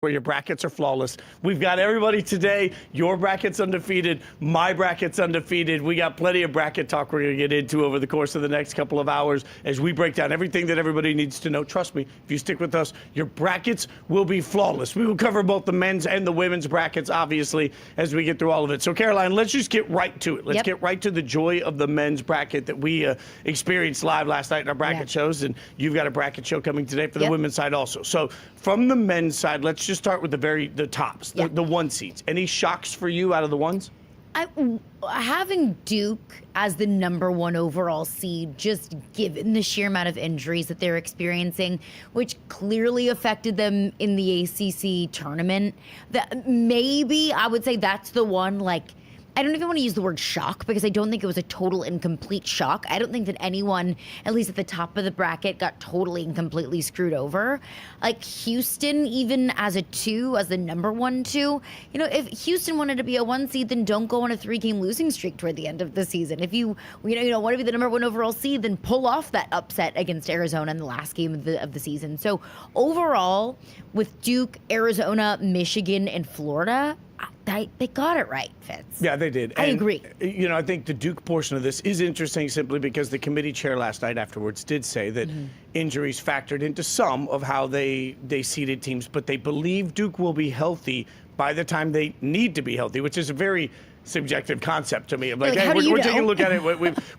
where your brackets are flawless. We've got everybody today. Your bracket's undefeated. My bracket's undefeated. We got plenty of bracket talk we're going to get into over the course of the next couple of hours as we break down everything that everybody needs to know. Trust me, if you stick with us, your brackets will be flawless. We will cover both the men's and the women's brackets, obviously, as we get through all of it. So, Caroline, let's just get right to it. Let's get right to the joy of the men's bracket that we experienced live last night in our bracket shows, and you've got a bracket show coming today for the women's side also. So, from the men's side, let's just start with the tops, the one seeds. Any shocks for you out of the ones? Having Duke as the #1 overall seed, just given the sheer amount of injuries that they're experiencing, which clearly affected them in the ACC tournament, that maybe I would say that's the one, I don't even want to use the word shock because I don't think it was a total and complete shock. I don't think that anyone, at least at the top of the bracket, got totally and completely screwed over. Houston, even as a 2, as the #1 2, if Houston wanted to be a 1 seed, then don't go on a 3-game losing streak toward the end of the season. If you want to be the #1 overall seed, then pull off that upset against Arizona in the last game of the season. So overall, with Duke, Arizona, Michigan, and Florida, they got it right, Fitz. Yeah, they did. I agree. I think the Duke portion of this is interesting simply because the committee chair last night afterwards did say that injuries factored into some of how they seeded teams, but they believe Duke will be healthy by the time they need to be healthy, which is a very subjective concept to me. I'm like, hey, we're taking a look at it.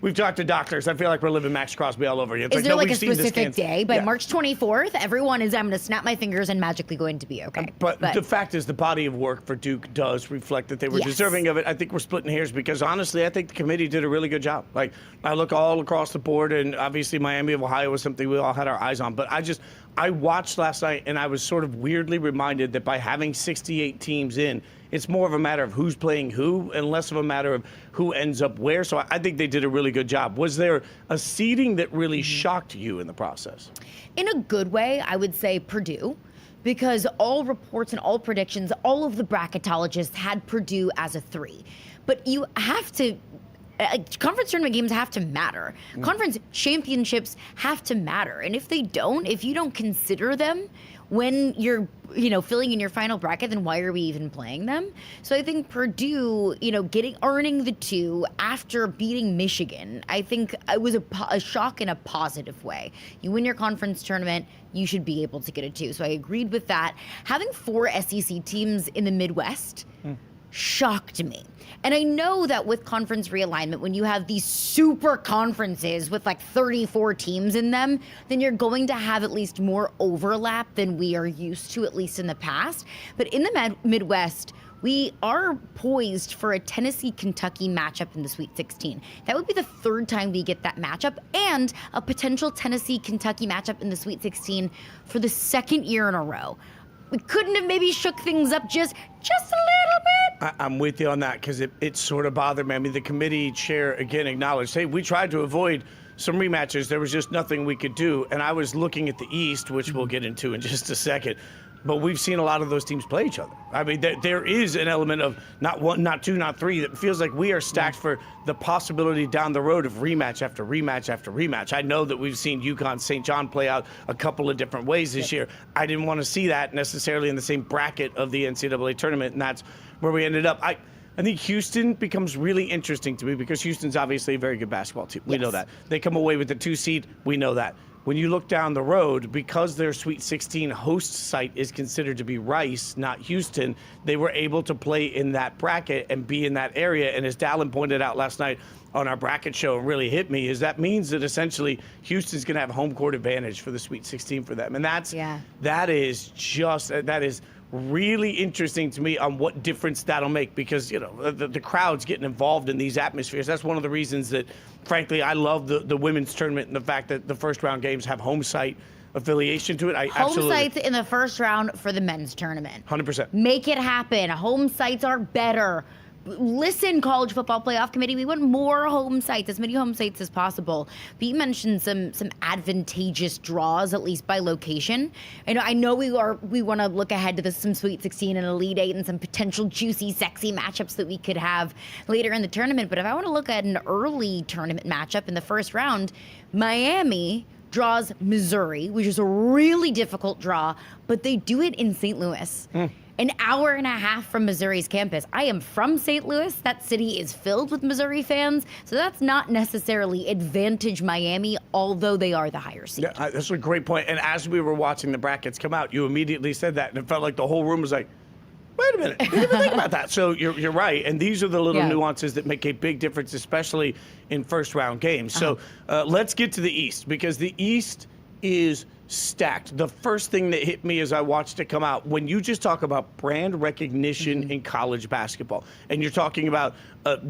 We've talked to doctors. I feel like we're living Max Crosby all over again. Is there a specific day? By March 24th, everyone is, I'm going to snap my fingers and magically going to be okay. But the fact is the body of work for Duke does reflect that they were deserving of it. I think we're splitting hairs because honestly, I think the committee did a really good job. I look all across the board, and obviously Miami of Ohio was something we all had our eyes on. But I watched last night, and I was sort of weirdly reminded that by having 68 teams in, it's more of a matter of who's playing who and less of a matter of who ends up where. So I think they did a really good job. Was there a seeding that really shocked you in the process? In a good way, I would say Purdue, because all reports and all predictions, all of the bracketologists had Purdue as a 3. But you have to conference tournament games have to matter. Conference championships have to matter. And if you don't consider them when you're, filling in your final bracket, then why are we even playing them? So I think Purdue, earning the 2 after beating Michigan, I think it was a shock in a positive way. You win your conference tournament, you should be able to get a 2. So I agreed with that. Having 4 SEC teams in the Midwest shocked me. And I know that with conference realignment, when you have these super conferences with 34 teams in them, then you're going to have at least more overlap than we are used to, at least in the past. But in the Midwest, we are poised for a Tennessee-Kentucky matchup in the Sweet 16. That would be the 3rd time we get that matchup, and a potential Tennessee-Kentucky matchup in the Sweet 16 for the 2nd year in a row. We couldn't have maybe shook things up just a little bit? I'm with you on that because it sort of bothered me. I mean, the committee chair, again, acknowledged, hey, we tried to avoid some rematches. There was just nothing we could do. And I was looking at the East, which we'll get into in just a second. But we've seen a lot of those teams play each other. I mean, there is an element of not 1, not 2, not 3 that feels like we are stacked for the possibility down the road of rematch after rematch after rematch. I know that we've seen UConn St. John play out a couple of different ways this year. I didn't want to see that necessarily in the same bracket of the NCAA tournament, and that's where we ended up. I think Houston becomes really interesting to me because Houston's obviously a very good basketball team. We know that. They come away with the 2 seed. We know that. When you look down the road, because their Sweet 16 host site is considered to be Rice, not Houston, they were able to play in that bracket and be in that area. And as Dallin pointed out last night on our bracket show, and really hit me, is that means that essentially Houston's going to have home court advantage for the Sweet 16 for them. And that is really interesting to me on what difference that'll make because, the crowd's getting involved in these atmospheres. That's one of the reasons that, frankly, I love the women's tournament and the fact that the first round games have home site affiliation to it. Home sites in the first round for the men's tournament. 100%. Make it happen. Home sites are better. Listen, College Football Playoff Committee, we want more home sites, as many home sites as possible. But you mentioned some advantageous draws, at least by location. And I know we want to look ahead to some Sweet 16 and Elite 8 and some potential juicy, sexy matchups that we could have later in the tournament. But if I want to look at an early tournament matchup in the first round, Miami draws Missouri, which is a really difficult draw, but they do it in St. Louis. An hour and a half from Missouri's campus. I am from St. Louis. That city is filled with Missouri fans, so that's not necessarily advantage Miami, although they are the higher seed. Yeah, that's a great point. And as we were watching the brackets come out, you immediately said that, and it felt like the whole room was like, wait a minute, didn't even think about that. So you're right, and these are the little nuances that make a big difference, especially in first-round games. So let's get to the East, because the East is stacked. The first thing that hit me as I watched it come out, when you just talk about brand recognition in college basketball, and you're talking about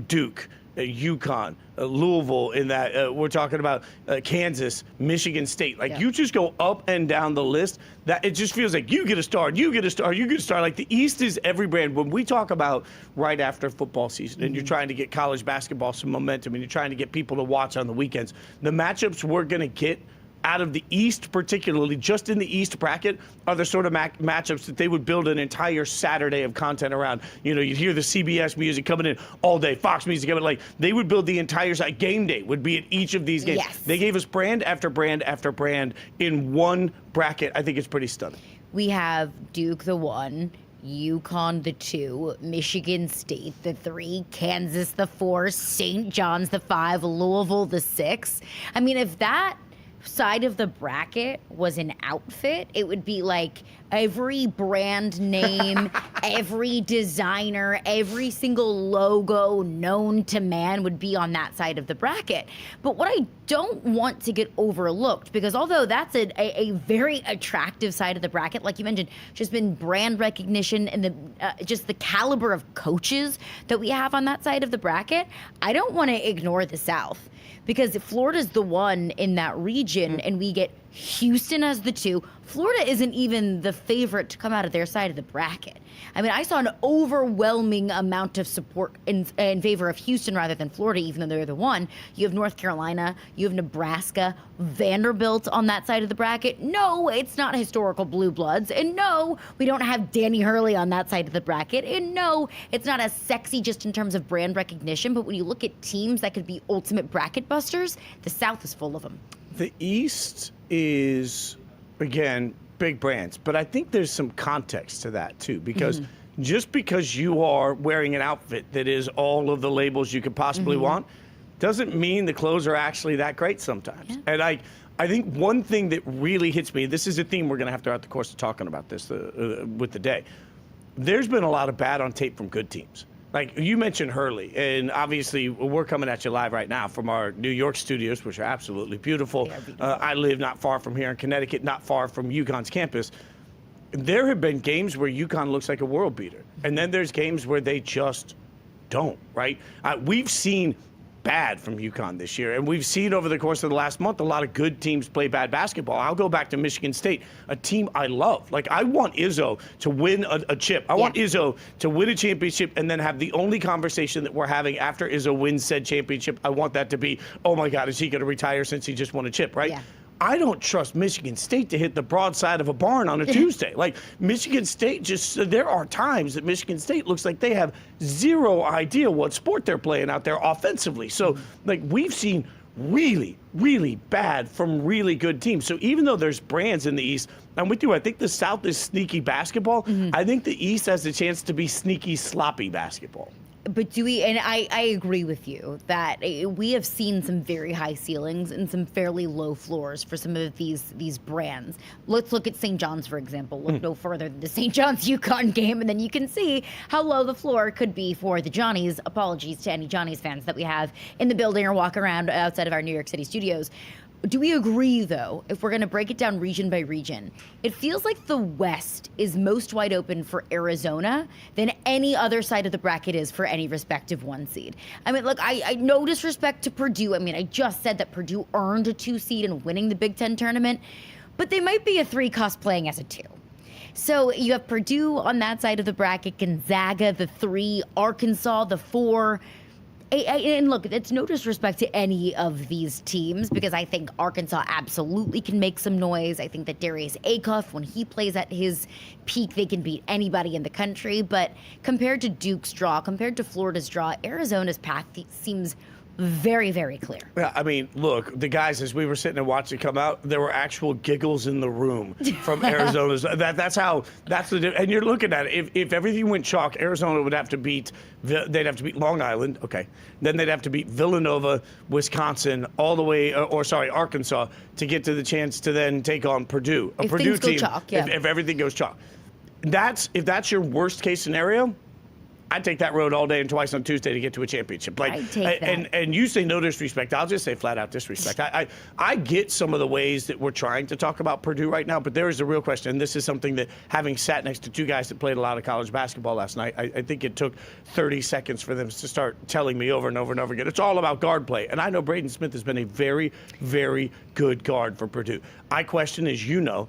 Duke, UConn, Louisville, in that we're talking about Kansas, Michigan State. Like you just go up and down the list. That it just feels like you get a star, you get a star, you get a star. Like the East is every brand. When we talk about right after football season, and you're trying to get college basketball some momentum, and you're trying to get people to watch on the weekends, the matchups we're going to get out of the East, particularly just in the East bracket, are the sort of matchups that they would build an entire Saturday of content around. You know, you'd hear the CBS music coming in all day, Fox music coming, like they would build the entire game day would be at each of these games. Yes. They gave us brand after brand after brand in one bracket. I think it's pretty stunning. We have Duke the 1, UConn the 2, Michigan State the 3, Kansas the 4, St. John's the 5, Louisville the 6. I mean, if that side of the bracket was an outfit, it would be like every brand name, every designer, every single logo known to man would be on that side of the bracket. But what I don't want to get overlooked, because although that's a very attractive side of the bracket, like you mentioned, just been brand recognition and just the caliber of coaches that we have on that side of the bracket, I don't want to ignore the South. Because Florida's the 1 in that region, and we get Houston as the 2. Florida isn't even the favorite to come out of their side of the bracket. I mean, I saw an overwhelming amount of support in favor of Houston rather than Florida, even though they're the 1. You have North Carolina, you have Nebraska, Vanderbilt on that side of the bracket. No, it's not historical blue bloods. And no, we don't have Danny Hurley on that side of the bracket. And no, it's not as sexy just in terms of brand recognition. But when you look at teams that could be ultimate bracket busters, the South is full of them. The East is, again, big brands, but I think there's some context to that too, because just because you are wearing an outfit that is all of the labels you could possibly want, doesn't mean the clothes are actually that great sometimes. Yeah. And I think one thing that really hits me, this is a theme we're going to have throughout the course of talking about this with the day. There's been a lot of bad on tape from good teams. Like you mentioned Hurley, and obviously we're coming at you live right now from our New York studios, which are absolutely beautiful. I live not far from here in Connecticut, not far from UConn's campus. There have been games where UConn looks like a world beater, and then there's games where they just don't, right? We've seen bad from UConn this year, and we've seen over the course of the last month a lot of good teams play bad basketball. I'll go back to Michigan State, a team I love. Like, I want Izzo to win a chip. I want Izzo to win a championship and then have the only conversation that we're having after Izzo wins said championship. I want that to be, oh my God, is he going to retire since he just won a chip, right? Yeah. I don't trust Michigan State to hit the broadside of a barn on a Tuesday. Like, Michigan State there are times that Michigan State looks like they have zero idea what sport they're playing out there offensively. So, like, we've seen really, really bad from really good teams. So even though there's brands in the East, I'm with you. I think the South is sneaky basketball. I think the East has a chance to be sneaky, sloppy basketball. But do we, and I agree with you that we have seen some very high ceilings and some fairly low floors for some of these brands. Let's look at St. John's, for example. Look no further than the St. John's UConn game, and then you can see how low the floor could be for the Johnnies. Apologies to any Johnnies fans that we have in the building or walk around outside of our New York City studios. Do we agree, though, if we're going to break it down region by region, it feels like the West is most wide open for Arizona than any other side of the bracket is for any respective 1 seed. I mean, look, I no disrespect to Purdue. I mean, I just said that Purdue earned a 2 seed in winning the Big Ten tournament, but they might be a 3 cosplaying as a 2. So you have Purdue on that side of the bracket, Gonzaga, the 3, Arkansas, the 4. And look, it's no disrespect to any of these teams, because I think Arkansas absolutely can make some noise. I think that Darius Acuff, when he plays at his peak, they can beat anybody in the country. But compared to Duke's draw, compared to Florida's draw, Arizona's path seems very, very clear. Yeah, I mean, look, the guys, as we were sitting and watching it come out, there were actual giggles in the room from Arizona's. And you're looking at it. If everything went chalk, Arizona would have to beat, they'd have to beat Long Island, okay. Then they'd have to beat Villanova, Wisconsin, all the way, Arkansas, to get to the chance to then take on Purdue. If Purdue things go team, chalk, yeah. if everything goes chalk. If that's your worst case scenario, I'd take that road all day and twice on Tuesday to get to a championship. Like, I'd take that. And you say no disrespect. I'll just say flat out disrespect. I get some of the ways that we're trying to talk about Purdue right now, but there is a real question. And this is something that, having sat next to two guys that played a lot of college basketball last night, I think it took 30 seconds for them to start telling me over and over and over again, it's all about guard play. And I know Braden Smith has been a very, very good guard for Purdue. I question, as you know,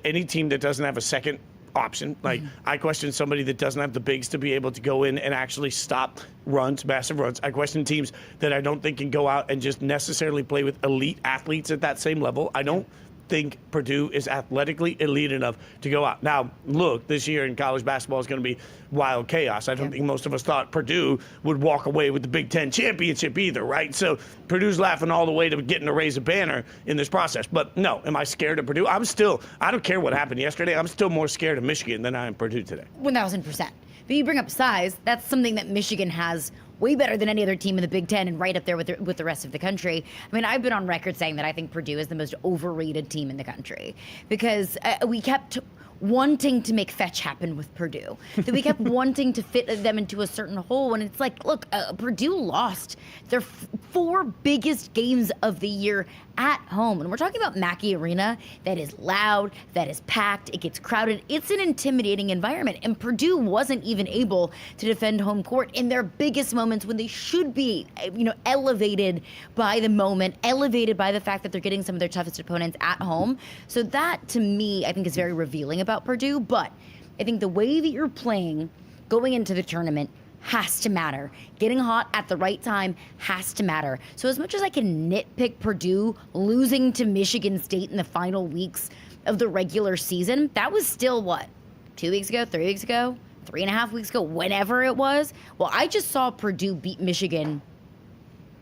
any team that doesn't have a second option. Like, I question somebody that doesn't have the bigs to be able to go in and actually stop runs, massive runs. I question teams that I don't think can go out and just necessarily play with elite athletes at that same level. I don't think Purdue is athletically elite enough to go out. Now, look, this year in college basketball is going to be wild chaos. I don't think most of us thought Purdue would walk away with the Big Ten championship either, right? So Purdue's laughing all the way to getting to raise a banner in this process. But no, am I scared of Purdue? I don't care what happened yesterday. I'm still more scared of Michigan than I am Purdue today. 1,000%. But you bring up size, that's something that Michigan has way better than any other team in the Big Ten and right up there with the rest of the country. I mean, I've been on record saying that I think Purdue is the most overrated team in the country because we kept wanting to make fetch happen with Purdue. That we kept wanting to fit them into a certain hole. And it's like, look, Purdue lost their four biggest games of the year at home. And we're talking about Mackey Arena that is loud, that is packed, it gets crowded. It's an intimidating environment. And Purdue wasn't even able to defend home court in their biggest moments when they should be, elevated by the moment, elevated by the fact that they're getting some of their toughest opponents at home. So that, to me, I think is very revealing about Purdue. But I think the way that you're playing going into the tournament has to matter. Getting hot at the right time has to matter. So as much as I can nitpick Purdue losing to Michigan State in the final weeks of the regular season, that was still, 2 weeks ago, 3 weeks ago, 3.5 weeks ago, whenever it was? Well, I just saw Purdue beat Michigan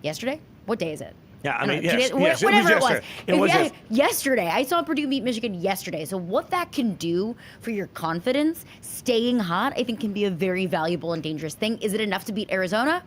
yesterday. What day is it? Yeah, I mean, yes, whatever it was. It was yesterday. I saw Purdue beat Michigan yesterday. So what that can do for your confidence, staying hot, I think can be a very valuable and dangerous thing. Is it enough to beat Arizona?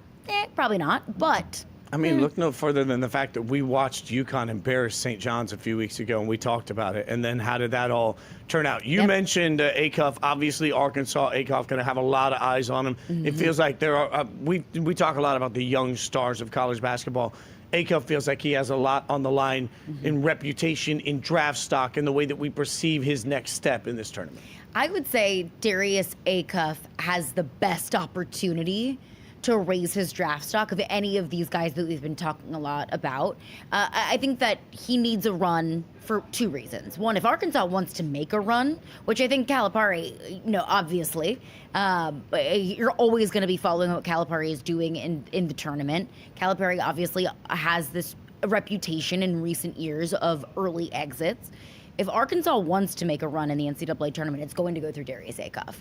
Probably not, but... I mean, look no further than the fact that we watched UConn embarrass St. John's a few weeks ago, and we talked about it. And then how did that all turn out? You mentioned Acuff. Obviously, Arkansas, Acuff going to have a lot of eyes on him. It feels like there are we talk a lot about the young stars of college basketball. Acuff feels like he has a lot on the line in reputation, in draft stock, in the way that we perceive his next step in this tournament. I would say Darius Acuff has the best opportunity to raise his draft stock of any of these guys that we've been talking a lot about. I think that he needs a run for two reasons. One, if Arkansas wants to make a run, which I think Calipari, obviously, you're always going to be following what Calipari is doing in the tournament. Calipari obviously has this reputation in recent years of early exits. If Arkansas wants to make a run in the NCAA tournament, it's going to go through Darius Acuff.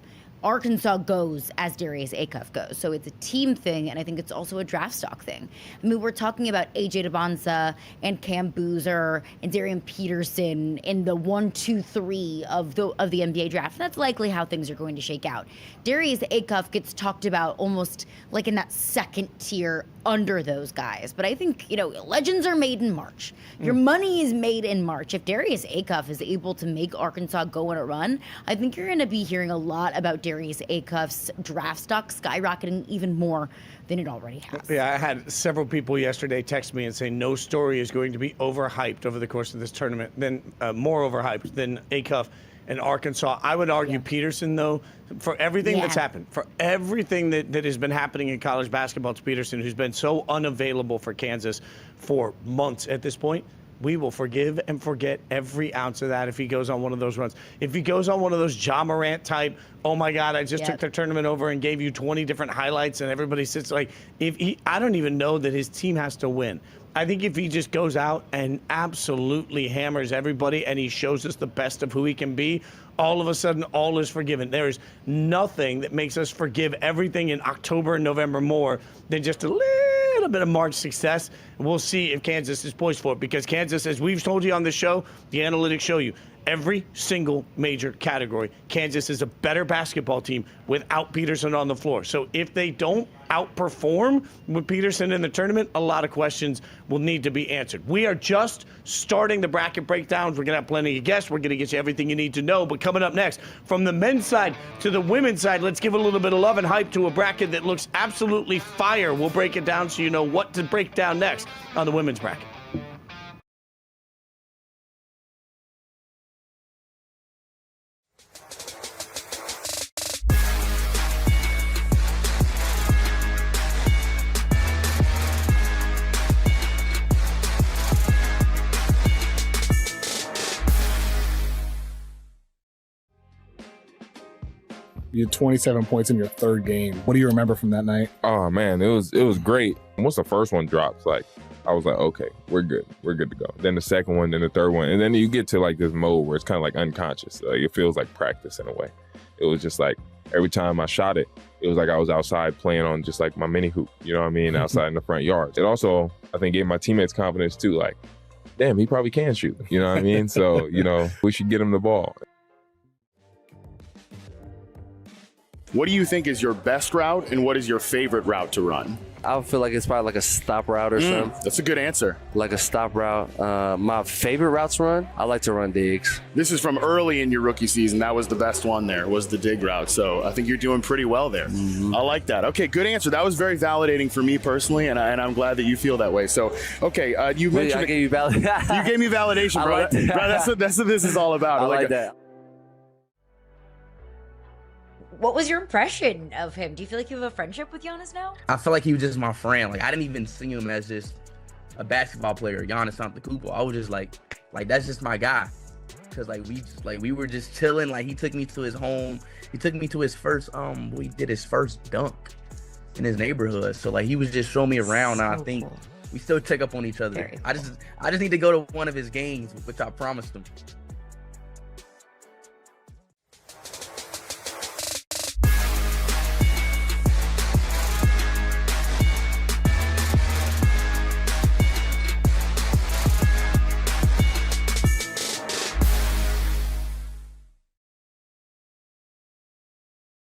Arkansas goes as Darius Acuff goes. So it's a team thing, and I think it's also a draft stock thing. I mean, we're talking about A.J. Debonsa and Cam Boozer and Darian Peterson in the 1, 2, 3 of the NBA draft. That's likely how things are going to shake out. Darius Acuff gets talked about almost like in that second tier under those guys. But I think, legends are made in March. Your money is made in March. If Darius Acuff is able to make Arkansas go on a run, I think you're going to be hearing a lot about Darius Acuff's draft stock skyrocketing even more than it already has. Yeah, I had several people yesterday text me and say no story is going to be overhyped over the course of this tournament, more overhyped than Acuff and Arkansas. I would argue Peterson, though, for everything that's happened, for everything that has been happening in college basketball, to Peterson, who's been so unavailable for Kansas for months at this point. We will forgive and forget every ounce of that if he goes on one of those runs. If he goes on one of those Ja Morant type, oh my God, I just took the tournament over and gave you 20 different highlights and everybody sits like, I don't even know that his team has to win. I think if he just goes out and absolutely hammers everybody and he shows us the best of who he can be, all of a sudden, all is forgiven. There is nothing that makes us forgive everything in October and November more than just a little bit of March success, and we'll see if Kansas is poised for it. Because Kansas, as we've told you on the show, the analytics show you, every single major category, Kansas is a better basketball team without Peterson on the floor. So if they don't outperform with Peterson in the tournament, a lot of questions will need to be answered. We are just starting the bracket breakdowns. We're going to have plenty of guests. We're going to get you everything you need to know. But coming up next, from the men's side to the women's side, let's give a little bit of love and hype to a bracket that looks absolutely fire. We'll break it down so you know what to break down next on the women's bracket. You had 27 points in your third game. What do you remember from that night? Oh man, it was great. Once the first one drops, like I was like, okay, we're good to go. Then the second one, then the third one, and then you get to like this mode where it's kind of like unconscious. Like, it feels like practice in a way. It was just like every time I shot it, it was like I was outside playing on just like my mini hoop. You know what I mean? Outside in the front yard. It also, I think, gave my teammates confidence too. Like, damn, he probably can shoot. You know what I mean? So we should get him the ball. What do you think is your best route, and what is your favorite route to run? I feel like it's probably like a stop route or something. That's a good answer. Like a stop route. My favorite route to run, I like to run digs. This is from early in your rookie season. That was the best one there, was the dig route. So I think you're doing pretty well there. Mm-hmm. I like that. Okay, good answer. That was very validating for me personally, and I'm glad that you feel that way. So, okay, you mentioned... I gave you validation. You gave me validation, bro. I like that. Bro, that's what this is all about. I like that. What was your impression of him? Do you feel like you have a friendship with Giannis now? I feel like he was just my friend. Like, I didn't even see him as just a basketball player, Giannis Antetokounmpo. I was just like that's just my guy. Cause we were just chilling. Like, he took me to his home. He took me to his first we did his first dunk in his neighborhood. So like, he was just showing me around. And I think we still check up on each other. Very I just need to go to one of his games, which I promised him.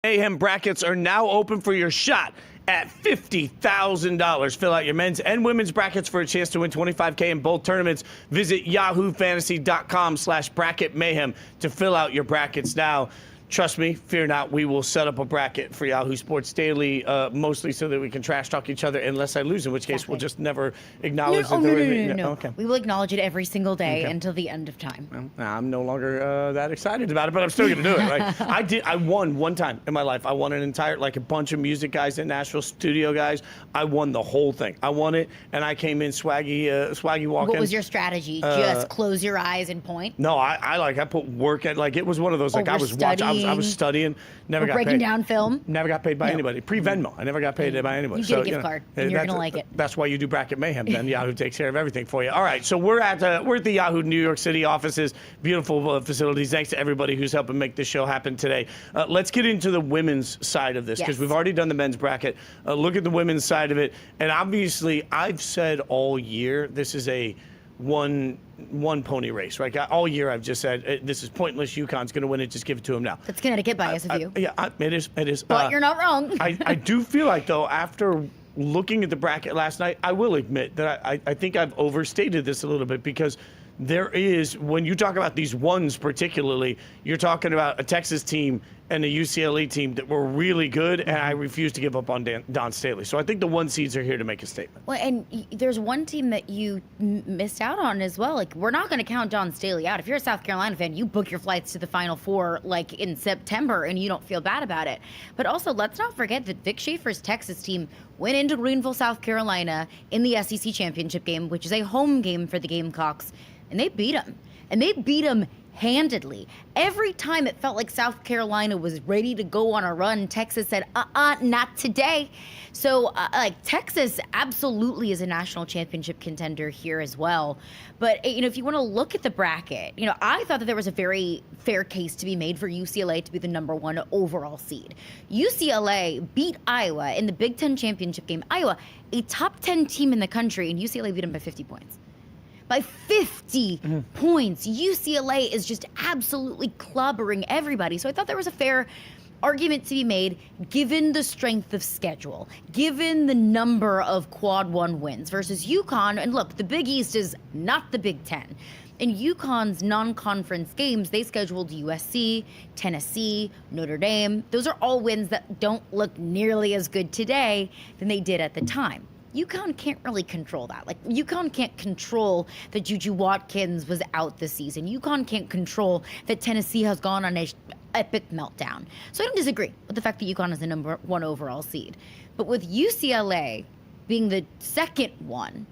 Mayhem brackets are now open for your shot at $50,000. Fill out your men's and women's brackets for a chance to win $25K in both tournaments. Visit yahoofantasy.com/bracket mayhem to fill out your brackets now. Trust me, fear not, we will set up a bracket for Yahoo Sports Daily, mostly so that we can trash talk each other unless I lose, in which case we'll just never acknowledge that No. Okay. We will acknowledge it every single day until the end of time. Well, I'm no longer that excited about it, but I'm still going to do it. Right? I won one time in my life. I won an entire, like a bunch of music guys in Nashville, studio guys. I won the whole thing. I won it, and I came in swaggy walking. What was your strategy? Just close your eyes and point? No, I put work at, like, it was one of those, like, I was watching. I was studying, never got breaking paid. down film. Never got paid by anybody. Pre-Venmo, I never got paid by anybody. You get a gift card, and you're gonna like it. That's why you do Bracket Mayhem. Then Yahoo takes care of everything for you. All right, so we're at the Yahoo New York City offices. Beautiful facilities. Thanks to everybody who's helping make this show happen today. Let's get into the women's side of this, because we've already done the men's bracket. Look at the women's side of it, and obviously, I've said all year this is a one pony race, right? All year I've just said this is pointless. UConn's going to win it. Just give it to them now. That's Connecticut bias of you. Yeah, it is. But you're not wrong. I do feel like, though, after looking at the bracket last night, I will admit that I think I've overstated this a little bit, because there is, when you talk about these ones particularly, you're talking about a Texas team and a UCLA team that were really good, and I refuse to give up on Don Staley. So I think the one seeds are here to make a statement. Well, and there's one team that you missed out on as well. Like, we're not going to count Don Staley out. If you're a South Carolina fan, you book your flights to the Final Four like in September, and you don't feel bad about it. But also, let's not forget that Vic Schaefer's Texas team went into Greenville, South Carolina in the SEC championship game, which is a home game for the Gamecocks, and they beat them. And they beat them handedly. Every time it felt like South Carolina was ready to go on a run, Texas said, not today. So, Texas absolutely is a national championship contender here as well. But, if you want to look at the bracket, I thought that there was a very fair case to be made for UCLA to be the number 1 overall seed. UCLA beat Iowa in the Big Ten championship game. Iowa, a top 10 team in the country, and UCLA beat them by 50 points. By 50 points. UCLA is just absolutely clobbering everybody. So I thought there was a fair argument to be made given the strength of schedule, given the number of quad 1 wins versus UConn. And look, the Big East is not the Big Ten. In UConn's non-conference games, they scheduled USC, Tennessee, Notre Dame. Those are all wins that don't look nearly as good today than they did at the time. UConn can't really control that. UConn can't control that Juju Watkins was out this season. UConn can't control that Tennessee has gone on an epic meltdown. So I don't disagree with the fact that UConn is the number 1 overall seed. But with UCLA being the second one,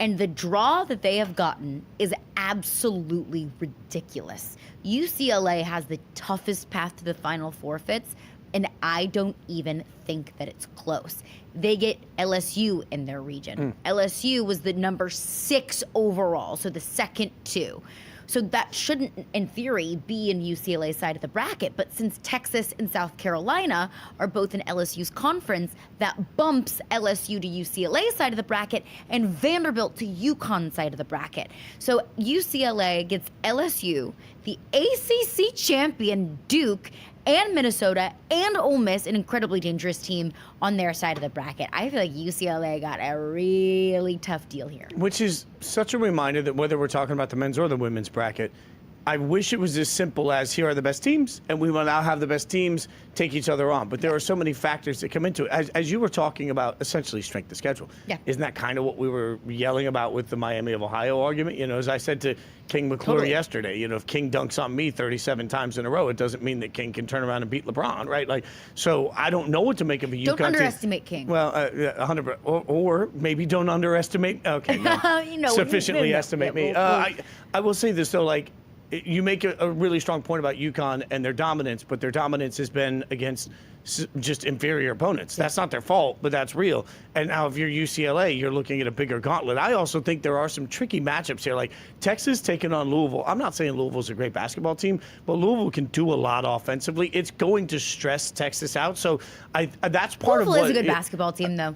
and the draw that they have gotten is absolutely ridiculous. UCLA has the toughest path to the Final Four, Fitz, and I don't even think that it's close. They get LSU in their region. LSU was the number 6 overall, so the second 2. So that shouldn't, in theory, be in UCLA's side of the bracket. But since Texas and South Carolina are both in LSU's conference, that bumps LSU to UCLA's side of the bracket and Vanderbilt to UConn's side of the bracket. So UCLA gets LSU, the ACC champion Duke, and Minnesota, and Ole Miss, an incredibly dangerous team, on their side of the bracket. I feel like UCLA got a really tough deal here. Which is such a reminder that whether we're talking about the men's or the women's bracket, I wish it was as simple as here are the best teams, and we will now have the best teams take each other on. But there are so many factors that come into it. As you were talking about essentially strength of schedule, isn't that kind of what we were yelling about with the Miami of Ohio argument? As I said to King McClure yesterday, if King dunks on me 37 times in a row, it doesn't mean that King can turn around and beat LeBron, right? So I don't know what to make of a UConn Don't underestimate King. Well, 100%. Or maybe don't underestimate. Okay, no. Sufficiently estimate me. I will say this, though, you make a really strong point about UConn and their dominance, but their dominance has been against just inferior opponents. That's not their fault, but that's real. And now if you're UCLA, you're looking at a bigger gauntlet. I also think there are some tricky matchups here, like Texas taking on Louisville. I'm not saying Louisville's a great basketball team, but Louisville can do a lot offensively. It's going to stress Texas out. So that's part of what... Louisville is a good basketball team, though.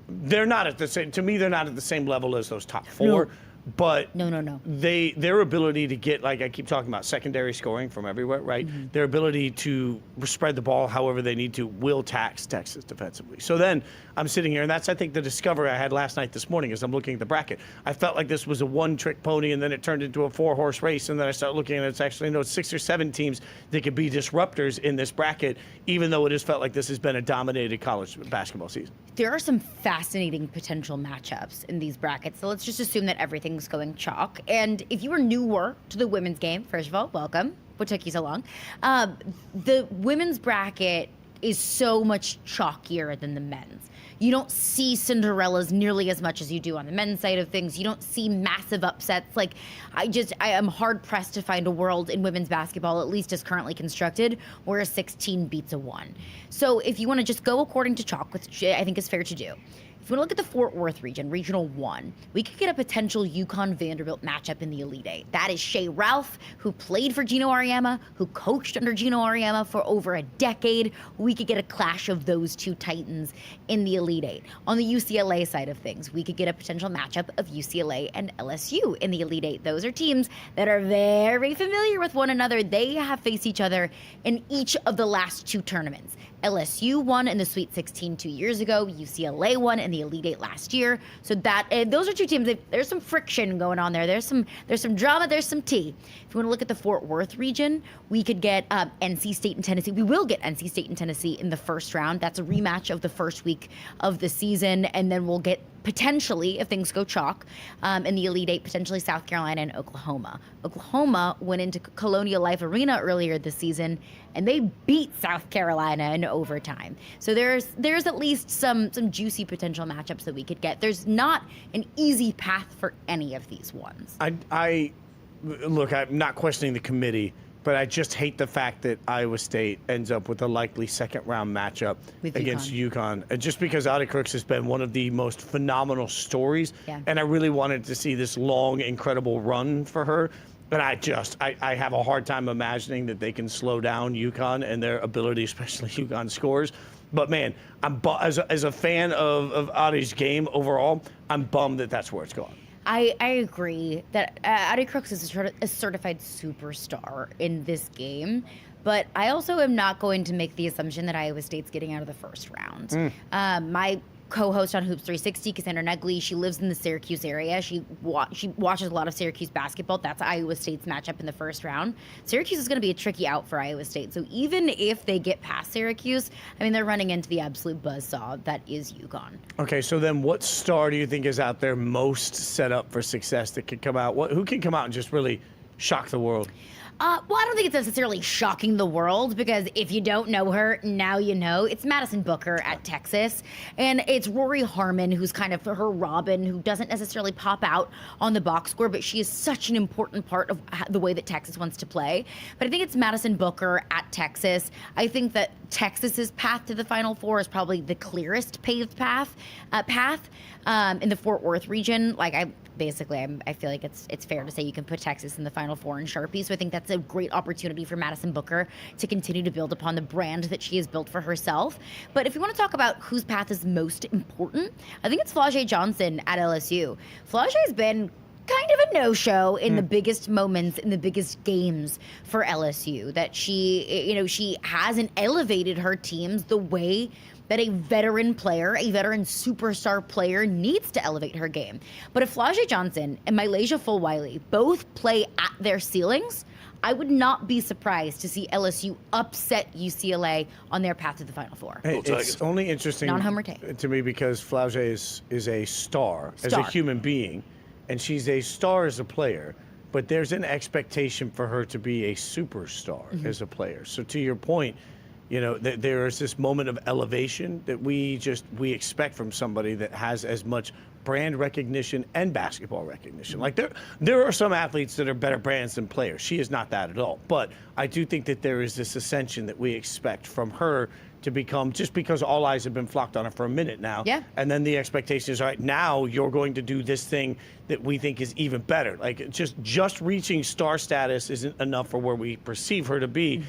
They're not at the same... To me, they're not at the same level as those top 4. No. But No. Their ability to get, I keep talking about secondary scoring from everywhere, right? Mm-hmm. Their ability to spread the ball however they need to will tax Texas defensively. So then I'm sitting here, and that's, I think, the discovery I had last night this morning as I'm looking at the bracket. I felt like this was a one-trick pony, and then it turned into a 4-horse race, and then I started looking, and it's actually, 6 or 7 teams that could be disruptors in this bracket, even though it has felt like this has been a dominated college basketball season. There are some fascinating potential matchups in these brackets, so let's just assume that everything's going chalk. And if you are newer to the women's game, first of all, welcome. What took you so long? The women's bracket is so much chalkier than the men's. You don't see Cinderellas nearly as much as you do on the men's side of things. You don't see massive upsets. I am hard pressed to find a world in women's basketball, at least as currently constructed, where a 16 beats a 1. So if you want to just go according to chalk, which I think is fair to do, if you want to look at the Fort Worth region, Regional 1, we could get a potential UConn-Vanderbilt matchup in the Elite Eight. That is Shea Ralph, who played for Gino Auriemma, who coached under Gino Auriemma for over a decade. We could get a clash of those two titans in the Elite Eight. On the UCLA side of things, we could get a potential matchup of UCLA and LSU in the Elite Eight. Those are teams that are very familiar with one another. They have faced each other in each of the last 2 tournaments. LSU won in the Sweet 16 2 years ago. UCLA won in the Elite Eight last year. So those are 2 teams. There's some friction going on there. There's some drama. There's some tea. If you want to look at the Fort Worth region, we could get NC State and Tennessee. We will get NC State and Tennessee in the first round. That's a rematch of the first week of the season, and then we'll get potentially, if things go chalk, in the Elite Eight, potentially South Carolina and Oklahoma. Oklahoma went into Colonial Life Arena earlier this season, and they beat South Carolina in overtime. So there's at least some juicy potential matchups that we could get. There's not an easy path for any of these ones. look, I'm not questioning the committee, but I just hate the fact that Iowa State ends up with a likely second-round matchup against UConn. Just because Audie Crooks has been one of the most phenomenal stories, and I really wanted to see this long, incredible run for her. But I have a hard time imagining that they can slow down UConn and their ability, especially UConn scores. But man, as a fan of Audie's game overall, I'm bummed that that's where it's going. I agree that Audie Crooks is a certified superstar in this game, but I also am not going to make the assumption that Iowa State's getting out of the first round. My co-host on Hoops 360, Cassandra Negley, she lives in the Syracuse area. She watches a lot of Syracuse basketball. That's Iowa State's matchup in the first round. Syracuse is going to be a tricky out for Iowa State. So even if they get past Syracuse, I mean, they're running into the absolute buzzsaw that is UConn. Okay, so then what star do you think is out there most set up for success that could come out? Who can come out and just really shock the world? Well, I don't think it's necessarily shocking the world, because if you don't know her, now you know. It's Madison Booker at Texas, and it's Rory Harmon, who's kind of her Robin, who doesn't necessarily pop out on the box score, but she is such an important part of the way that Texas wants to play. But I think it's Madison Booker at Texas. I think that Texas's path to the Final Four is probably the clearest paved path in the Fort Worth region. Like, I feel like it's fair to say you can put Texas in the Final Four in Sharpie. So I think that's a great opportunity for Madison Booker to continue to build upon the brand that she has built for herself. But if you want to talk about whose path is most important, I think it's Flau'jae Johnson at LSU. Flau'jae's been kind of a no-show in the biggest moments, in the biggest games for LSU. That she hasn't elevated her teams the way that a veteran player, a veteran superstar player, needs to elevate her game. But if Flau'jae Johnson and Mylasia Fulwiley both play at their ceilings, I would not be surprised to see LSU upset UCLA on their path to the Final Four. It's only interesting Non-homer take. to me because Flau'jae is a star as a human being, and she's a star as a player, but there's an expectation for her to be a superstar as a player. So to your point, you know, there is this moment of elevation that we expect from somebody that has as much brand recognition and basketball recognition. Like there are some athletes that are better brands than players. She is not that at all. But I do think that there is this ascension that we expect from her to become, just because all eyes have been flocked on her for a minute now. Yeah. And then the expectation is, all right, now you're going to do this thing that we think is even better. Like just reaching star status isn't enough for where we perceive her to be.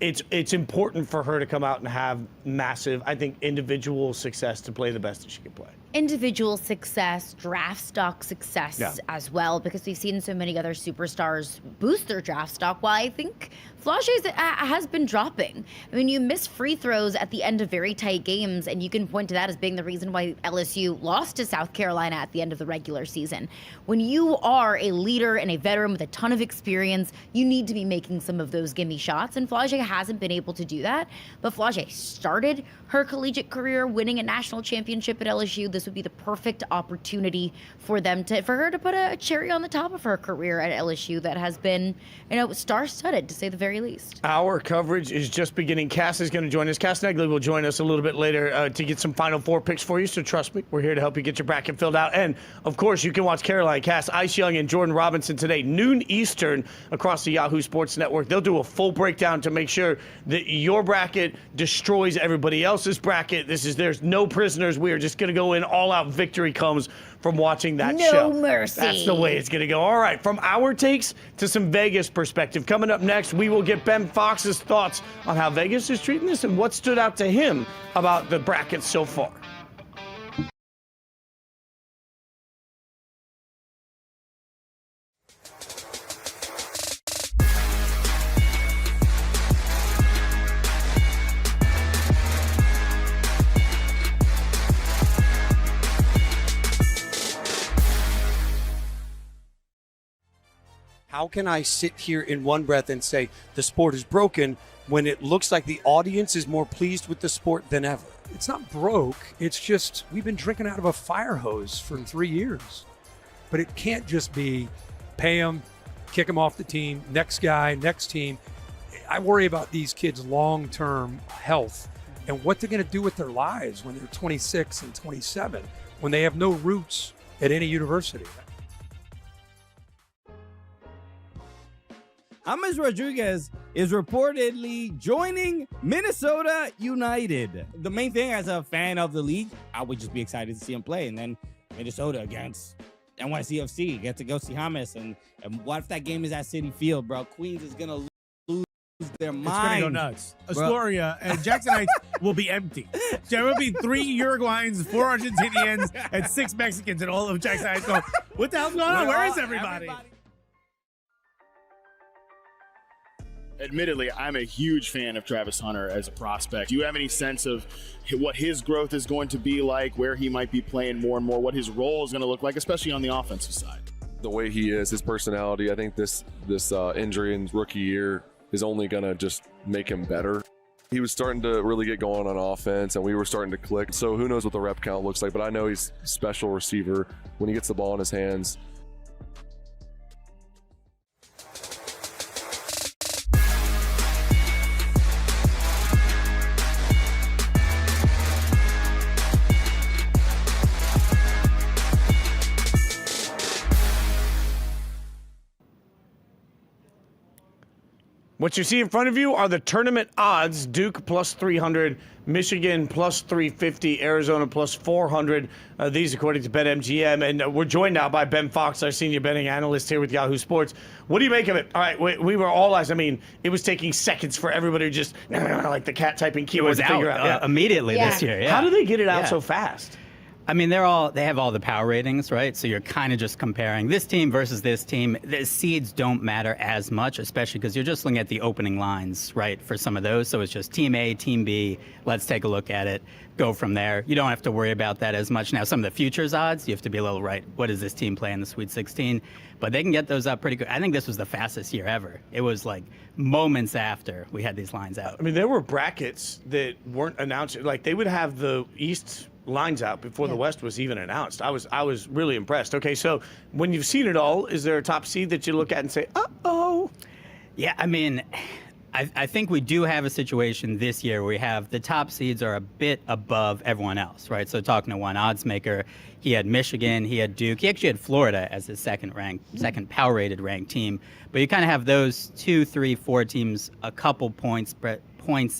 It's important for her to come out and have massive, I think, individual success to play the best that she can play. Individual success, draft stock success as well, because we've seen so many other superstars boost their draft stock, while I think Flau'jae has been dropping. I mean, you miss free throws at the end of very tight games, and you can point to that as being the reason why LSU lost to South Carolina at the end of the regular season. When you are a leader and a veteran with a ton of experience, you need to be making some of those gimme shots, and Flau'jae hasn't been able to do that. But Flau'jae started her collegiate career winning a national championship at LSU. This would be the perfect opportunity for her to put a cherry on the top of her career at LSU that has been, star-studded, to say the very least. Our coverage is just beginning. Cass is going to join us. Cass Negley will join us a little bit later to get some Final Four picks for you. So trust me, we're here to help you get your bracket filled out. And of course, you can watch Caroline, Cass, Ice Young, and Jordan Robinson today, noon Eastern, across the Yahoo Sports Network. They'll do a full breakdown to make sure that your bracket destroys everybody else's bracket. There's no prisoners. We are just going to go in all out. Victory comes from watching that show. No mercy. That's the way it's going to go. All right, from our takes to some Vegas perspective. Coming up next, we will get Ben Fox's thoughts on how Vegas is treating this and what stood out to him about the brackets so far. How can I sit here in one breath and say the sport is broken when it looks like the audience is more pleased with the sport than ever? It's not broke. It's just we've been drinking out of a fire hose for 3 years. But it can't just be pay them, kick them off the team, next guy, next team. I worry about these kids' long-term health and what they're going to do with their lives when they're 26 and 27, when they have no roots at any university. James Rodriguez is reportedly joining Minnesota United. The main thing as a fan of the league, I would just be excited to see him play. And then Minnesota against NYCFC, get to go see James. And what if that game is at Citi Field, bro? Queens is going to lose their mind. It's going to go nuts. Astoria and Jackson Heights will be empty. There will be 3 Uruguayans, 4 Argentinians, and 6 Mexicans in all of Jackson Heights going, what the hell's going on? Where is everybody? Admittedly, I'm a huge fan of Travis Hunter as a prospect. Do you have any sense of what his growth is going to be like, where he might be playing more and more, what his role is going to look like, especially on the offensive side? The way he is, his personality, I think this injury in his rookie year is only going to just make him better. He was starting to really get going on offense, and we were starting to click. So who knows what the rep count looks like, but I know he's a special receiver when he gets the ball in his hands. What you see in front of you are the tournament odds. Duke plus 300, Michigan plus 350, Arizona plus 400. These according to BetMGM. And we're joined now by Ben Fawkes, our senior betting analyst here with Yahoo Sports. What do you make of it? All right, we were all eyes. I mean, it was taking seconds for everybody to just, like the cat typing keywords to figure out. Immediately this year. Yeah. How do they get it out so fast? I mean, they have all the power ratings, right? So you're kind of just comparing this team versus this team. The seeds don't matter as much, especially because you're just looking at the opening lines, right, for some of those. So it's just team A, team B. Let's take a look at it. Go from there. You don't have to worry about that as much. Now, some of the futures odds, you have to be a little right. What does this team play in the Sweet 16? But they can get those up pretty good. I think this was the fastest year ever. It was like moments after we had these lines out. I mean, there were brackets that weren't announced. Like, they would have the East lines out before the West was even announced. I was really impressed. Okay, so when you've seen it all, is there a top seed that you look at and say, uh-oh? Yeah, I mean, I think we do have a situation this year where we have the top seeds are a bit above everyone else, right? So talking to one odds maker, he had Michigan, he had Duke, he actually had Florida as his second power rated ranked team. But you kind of have those 2, 3, 4 teams a couple points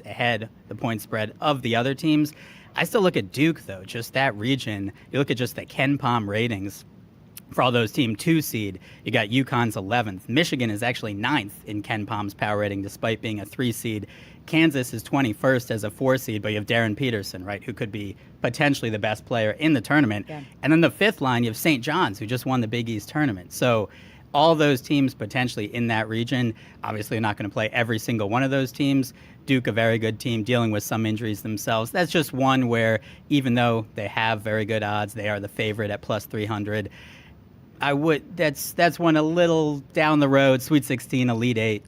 ahead, the point spread of the other teams. I still look at Duke, though, just that region. You look at just the KenPom ratings for all those team 2 seed. You got UConn's 11th. Michigan is actually 9th in KenPom's power rating, despite being a 3 seed. Kansas is 21st as a 4 seed, but you have Darren Peterson, right, who could be potentially the best player in the tournament. Yeah. And then the 5th line, you have St. John's, who just won the Big East tournament. So all those teams potentially in that region, obviously not going to play every single one of those teams. Duke, a very good team, dealing with some injuries themselves. That's just one where, even though they have very good odds, they are the favorite at plus 300. That's one a little down the road, Sweet 16, Elite 8,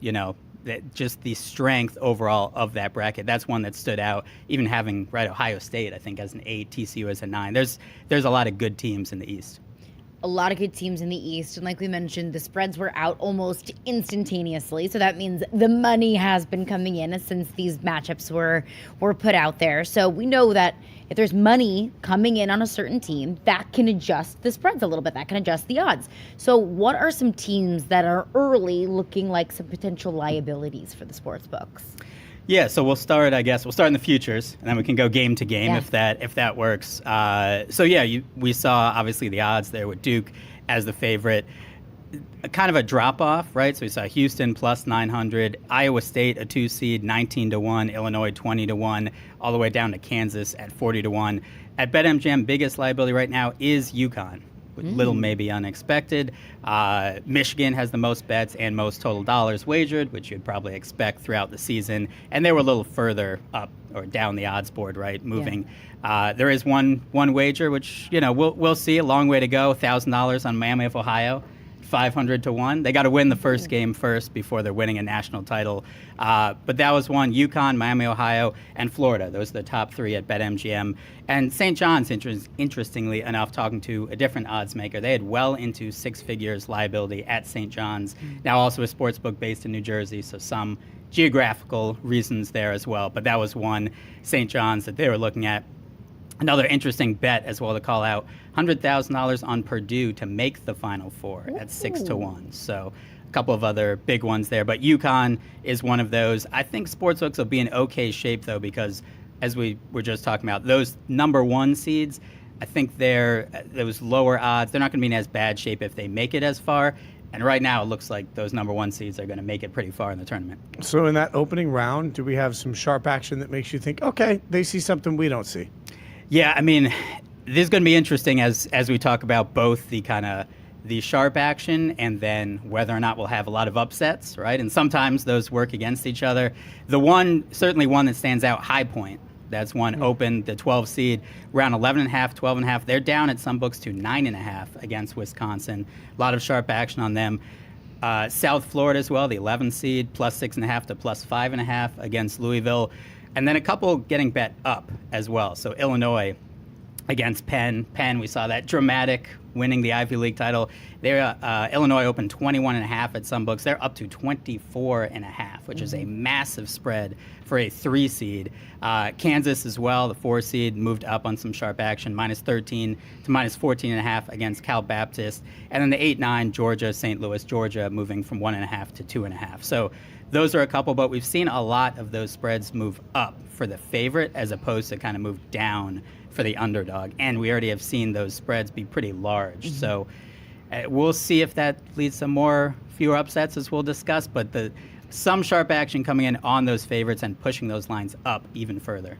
just the strength overall of that bracket. That's one that stood out, even having Ohio State, I think, as an 8, TCU as a 9. There's a lot of good teams in the East. A lot of good teams in the East. And like we mentioned, the spreads were out almost instantaneously. So that means the money has been coming in since these matchups were put out there. So we know that if there's money coming in on a certain team, that can adjust the spreads a little bit. That can adjust the odds. So what are some teams that are early looking like some potential liabilities for the sports books? Yeah, so we'll start in the futures, and then we can go game to game if that works. We saw obviously the odds there with Duke as the favorite. Kind of a drop off, right? So we saw Houston plus 900, Iowa State a 2 seed 19-1, Illinois 20-1, all the way down to Kansas at 40-1. At BetMGM, biggest liability right now is UConn. Little maybe unexpected. Michigan has the most bets and most total dollars wagered, which you'd probably expect throughout the season. And they were a little further up or down the odds board, right? Moving. Yeah. There is one wager, which we'll see. A long way to go. $1,000 on Miami of Ohio. 500-1. They got to win the first game first before they're winning a national title. But that was one. UConn, Miami, Ohio, and Florida. Those are the top 3 at BetMGM. And St. John's, interestingly enough, talking to a different odds maker, they had well into 6 figures liability at St. John's. Now also a sportsbook based in New Jersey, so some geographical reasons there as well. But that was one, St. John's, that they were looking at. Another interesting bet as well to call out, $100,000 on Purdue to make the Final Four at 6-1. So couple of other big ones there, but UConn is one of those. I think sportsbooks will be in okay shape, though, because as we were just talking about, those number 1 seeds, I think those lower odds, they're not going to be in as bad shape if they make it as far. And right now, it looks like those number 1 seeds are going to make it pretty far in the tournament. So in that opening round, do we have some sharp action that makes you think, okay, they see something we don't see? Yeah, I mean, this is going to be interesting as we talk about both the sharp action and then whether or not we'll have a lot of upsets, right? And sometimes those work against each other. Certainly one that stands out, High Point. That's one open, the 12 seed, round 11.5, 12.5. They're down at some books to 9.5 against Wisconsin. A lot of sharp action on them. South Florida as well, the 11 seed, plus 6.5 to plus 5.5 against Louisville. And then a couple getting bet up as well. So Illinois against Penn. Penn, we saw that dramatic winning the Ivy League title. Illinois opened 21.5 at some books. They're up to 24.5, which is a massive spread for a 3 seed. Kansas as well, the 4 seed, moved up on some sharp action, minus 13 to minus 14.5 against Cal Baptist. And then the 8-9, Georgia, St. Louis, Georgia, moving from 1.5 to 2.5. So those are a couple, but we've seen a lot of those spreads move up for the favorite as opposed to kind of move down for the underdog. And we already have seen those spreads be pretty large. So we'll see if that leads to fewer upsets, as we'll discuss, but some sharp action coming in on those favorites and pushing those lines up even further.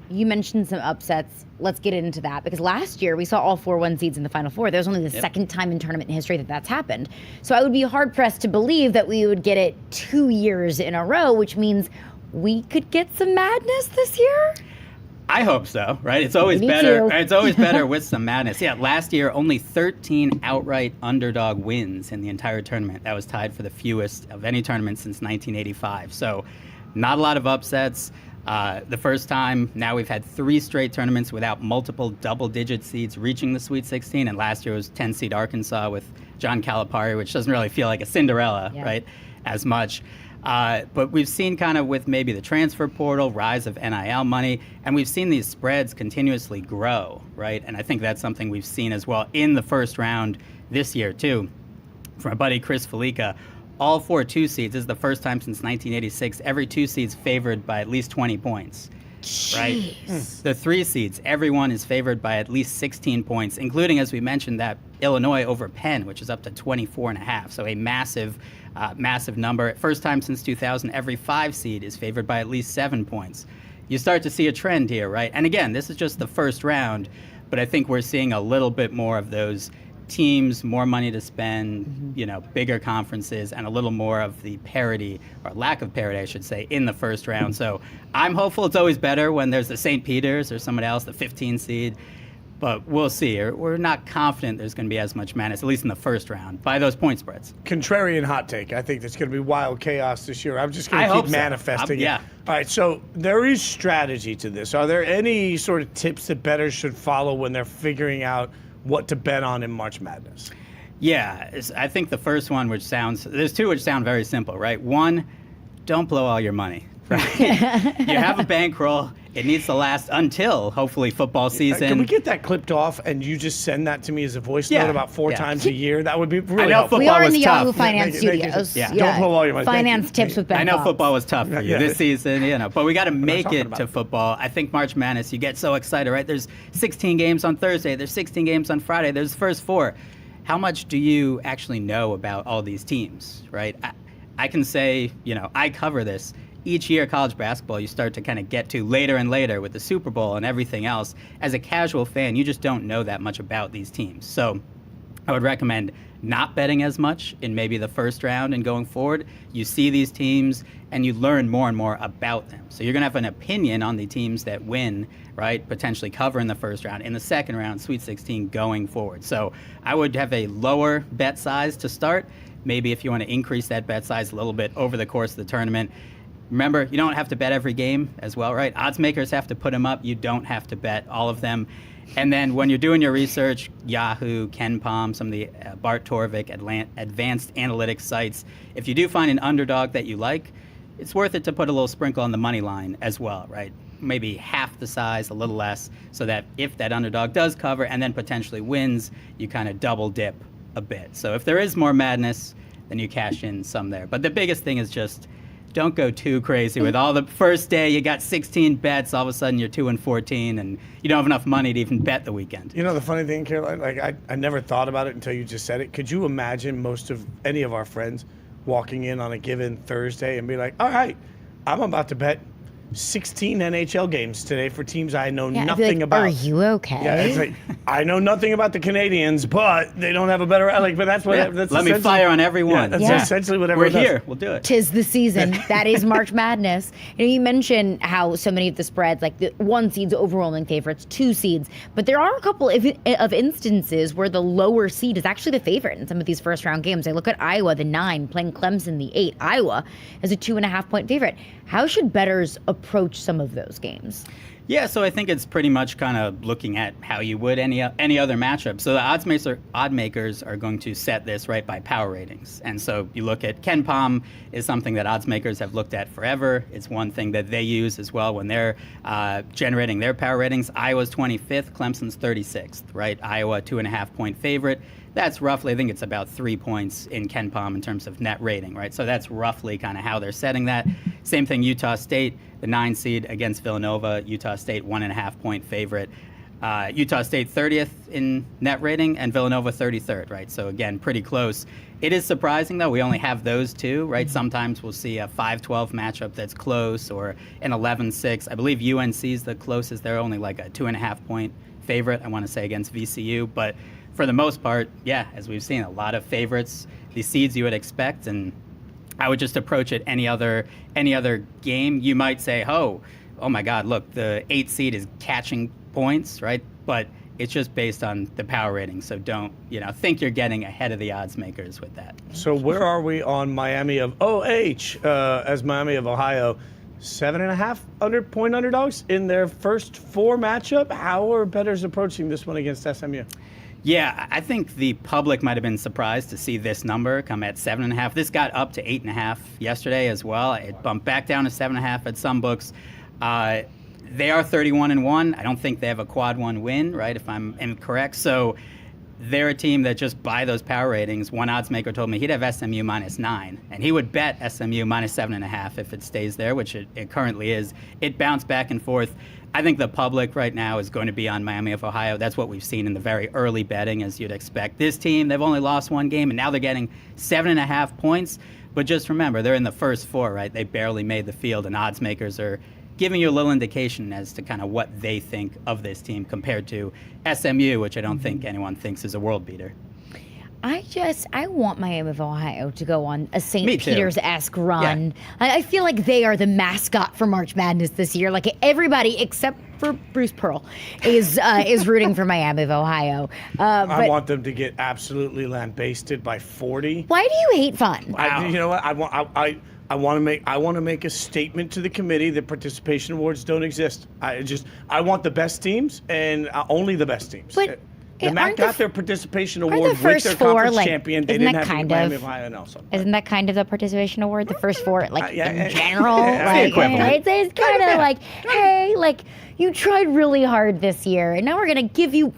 You mentioned some upsets. Let's get into that, because last year we saw all 4-1 seeds in the Final Four. There was only the second time in tournament history that's happened. So I would be hard-pressed to believe that we would get it 2 years in a row, which means we could get some madness this year? I hope so, right? It's always better. It's always better with some madness. Yeah, last year only 13 outright underdog wins in the entire tournament. That was tied for the fewest of any tournament since 1985. So, not a lot of upsets. The first time, now we've had 3 straight tournaments without multiple double-digit seeds reaching the Sweet 16, and last year was 10-seed Arkansas with John Calipari, which doesn't really feel like a Cinderella, right, as much. But we've seen kind of with maybe the transfer portal, rise of NIL money, and we've seen these spreads continuously grow, right? And I think that's something we've seen as well in the first round this year, too. From our buddy Chris Felica, all 4 2 seeds, this is the first time since 1986, every 2 seeds favored by at least 20 points. Right? The 3 seeds, everyone is favored by at least 16 points, including, as we mentioned, that Illinois over Penn, which is up to 24.5. So a massive number. First time since 2000, every 5 seed is favored by at least 7 points. You start to see a trend here, right? And again, this is just the first round, but I think we're seeing a little bit more of those teams, more money to spend, bigger conferences, and a little more of the parity, or lack of parity, I should say, in the first round. So I'm hopeful. It's always better when there's the St. Peter's or someone else, the 15 seed. But we'll see. We're not confident there's going to be as much madness, at least in the first round, by those point spreads. Contrarian hot take. I think there's going to be wild chaos this year. I'm just going to keep manifesting it. Yeah. All right, so there is strategy to this. Are there any sort of tips that bettors should follow when they're figuring out what to bet on in March Madness? Yeah, I think the first one, there's 2 which sound very simple, right? 1, don't blow all your money. Right? You have a bankroll. It needs to last until, hopefully, football season. Can we get that clipped off and you just send that to me as a voice note about 4 times a year? That would be really helpful. We are in the Yahoo Finance Studios. Don't blow all your money. Finance tips with Ben. I know football was tough for you this season, but we got to make it to football. I think March Madness, you get so excited, right? There's 16 games on Thursday. There's 16 games on Friday. There's the first 4. How much do you actually know about all these teams, right? I can say, I cover this. Each year, college basketball, you start to kind of get to later and later with the Super Bowl and everything else. As a casual fan, you just don't know that much about these teams. So I would recommend not betting as much in maybe the first round and going forward. You see these teams and you learn more and more about them. So you're going to have an opinion on the teams that win, right? Potentially cover in the first round. In the second round, Sweet 16 going forward. So I would have a lower bet size to start. Maybe if you want to increase that bet size a little bit over the course of the tournament. Remember, you don't have to bet every game as well, right? Odds makers have to put them up. You don't have to bet all of them. And then when you're doing your research, Yahoo, KenPom, some of the Bart Torvik advanced analytics sites, if you do find an underdog that you like, it's worth it to put a little sprinkle on the money line as well, right? Maybe half the size, a little less, so that if that underdog does cover and then potentially wins, you kind of double dip a bit. So if there is more madness, then you cash in some there. But the biggest thing is just don't go too crazy with all the first day. You got 16 bets. All of a sudden, you're 2-14, and you don't have enough money to even bet the weekend. You know the funny thing, Caroline? Like I never thought about it until you just said it. Could you imagine any of our friends walking in on a given Thursday and be like, "All right, I'm about to bet 16 NHL games today for teams I know nothing about." Are you okay? Yeah, it's like I know nothing about the Canadians, but they don't have a better. But that's what. That's Let me fire on everyone. Yeah, that's essentially what everyone We're here. does. We'll do it. Tis the season. That is March Madness. You mentioned how so many of the spreads, like the 1 seed's overwhelming favorites, 2 seeds, but there are a couple of instances where the lower seed is actually the favorite in some of these first round games. I look at Iowa, the 9, playing Clemson, the 8. Iowa is a 2.5-point favorite. How should bettors approach some of those games? Yeah, so I think it's pretty much kind of looking at how you would any other matchup. So the odd makers are going to set this right by power ratings. And so you look at Ken Pom is something that odds makers have looked at forever. It's one thing that they use as well when they're generating their power ratings. Iowa's 25th, Clemson's 36th, right? Iowa 2.5-point favorite. That's roughly, I think it's about 3 points in Ken Pom in terms of net rating, right? So that's roughly kind of how they're setting that. Same thing, Utah State, the 9 seed against Villanova. Utah State 1.5-point favorite. Utah State 30th in net rating and Villanova 33rd, right? So again, pretty close. It is surprising though, we only have those two, right? Sometimes we'll see a 5-12 matchup that's close or an 11-6. I believe UNC is the closest. They're only like a 2.5-point favorite, I want to say, against VCU. But for the most part, yeah, as we've seen, a lot of favorites, the seeds you would expect, and I would just approach it any other game. You might say, oh my God, look, the 8 seed is catching points, right? But it's just based on the power rating, so don't think you're getting ahead of the odds makers with that. So where are we on Miami of OH as Miami of Ohio? 7.5 point underdogs in their first 4 matchup. How are bettors approaching this one against SMU? Yeah, I think the public might have been surprised to see this number come at 7.5. This got up to 8.5 yesterday as well. It bumped back down to 7.5 at some books. They are 31-1. I don't think they have a quad 1 win, right? If I'm incorrect. So they're a team that just by those power ratings. One odds maker told me he'd have SMU -9, and he would bet SMU -7.5 if it stays there, which it currently is. It bounced back and forth. I think the public right now is going to be on Miami of Ohio. That's what we've seen in the very early betting, as you'd expect. This team, they've only lost 1 game, and now they're getting 7.5 points. But just remember, they're in the first 4, right? They barely made the field, and odds makers are giving you a little indication as to kind of what they think of this team compared to SMU, which I don't think anyone thinks is a world beater. I want Miami of Ohio to go on a Me St. too. Peter's-esque run. Yeah. I feel like they are the mascot for March Madness this year. Like everybody except for Bruce Pearl is rooting for Miami of Ohio. I want them to get absolutely lambasted by 40. Why do you hate fun? You know what? I want to make a statement to the committee that participation awards don't exist. I want the best teams and only the best teams. But the MAC got their participation award the with first their 4, conference like, champion. They isn't didn't that have kind Miami of- of Ohio Nelson. Isn't that kind of the participation award? The first 4, like in yeah. general, Yeah, like equivalent. it's kind of like, hey, like you tried really hard this year, and now we're gonna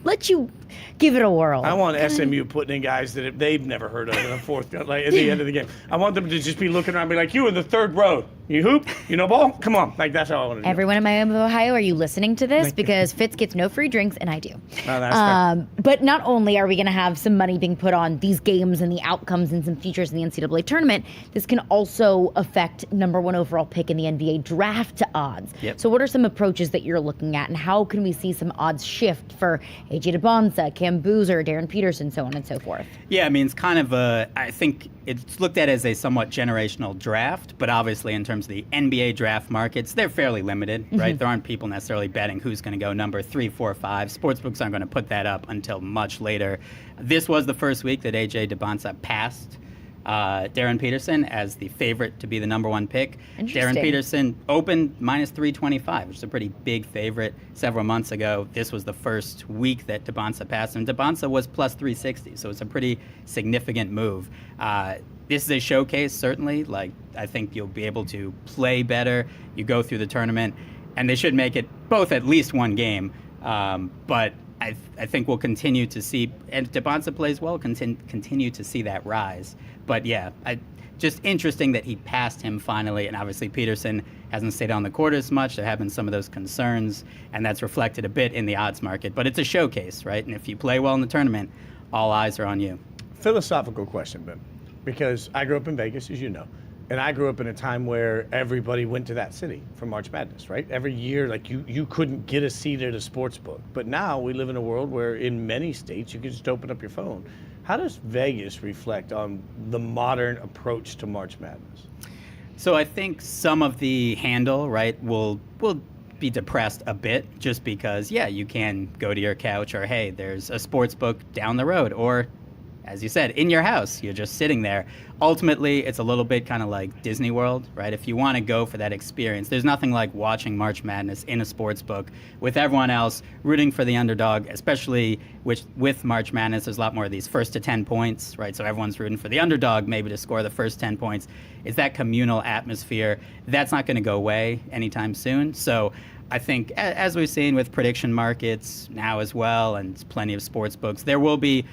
let you give it a whirl. I want SMU putting in guys that they've never heard of in the fourth, like at the end of the game. I want them to just be looking around and be like, you in the third row. You hoop? You know ball? Come on. Like, that's how I want to do it. Everyone in Miami of Ohio, are you listening to this? Because Fitz gets no free drinks, and I do. Oh, that's fair. But not only are we going to have some money being put on these games and the outcomes and some features in the NCAA tournament, this can also affect #1 overall pick in the NBA draft odds. Yep. So what are some approaches that you're looking at, and how can we see some odds shift for AJ DeBonsa, Cam Boozer, Darren Peterson, so on and so forth? Yeah, I mean, it's kind of I think it's looked at as a somewhat generational draft, but obviously in terms of the NBA draft markets, they're fairly limited, right? There aren't people necessarily betting who's going to go number 3, 4, 5. Sportsbooks aren't going to put that up until much later. This was the first week that AJ DeBonsa passed Darren Peterson as the favorite to be the #1 pick. Darren Peterson opened -325, which is a pretty big favorite several months ago. This was the first week that DeBonsa passed him. DeBonsa was +360, so it's a pretty significant move. This is a showcase, certainly. Like, I think you'll be able to play better. You go through the tournament, and they should make it both at least 1 game. But I think we'll continue to see, and if DeBonsa plays well, continue to see that rise. But yeah, just interesting that he passed him finally, and obviously Peterson hasn't stayed on the court as much. There have been some of those concerns, and that's reflected a bit in the odds market. But it's a showcase, right? And if you play well in the tournament, all eyes are on you. Philosophical question, Ben, because I grew up in Vegas, as you know, and I grew up in a time where everybody went to that city for March Madness, right? Every year, like you couldn't get a seat at a sports book. But now we live in a world where in many states you can just open up your phone. How does Vegas reflect on the modern approach to March Madness? So I think some of the handle, right, will be depressed a bit just because, yeah, you can go to your couch or, hey, there's a sports book down the road, or, as you said, in your house, you're just sitting there. Ultimately, it's a little bit kind of like Disney World, right? If you want to go for that experience, there's nothing like watching March Madness in a sports book with everyone else rooting for the underdog, especially with March Madness, there's a lot more of these first to 10 points, right? So everyone's rooting for the underdog maybe to score the first 10 points. It's that communal atmosphere. That's not going to go away anytime soon. So I think, as we've seen with prediction markets now as well, and plenty of sports books, there will be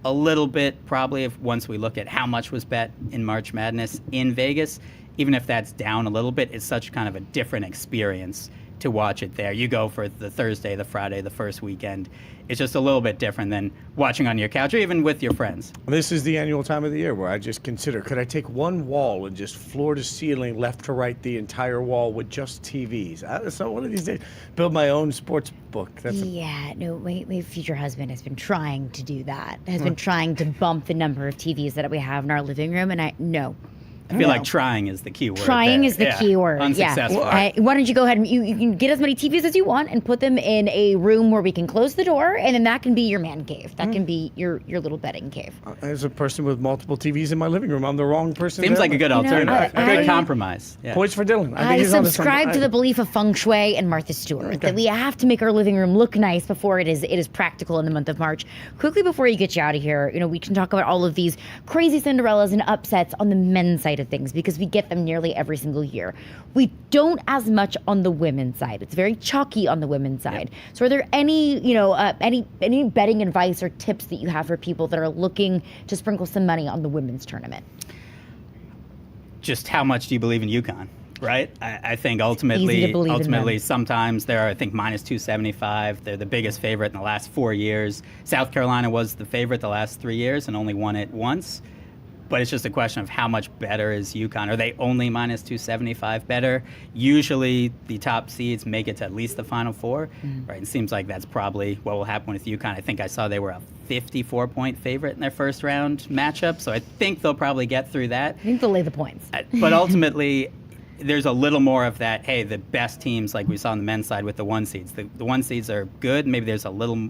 a little bit probably once we look at how much was bet in March Madness in Vegas. Even if that's down a little bit, it's such kind of a different experience to watch it there. You go for the Thursday, the Friday, the first weekend. It's just a little bit different than watching on your couch or even with your friends. This is the annual time of the year where I just consider, could I take one wall and just floor to ceiling, left to right, the entire wall with just TVs? So one of these days, build my own sports book. My future husband has been trying to do that, has been trying to bump the number of TVs that we have in our living room, and I feel like trying is the key word. Trying is the key word. Unsuccessful. Yeah. Why don't you go ahead and you can get as many TVs as you want and put them in a room where we can close the door, and then that can be your man cave. That can be your little betting cave. As a person with multiple TVs in my living room, I'm the wrong person. Seems like a good alternative, a good compromise. Yeah. Points for Dylan. I subscribe to the belief of feng shui and Martha Stewart that we have to make our living room look nice before it is practical in the month of March. Quickly before you get you out of here, we can talk about all of these crazy Cinderellas and upsets on the men's side of things because we get them nearly every single year. We don't as much on the women's side. It's very chalky on the women's side. So are there any betting advice or tips that you have for people that are looking to sprinkle some money on the women's tournament? Just how much do you believe in UConn? Right? I think ultimately sometimes they're, I think, minus 275. They're the biggest favorite in the last 4 years. South Carolina was the favorite the last 3 years and only won it once. But it's just a question of how much better is UConn. Are they only minus 275 better? Usually the top seeds make it to at least the Final Four. Right? It seems like that's probably what will happen with UConn. I think I saw they were a 54-point favorite in their first round matchup. So I think they'll probably get through that. I think they'll lay the points. But ultimately, there's a little more of that, hey, the best teams like we saw on the men's side with the one seeds. The one seeds are good. Maybe there's a little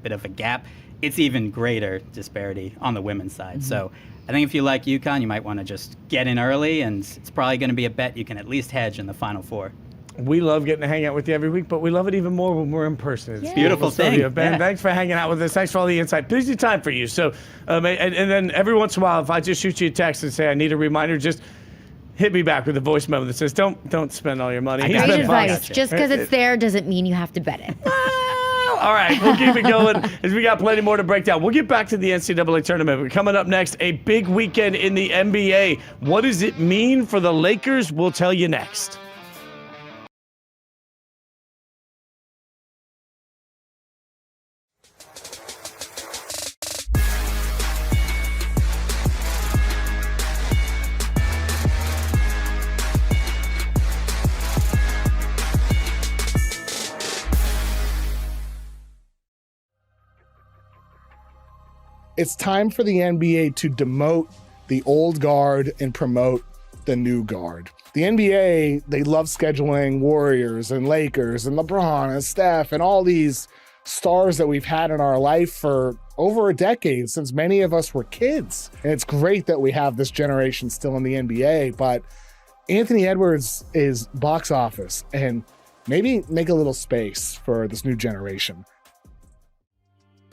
bit of a gap. It's even greater disparity on the women's side. So I think if you like UConn, you might want to just get in early, and it's probably going to be a bet you can at least hedge in the Final Four. We love getting to hang out with you every week, but we love it even more when we're in person. It's beautiful thing. Ben, thanks for hanging out with us. Thanks for all the insight. Busy time for you. So, and then every once in a while, if I just shoot you a text and say I need a reminder, just hit me back with a voice memo that says, don't spend all your money. Great advice. Just because it's there doesn't mean you have to bet it. All right, we'll keep it going as we got plenty more to break down. We'll get back to the NCAA tournament. We're coming up next, a big weekend in the NBA. What does it mean for the Lakers? We'll tell you next. It's time for the NBA to demote the old guard and promote the new guard. The NBA, they love scheduling Warriors and Lakers and LeBron and Steph and all these stars that we've had in our life for over a decade, since many of us were kids. And it's great that we have this generation still in the NBA, but Anthony Edwards is box office, and maybe make a little space for this new generation.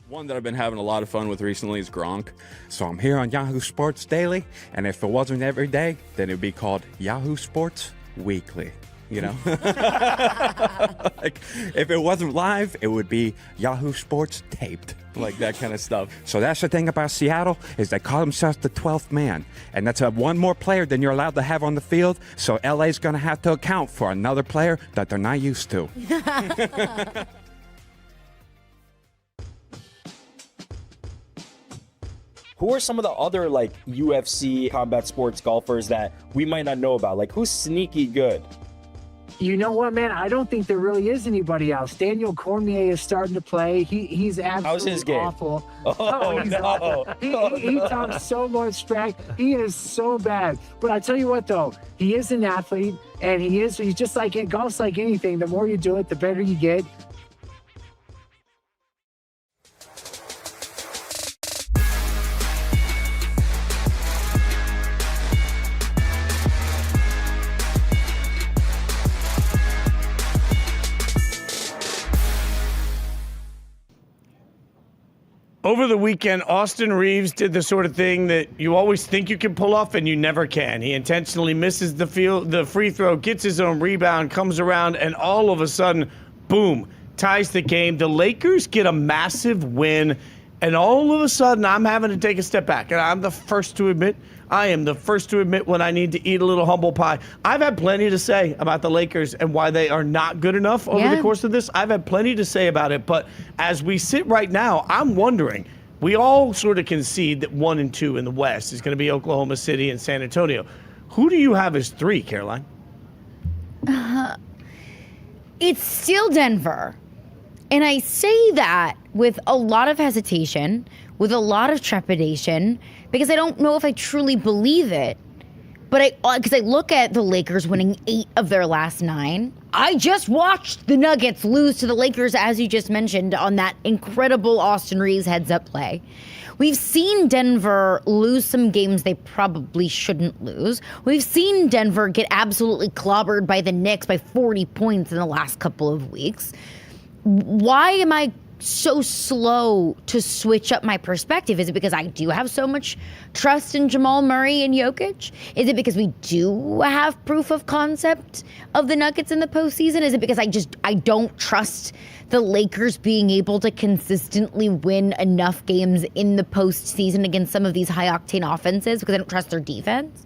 One that I've been having a lot of fun with recently is Gronk. So I'm here on Yahoo Sports Daily, and if it wasn't every day, then it'd be called Yahoo Sports Weekly. you know? Like, if it wasn't live, it would be Yahoo Sports taped, like that kind of stuff. So that's the thing about Seattle, is they call themselves the 12th man. And that's one more player than you're allowed to have on the field. So LA's going to have to account for another player that they're not used to. Who are some of the other like UFC combat sports golfers that we might not know about? Like, who's sneaky good? You know what, man? I don't think there really is anybody else. Daniel Cormier is starting to play. He's absolutely How's his game? awful. Oh, he's no. awful. He talks so much trash. He is so bad. But I tell you what, though, he is an athlete, and he's just like it. Golf's like anything. The more you do it, the better you get. Over the weekend, Austin Reeves did the sort of thing that you always think you can pull off and you never can. He intentionally misses the free throw, gets his own rebound, comes around, and all of a sudden, boom, ties the game. The Lakers get a massive win, and all of a sudden, I'm having to take a step back. And I'm the first to admit, I am the first to admit when I need to eat a little humble pie. I've had plenty to say about the Lakers and why they are not good enough over the course of this. I've had plenty to say about it. But as we sit right now, I'm wondering, we all sort of concede that 1 and 2 in the West is going to be Oklahoma City and San Antonio. Who do you have as 3, Caroline? It's still Denver. And I say that with a lot of hesitation, with a lot of trepidation, because I don't know if I truly believe it. But because I look at the Lakers winning 8 of their last 9. I just watched the Nuggets lose to the Lakers, as you just mentioned, on that incredible Austin Reeves heads-up play. We've seen Denver lose some games they probably shouldn't lose. We've seen Denver get absolutely clobbered by the Knicks by 40 points in the last couple of weeks. Why am I so slow to switch up my perspective? Is it because I do have so much trust in Jamal Murray and Jokic? Is it because we do have proof of concept of the Nuggets in the postseason? Is it because I don't trust the Lakers being able to consistently win enough games in the postseason against some of these high-octane offenses because I don't trust their defense?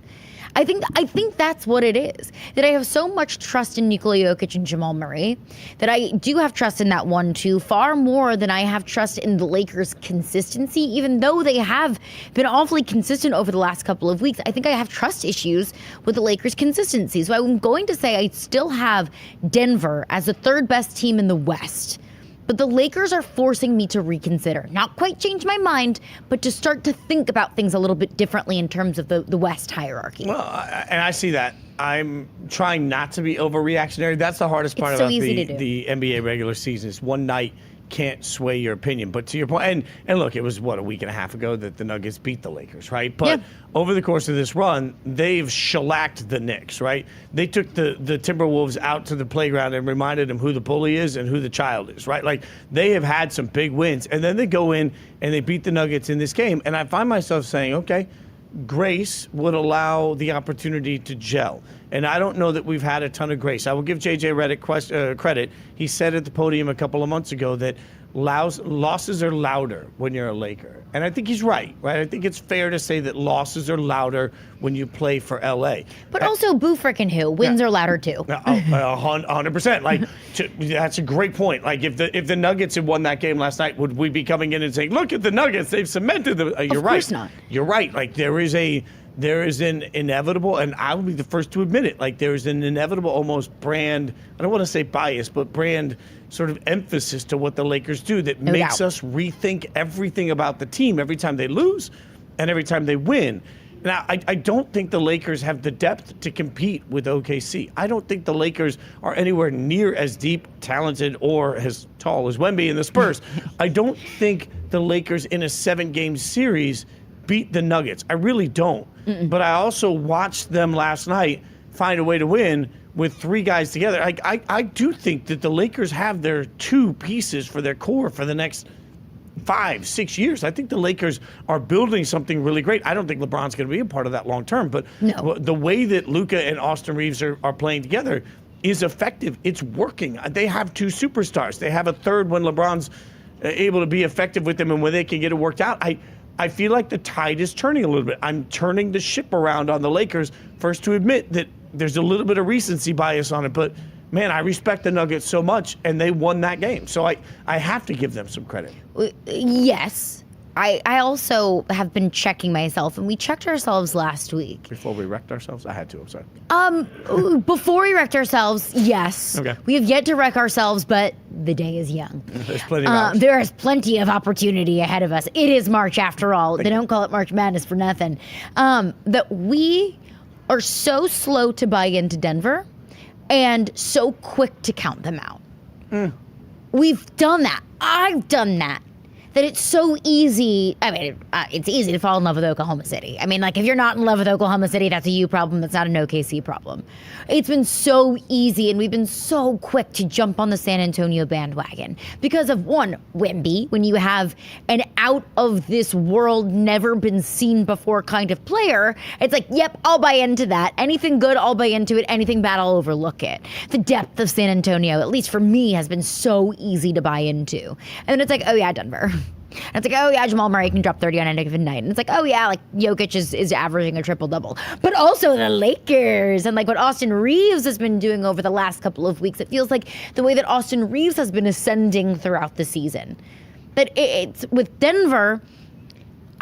I think that's what it is. That I have so much trust in Nikola Jokic and Jamal Murray that I do have trust in that 1-2 far more than I have trust in the Lakers' consistency, even though they have been awfully consistent over the last couple of weeks. I think I have trust issues with the Lakers' consistency. So I'm going to say I still have Denver as the 3rd best team in the West. But the Lakers are forcing me to reconsider. Not quite change my mind, but to start to think about things a little bit differently in terms of the West hierarchy. Well, and I see that. I'm trying not to be overreactionary. That's the hardest part about the NBA regular season is one night can't sway your opinion. But to your point, and look, it was, a week and a half ago that the Nuggets beat the Lakers, right? But over the course of this run, they've shellacked the Knicks, right? They took the Timberwolves out to the playground and reminded them who the bully is and who the child is, right? Like, they have had some big wins. And then they go in and they beat the Nuggets in this game. And I find myself saying, okay, grace would allow the opportunity to gel. And I don't know that we've had a ton of grace. I will give J.J. Redick credit. He said at the podium a couple of months ago that losses are louder when you're a Laker. And I think he's right? I think it's fair to say that losses are louder when you play for L.A. But also, boo frickin' who. Wins are louder, too. 100%. Like, that's a great point. Like, if the Nuggets had won that game last night, would we be coming in and saying, look at the Nuggets, they've cemented them? You're right. Of course not. You're right. Like, there is an inevitable, and I will be the first to admit it, like there is an inevitable almost brand, I don't want to say bias, but brand sort of emphasis to what the Lakers do that makes us rethink everything about the team every time they lose and every time they win. Now, I don't think the Lakers have the depth to compete with OKC. I don't think the Lakers are anywhere near as deep, talented, or as tall as Wemby and the Spurs. I don't think the Lakers in a 7-game series beat the Nuggets. I really don't. But I also watched them last night find a way to win with 3 guys together. I do think that the Lakers have their 2 pieces for their core for the next 5-6 years. I think the Lakers are building something really great. I don't think LeBron's going to be a part of that long term, but the way that Luka and Austin Reeves are playing together, is effective. It's working. They have 2 superstars. They have a third when LeBron's able to be effective with them and when they can get it worked out. I feel like the tide is turning a little bit. I'm turning the ship around on the Lakers. First to admit that there's a little bit of recency bias on it, but man, I respect the Nuggets so much, and they won that game. So I have to give them some credit. Yes. I also have been checking myself, and we checked ourselves last week. Before we wrecked ourselves? I had to, I'm sorry. Before we wrecked ourselves, yes. Okay. We have yet to wreck ourselves, but the day is young. There's plenty of hours. There is plenty of opportunity ahead of us. It is March after all. They don't call it March Madness for nothing. That we are so slow to buy into Denver and so quick to count them out. We've done that. I've done that. That it's so easy. I mean, it's easy to fall in love with Oklahoma City. I mean, like, if you're not in love with Oklahoma City, that's a you problem. That's not an OKC problem. It's been so easy, and we've been so quick to jump on the San Antonio bandwagon because of, one, Wemby. When you have an out-of-this-world, never-been-seen-before kind of player, it's like, yep, I'll buy into that. Anything good, I'll buy into it. Anything bad, I'll overlook it. The depth of San Antonio, at least for me, has been so easy to buy into. And then it's like, oh yeah, Denver. And it's like, oh yeah, Jamal Murray can drop 30 on any given night. And it's like, oh yeah, like Jokic is averaging a triple-double. But also the Lakers and like what Austin Reeves has been doing over the last couple of weeks. It feels like the way that Austin Reeves has been ascending throughout the season. But it's with Denver,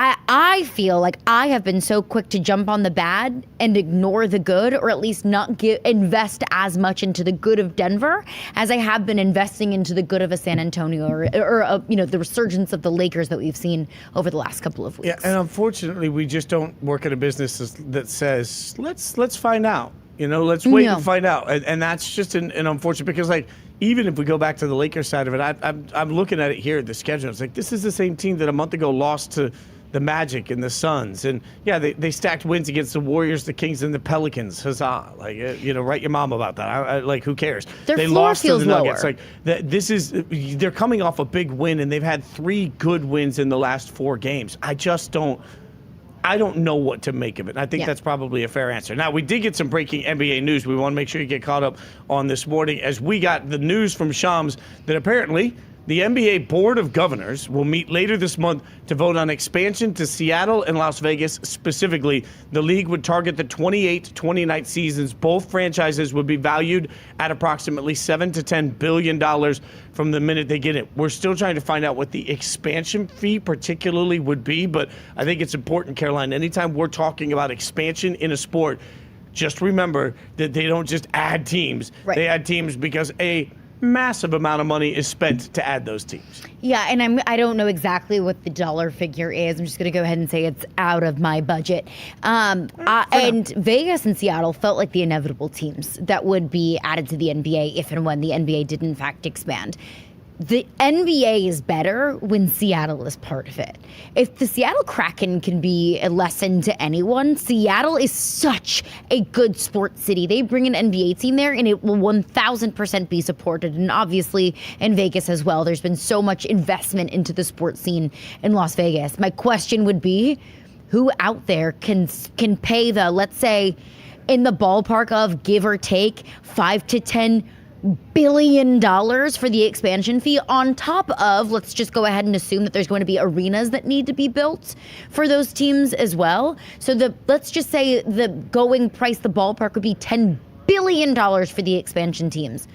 I feel like I have been so quick to jump on the bad and ignore the good, or at least not invest as much into the good of Denver as I have been investing into the good of a San Antonio or the resurgence of the Lakers that we've seen over the last couple of weeks. Yeah, and unfortunately, we just don't work at a business that says let's find out. Let's wait and find out, and that's just an unfortunate, because like, even if we go back to the Lakers side of it, I'm looking at it here, the schedule. It's like, this is the same team that a month ago lost to the Magic and the Suns. And yeah, they stacked wins against the Warriors, the Kings, and the Pelicans. Huzzah. Like, write your mom about that. Like, who cares? Their they floor lost feels to the Nuggets. lower. Like, they're coming off a big win, and they've had 3 good wins in the last 4 games. I don't know what to make of it. And I think that's probably a fair answer. Now, we did get some breaking NBA news. We want to make sure you get caught up on this morning, as we got the news from Shams that apparently the NBA Board of Governors will meet later this month to vote on expansion to Seattle and Las Vegas. Specifically, the league would target the 28-29 seasons. Both franchises would be valued at approximately $7 to $10 billion from the minute they get it. We're still trying to find out what the expansion fee particularly would be, but I think it's important, Caroline, anytime we're talking about expansion in a sport, just remember that they don't just add teams. Right. They add teams because a massive amount of money is spent to add those teams. Yeah, and I don't know exactly what the dollar figure is. I'm just going to go ahead and say it's out of my budget. And Vegas and Seattle felt like the inevitable teams that would be added to the NBA if and when the NBA did in fact expand. The NBA is better when Seattle is part of it. If the Seattle Kraken can be a lesson to anyone, Seattle is such a good sports city. They bring an NBA team there, and it will 1,000% be supported. And obviously in Vegas as well, there's been so much investment into the sports scene in Las Vegas. My question would be, who out there can pay the, let's say, in the ballpark of, give or take, $5 to $10 billion for the expansion fee, on top of, let's just go ahead and assume that there's going to be arenas that need to be built for those teams as well. So let's just say the going price, the ballpark would be $10 billion for the expansion teams.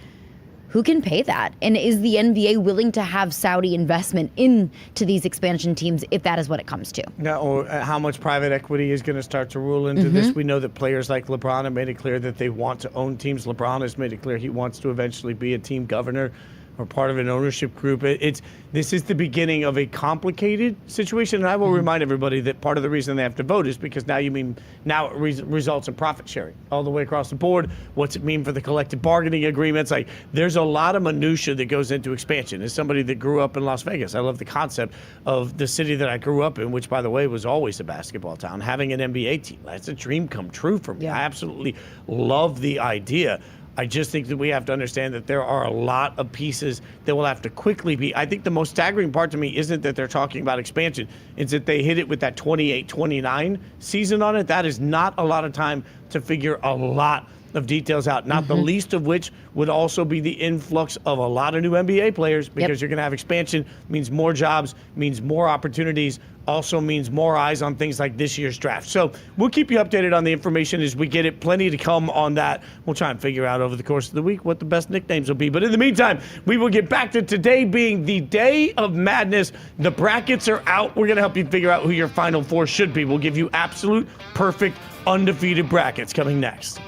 Who can pay that? And is the NBA willing to have Saudi investment into these expansion teams if that is what it comes to? Yeah, or how much private equity is going to start to rule into this? We know that players like LeBron have made it clear that they want to own teams. LeBron has made it clear he wants to eventually be a team governor or part of an ownership group. This is the beginning of a complicated situation. And I will remind everybody that part of the reason they have to vote is because now it results in profit sharing all the way across the board. What's it mean for the collective bargaining agreements? Like, there's a lot of minutia that goes into expansion. As somebody that grew up in Las Vegas, I love the concept of the city that I grew up in, which, by the way, was always a basketball town, having an NBA team. That's a dream come true for me. I absolutely love the idea. I just think that we have to understand that there are a lot of pieces that will have to quickly be. I think the most staggering part to me isn't that they're talking about expansion. It's that they hit it with that 28-29 season on it. That is not a lot of time to figure a lot of details out, not the least of which would also be the influx of a lot of new NBA players, because you're going to have expansion, means more jobs, means more opportunities, also means more eyes on things like this year's draft. So we'll keep you updated on the information as we get it. Plenty to come on that. We'll try and figure out over the course of the week what the best nicknames will be. But in the meantime, we will get back to today being the day of madness. The brackets are out. We're going to help you figure out who your Final Four should be. We'll give you absolute, perfect, undefeated brackets coming next.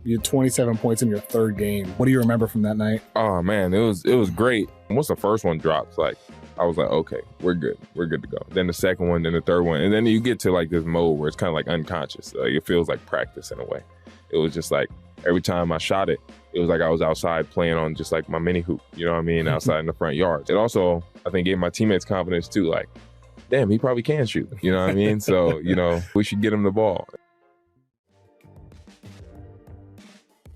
You had 27 points in your third game. What do you remember from that night? Oh man, it was great. Once the first one drops, like I was like, okay, we're good to go. Then the second one, then the third one, and then you get to like this mode where it's kind of like unconscious. Like, it feels like practice in a way. It was just like every time I shot it, it was like I was outside playing on just like my mini hoop. You know what I mean? Outside in the front yard. It also, I think, gave my teammates confidence too. Like, damn, he probably can shoot. You know what I mean? So we should get him the ball.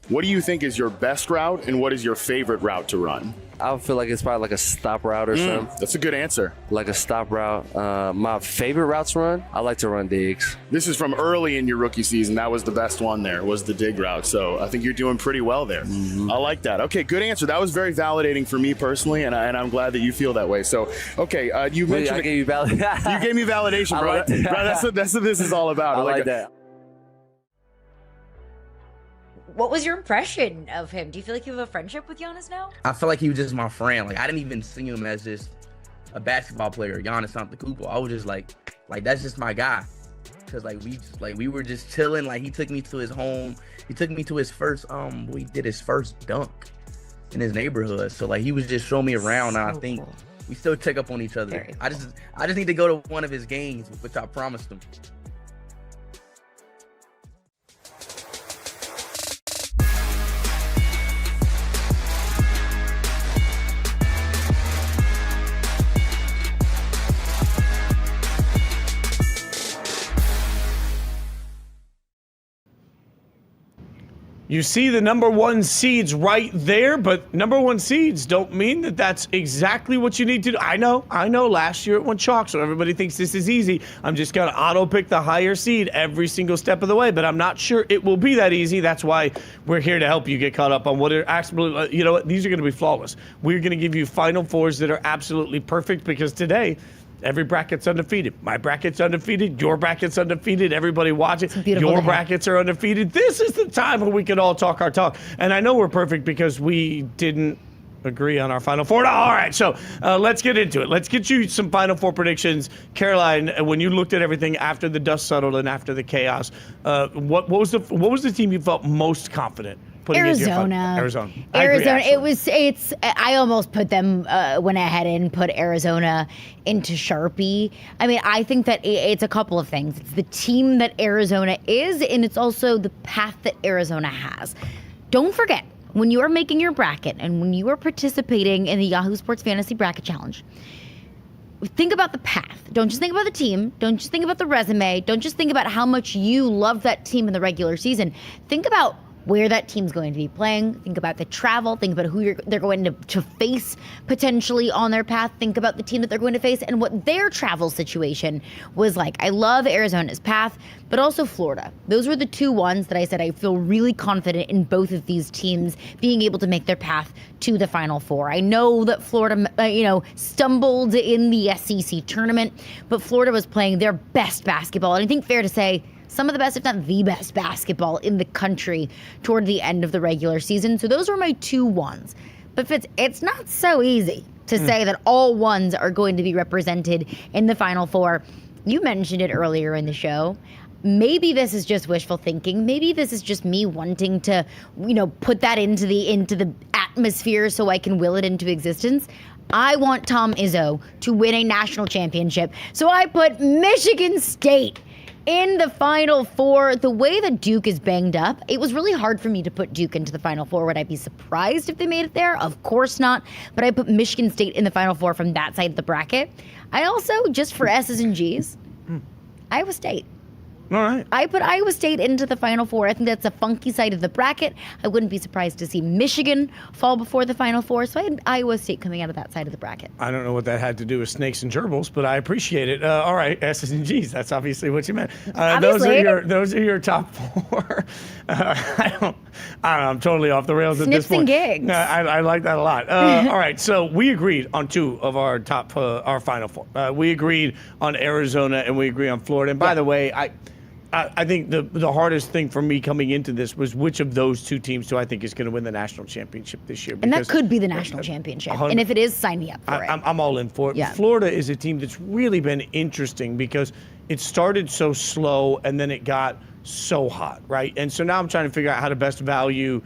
What do you think is your best route, and what is your favorite route to run? I feel like it's probably like a stop route or something. That's a good answer. Like a stop route. My favorite routes to run, I like to run digs. This is from early in your rookie season. That was the best one there, was the dig route. So I think you're doing pretty well there. I like that. Okay, good answer. That was very validating for me personally, and I'm glad that you feel that way. So, okay, you mentioned... I gave you validation. You gave me validation, bro. Like that. Bro, that's what this is all about. I like that. What was your impression of him? Do you feel like you have a friendship with Giannis now? I feel like he was just my friend. Like, I didn't even see him as just a basketball player, Giannis Antetokounmpo. I was just like that's just my guy. Cause we were just chilling. Like, he took me to his home. He took me to his first we did his first dunk in his neighborhood. So like, he was just showing me around, and I think we still check up on each other. I just need to go to one of his games, which I promised him. You see the number one seeds right there, but number one seeds don't mean that that's exactly what you need to do. I know. Last year it went chalk, so everybody thinks this is easy. I'm just going to auto-pick the higher seed every single step of the way, but I'm not sure it will be that easy. That's why we're here to help you get caught up on what are absolutely, you know what, these are going to be flawless. We're going to give you Final Fours that are absolutely perfect, because today, every bracket's undefeated. My bracket's undefeated. Your bracket's undefeated. Everybody watching. Your brackets are undefeated. This is the time where we can all talk our talk. And I know we're perfect because we didn't agree on our Final Four. All right, so let's get into it. Let's get you some Final Four predictions. Caroline, when you looked at everything after the dust settled and after the chaos, what was the team you felt most confident? Arizona. I almost put them, went ahead and put Arizona into Sharpie. I mean, I think that it's a couple of things. It's the team that Arizona is, and it's also the path that Arizona has. Don't forget, when you are making your bracket and when you are participating in the Yahoo Sports Fantasy Bracket Challenge, think about the path. Don't just think about the team. Don't just think about the resume. Don't just think about how much you love that team in the regular season. Think about where that team's going to be playing. Think about the travel. Think about who they're going to face potentially on their path. Think about the team that they're going to face and what their travel situation was like. I love Arizona's path, but also Florida. Those were the two ones that I said I feel really confident in both of these teams being able to make their path to the Final Four. I know that Florida, stumbled in the SEC tournament, but Florida was playing their best basketball. And I think fair to say, some of the best, if not the best basketball in the country toward the end of the regular season. So those were my two ones. But Fitz, it's not so easy to say that all ones are going to be represented in the Final Four. You mentioned it earlier in the show. Maybe this is just wishful thinking. Maybe this is just me wanting to, put that into the atmosphere so I can will it into existence. I want Tom Izzo to win a national championship. So I put Michigan State In the Final Four, the way that Duke is banged up, it was really hard for me to put Duke into the Final Four. Would I be surprised if they made it there? Of course not. But I put Michigan State in the Final Four from that side of the bracket. I also, just for S's and G's, Iowa State. All right. I put Iowa State into the Final Four. I think that's a funky side of the bracket. I wouldn't be surprised to see Michigan fall before the Final Four. So I had Iowa State coming out of that side of the bracket. I don't know what that had to do with snakes and gerbils, but I appreciate it. All right, S's and G's. That's obviously what you meant. Those are your top four. I don't know. I'm totally off the rails at this point. Snips and gigs. I like that a lot. All right, so we agreed on two of our top, our Final Four. We agreed on Arizona and we agree on Florida. And by the way, I think the hardest thing for me coming into this was which of those two teams do I think is going to win the national championship this year. And that could be the national championship. And if it is, sign me up for it. I'm all in for it. Yeah. Florida is a team that's really been interesting because it started so slow and then it got so hot, right? And so now I'm trying to figure out how to best value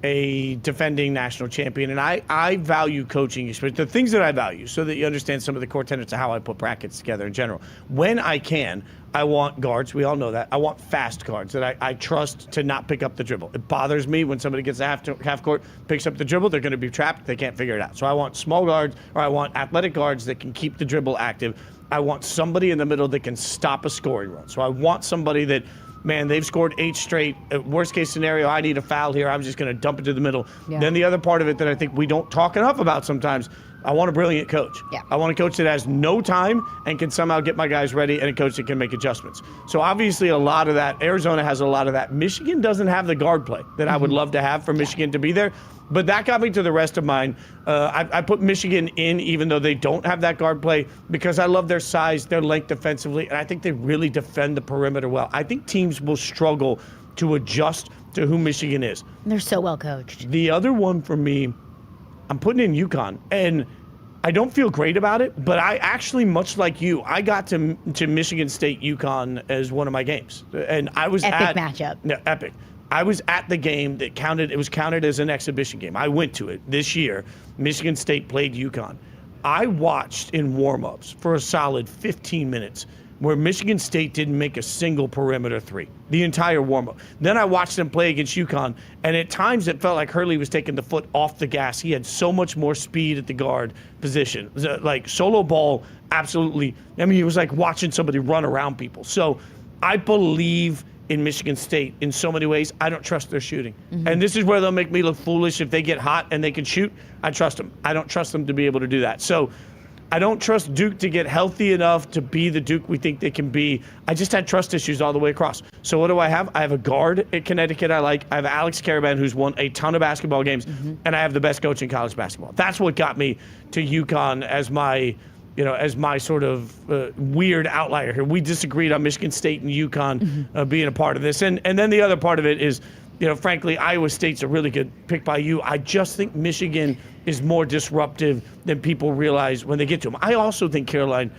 a defending national champion. And I value coaching experience, the things that I value, so that you understand some of the core tenets of how I put brackets together in general. When I can, I want guards. We all know that. I want fast guards that I trust to not pick up the dribble. It bothers me when somebody gets a half court, picks up the dribble, they're going to be trapped. They can't figure it out. So I want small guards, or I want athletic guards that can keep the dribble active. I want somebody in the middle that can stop a scoring run. So I want somebody that, man, they've scored 8 straight. Worst case scenario, I need a foul here. I'm just going to dump it to the middle. Yeah. Then the other part of it that I think we don't talk enough about sometimes, I want a brilliant coach. Yeah. I want a coach that has no time and can somehow get my guys ready, and a coach that can make adjustments. So obviously a lot of that. Arizona has a lot of that. Michigan doesn't have the guard play that I would love to have for Michigan to be there. But that got me to the rest of mine. I put Michigan in, even though they don't have that guard play, because I love their size, their length defensively, and I think they really defend the perimeter well. I think teams will struggle to adjust to who Michigan is. They're so well coached. The other one for me, I'm putting in UConn, and I don't feel great about it, but I actually, much like you, I got to Michigan State UConn as one of my games, and I was Epic matchup. No, epic. I was at the game that counted. It was counted as an exhibition game. I went to it this year. Michigan State played UConn. I watched in warm-ups for a solid 15 minutes where Michigan State didn't make a single perimeter three, the entire warm-up. Then I watched them play against UConn, and at times it felt like Hurley was taking the foot off the gas. He had so much more speed at the guard position. Like solo ball, absolutely. I mean, it was like watching somebody run around people. So I believe in Michigan State in so many ways. I don't trust their shooting. And this is where they'll make me look foolish if they get hot and they can shoot. I trust them. I don't trust them to be able to do that. So I don't trust Duke to get healthy enough to be the Duke we think they can be. I just had trust issues all the way across. So what do I have? I have a guard at Connecticut I like. I have Alex Caravan, who's won a ton of basketball games, and I have the best coach in college basketball. That's what got me to UConn as my sort of weird outlier here. We disagreed on Michigan State and UConn being a part of this. And then the other part of it is, frankly, Iowa State's a really good pick by you. I just think Michigan is more disruptive than people realize when they get to them. I also think, Caroline,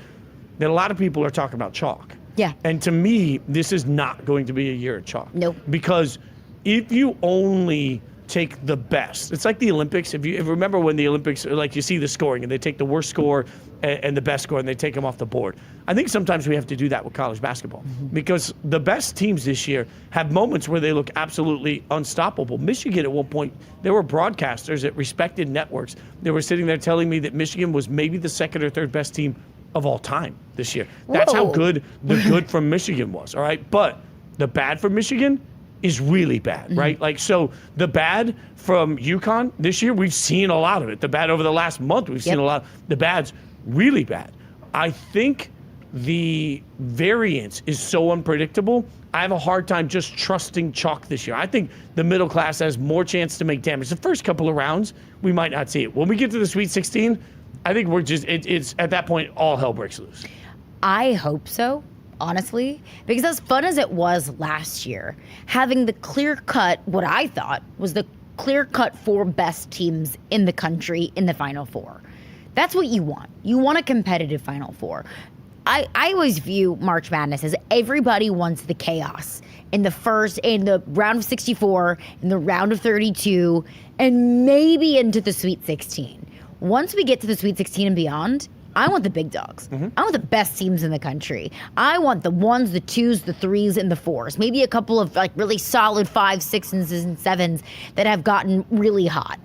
that a lot of people are talking about chalk. Yeah. And to me, this is not going to be a year of chalk. Nope. Because if you only take the best, it's like the Olympics. If you remember when the Olympics, like you see the scoring and they take the worst score and the best score and they take them off the board. I think sometimes we have to do that with college basketball because the best teams this year have moments where they look absolutely unstoppable. Michigan at one point, there were broadcasters at respected networks that were sitting there telling me that Michigan was maybe the second or third best team of all time this year. That's how good the good from Michigan was, all right? But the bad from Michigan is really bad, right? Like, so the bad from UConn this year, we've seen a lot of it. The bad over the last month, we've seen a lot. The bad's really bad. I think the variance is so unpredictable. I have a hard time just trusting chalk this year. I think the middle class has more chance to make damage. The first couple of rounds, we might not see it. When we get to the Sweet 16, I think we're just, it's at that point, all hell breaks loose. I hope so, honestly, because as fun as it was last year, having the clear-cut, what I thought was the clear-cut 4 best teams in the country in the Final Four. That's what you want. You want a competitive Final Four. I always view March Madness as everybody wants the chaos in the round of 64, in the round of 32, and maybe into the Sweet 16. Once we get to the Sweet 16 and beyond, I want the big dogs. I want the best teams in the country. I want the 1s, the 2s, the 3s, and the 4s. Maybe a couple of like really solid 5s, 6s, and 7s that have gotten really hot.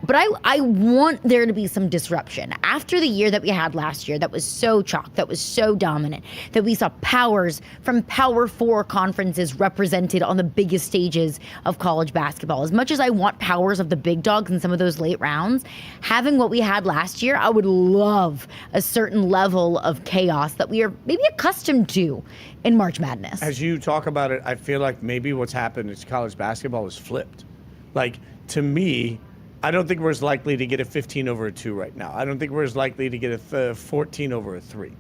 But I want there to be some disruption. After the year that we had last year that was so chalk, that was so dominant, that we saw powers from Power 4 conferences represented on the biggest stages of college basketball. As much as I want powers of the big dogs in some of those late rounds, having what we had last year, I would love a certain level of chaos that we are maybe accustomed to in March Madness. As you talk about it, I feel like maybe what's happened is college basketball is flipped. Like, to me, I don't think we're as likely to get a 15 over a 2 right now. I don't think we're as likely to get a 14 over a 3.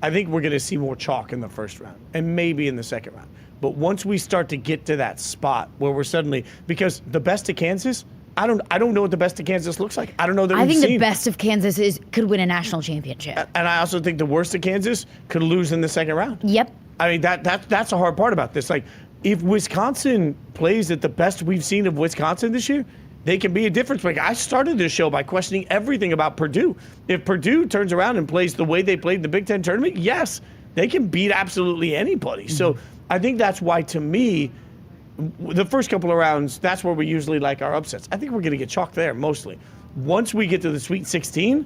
I think we're going to see more chalk in the first round and maybe in the second round. But once we start to get to that spot where we're suddenly, because the best of Kansas, I don't know what the best of Kansas looks like. I don't know that I we've think seen. the best of Kansas could win a national championship. And I also think the worst of Kansas could lose in the second round. Yep. I mean, that's a hard part about this. Like, if Wisconsin plays at the best we've seen of Wisconsin this year, they can be a difference maker. I started this show by questioning everything about Purdue. If Purdue turns around and plays the way they played in the Big Ten tournament, yes, they can beat absolutely anybody. So I think that's why, to me, the first couple of rounds, that's where we usually like our upsets. I think we're going to get chalked there mostly. Once we get to the Sweet 16,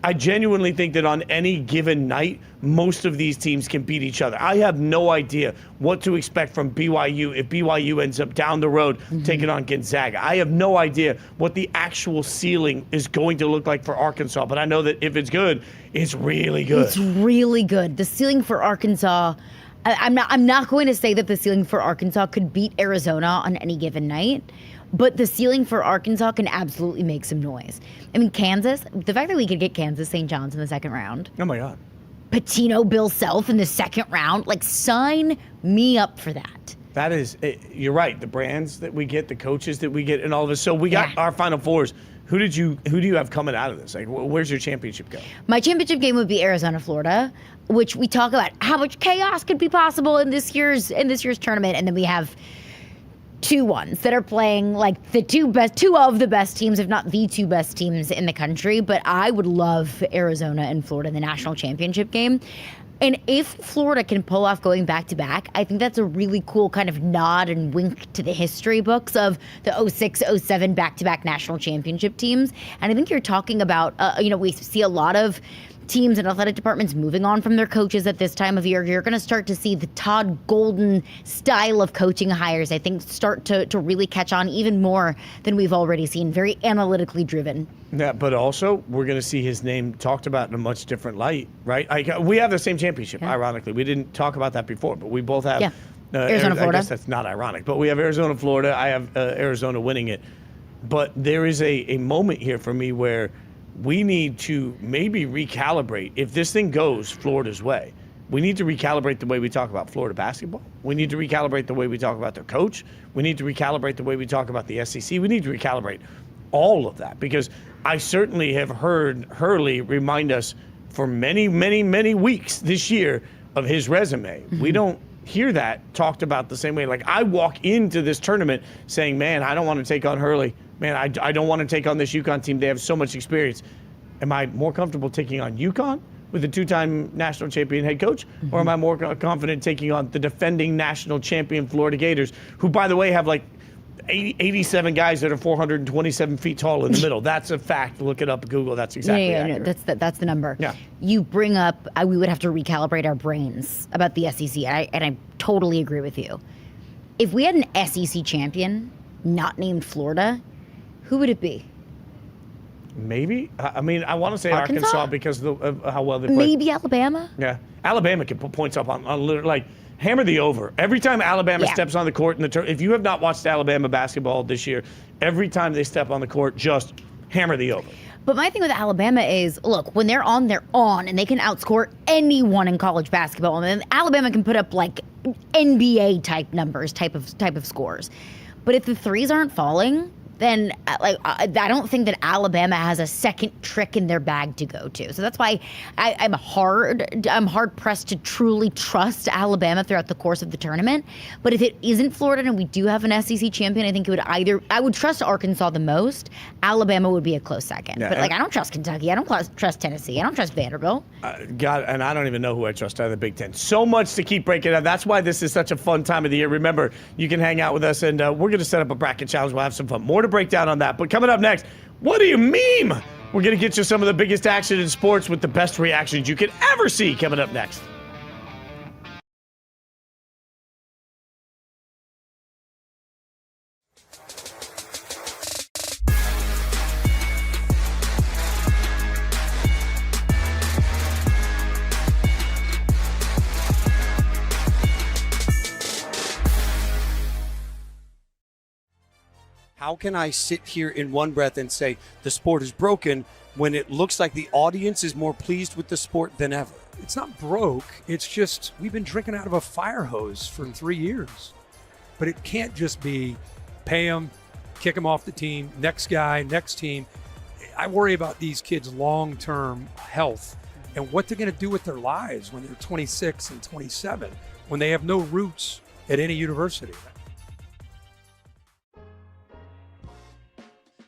I genuinely think that on any given night, most of these teams can beat each other. I have no idea what to expect from BYU if BYU ends up down the road taking on Gonzaga. I have no idea what the actual ceiling is going to look like for Arkansas, but I know that if it's good, it's really good. It's really good. The ceiling for Arkansas, I'm not going to say that the ceiling for Arkansas could beat Arizona on any given night, but the ceiling for Arkansas can absolutely make some noise. I mean, Kansas, the fact that we could get Kansas St. John's in the second round. Oh, my God. Patino, Bill Self in the second round. Like, sign me up for that. That is, you're right. The brands that we get, the coaches that we get, and all of this. So we got our Final Fours. Who do you have coming out of this? Like, where's your championship go? My championship game would be Arizona, Florida, which we talk about how much chaos could be possible in this year's tournament, and then we have 2 ones that are playing like two of the best teams, if not the 2 best teams in the country. But I would love Arizona and Florida in the national championship game. And if Florida can pull off going back-to-back, I think that's a really cool kind of nod and wink to the history books of the 06, 07 back-to-back national championship teams. And I think you're talking about, we see a lot of teams and athletic departments moving on from their coaches at this time of year. You're going to start to see the Todd Golden style of coaching hires, I think, start to really catch on even more than we've already seen. Very analytically driven. Yeah, but also we're going to see his name talked about in a much different light, right? We have the same championship, ironically. We didn't talk about that before, but we both have Arizona, Florida. I guess that's not ironic, but we have Arizona, Florida. I have Arizona winning it. But there is a moment here for me where we need to maybe recalibrate. If this thing goes Florida's way, we need to recalibrate the way we talk about Florida basketball. We need to recalibrate the way we talk about their coach. We need to recalibrate the way we talk about the SEC. We need to recalibrate all of that, because I certainly have heard Hurley remind us for many, many, many weeks this year of his resume. We don't hear that talked about the same way. Like, I walk into this tournament saying, man, I don't want to take on Hurley. Man, I don't want to take on this UConn team. They have so much experience. Am I more comfortable taking on UConn with a 2-time national champion head coach? Or am I more confident taking on the defending national champion Florida Gators, who, by the way, have like 87 guys that are 427 feet tall in the middle? That's a fact. Look it up, Google. That's exactly accurate. No, that's the number. Yeah. You bring up, we would have to recalibrate our brains about the SEC, and I totally agree with you. If we had an SEC champion not named Florida, who would it be? Maybe. I mean, I want to say Arkansas because of how well they play. Maybe Alabama? Yeah. Alabama can put points up on like, hammer the over. Every time Alabama steps on the court in the if you have not watched Alabama basketball this year, every time they step on the court, just hammer the over. But my thing with Alabama is, look, when they're on, and they can outscore anyone in college basketball. And then Alabama can put up like NBA type numbers, type of scores. But if the threes aren't falling, then I don't think that Alabama has a second trick in their bag to go to. So that's why I'm hard pressed to truly trust Alabama throughout the course of the tournament. But if it isn't Florida and we do have an SEC champion, I think I would trust Arkansas the most. Alabama would be a close second. Yeah, but I don't trust Kentucky. I don't trust Tennessee. I don't trust Vanderbilt. God, and I don't even know who I trust out of the Big Ten. So much to keep breaking down. That's why this is such a fun time of the year. Remember, you can hang out with us, and we're going to set up a bracket challenge. We'll have some fun. More to break down on that. But coming up next, what do you meme? We're going to get you some of the biggest action in sports with the best reactions you could ever see coming up next. How can I sit here in one breath and say the sport is broken when it looks like the audience is more pleased with the sport than ever? It's not broke. It's just we've been drinking out of a fire hose for 3 years. But it can't just be pay them, kick them off the team, next guy, next team. I worry about these kids' long-term health and what they're going to do with their lives when they're 26 and 27, when they have no roots at any university.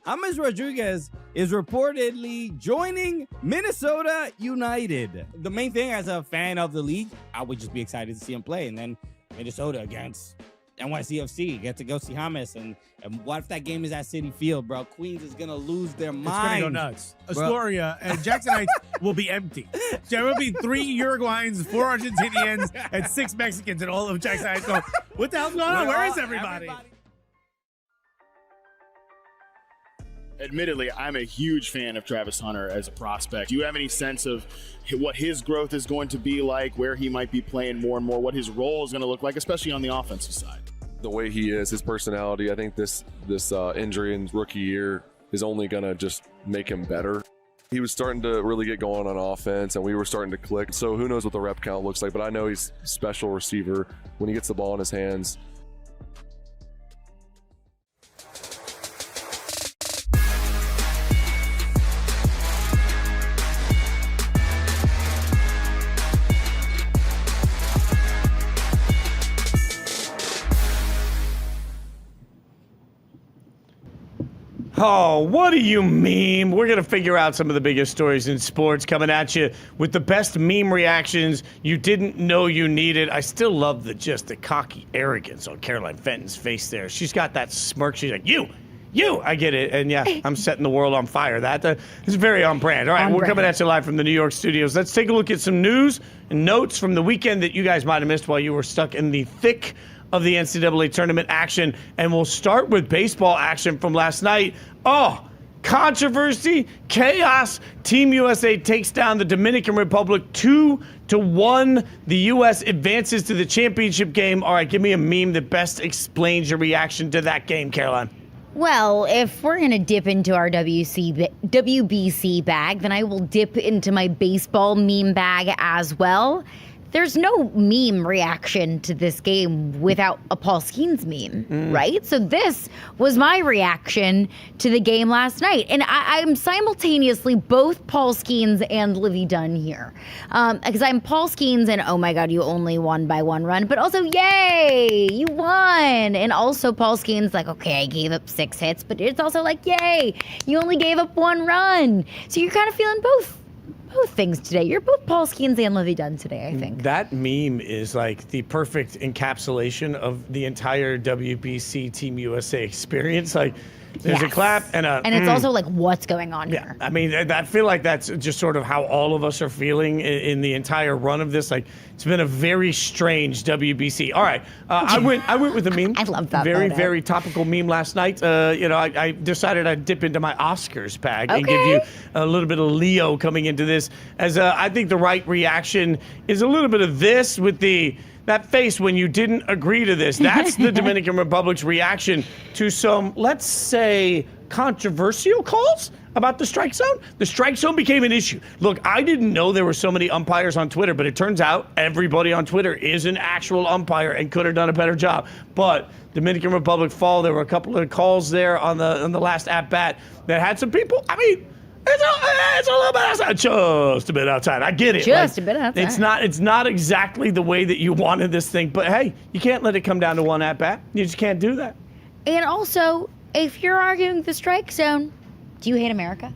James Rodriguez is reportedly joining Minnesota United. The main thing as a fan of the league, I would just be excited to see him play. And then Minnesota against NYCFC, get to go see James. And what if that game is at Citi Field, bro? Queens is going to lose their mind. It's going to go nuts. Astoria and Jackson Heights will be empty. There will be 3 Uruguayans, 4 Argentinians, and 6 Mexicans, and all of Jackson Heights go, what the hell's going on? Where is everybody? Admittedly, I'm a huge fan of Travis Hunter as a prospect. Do you have any sense of what his growth is going to be like, where he might be playing more and more, what his role is going to look like, especially on the offensive side? The way he is, his personality, I think this injury in his rookie year is only going to just make him better. He was starting to really get going on offense, and we were starting to click. So who knows what the rep count looks like, but I know he's a special receiver when he gets the ball in his hands. Oh, what do you meme? We're going to figure out some of the biggest stories in sports coming at you with the best meme reactions you didn't know you needed. I still love the cocky arrogance on Caroline Fenton's face there. She's got that smirk. She's like, you, I get it. And yeah, I'm setting the world on fire. That is very on brand. All right, we're coming at you live from the New York studios. Let's take a look at some news and notes from the weekend that you guys might have missed while you were stuck in the thick of the NCAA Tournament action, and we'll start with baseball action from last night. Oh, controversy, chaos. Team USA takes down the Dominican Republic 2-1. The U.S. advances to the championship game. All right, give me a meme that best explains your reaction to that game, Caroline. Well, if we're going to dip into our WBC bag, then I will dip into my baseball meme bag as well. There's no meme reaction to this game without a Paul Skeens meme, right? So this was my reaction to the game last night. And I'm simultaneously both Paul Skeens and Livy Dunn here. Because I'm Paul Skeens and, oh my God, you only won by 1 run. But also, yay, you won. And also Paul Skeens like, okay, I gave up 6 hits. But it's also like, yay, you only gave up 1 run. So you're kind of feeling both things today. You're both Paul Skeens and Livy Dunn today, I think. That meme is like the perfect encapsulation of the entire WBC Team USA experience. Like, there's a clap and a... And it's also like, what's going on here? I mean, I feel like that's just sort of how all of us are feeling in the entire run of this. Like, it's been a very strange WBC. All right, I went with a meme. I love that. Very topical meme last night. I decided I'd dip into my Oscars bag and give you a little bit of Leo coming into this. As I think the right reaction is a little bit of this with the that face when you didn't agree to this. That's the Dominican Republic's reaction to some, let's say, controversial calls about the strike zone. The strike zone became an issue. Look, I didn't know there were so many umpires on Twitter, but it turns out everybody on Twitter is an actual umpire and could have done a better job. But Dominican Republic fall, there were a couple of calls there on the last at-bat that had some people, I mean, it's a little bit outside. Just a bit outside. I get it. Just a bit outside. It's not exactly the way that you wanted this thing, but hey, you can't let it come down to one at-bat. You just can't do that. And also, if you're arguing the strike zone, do you hate America?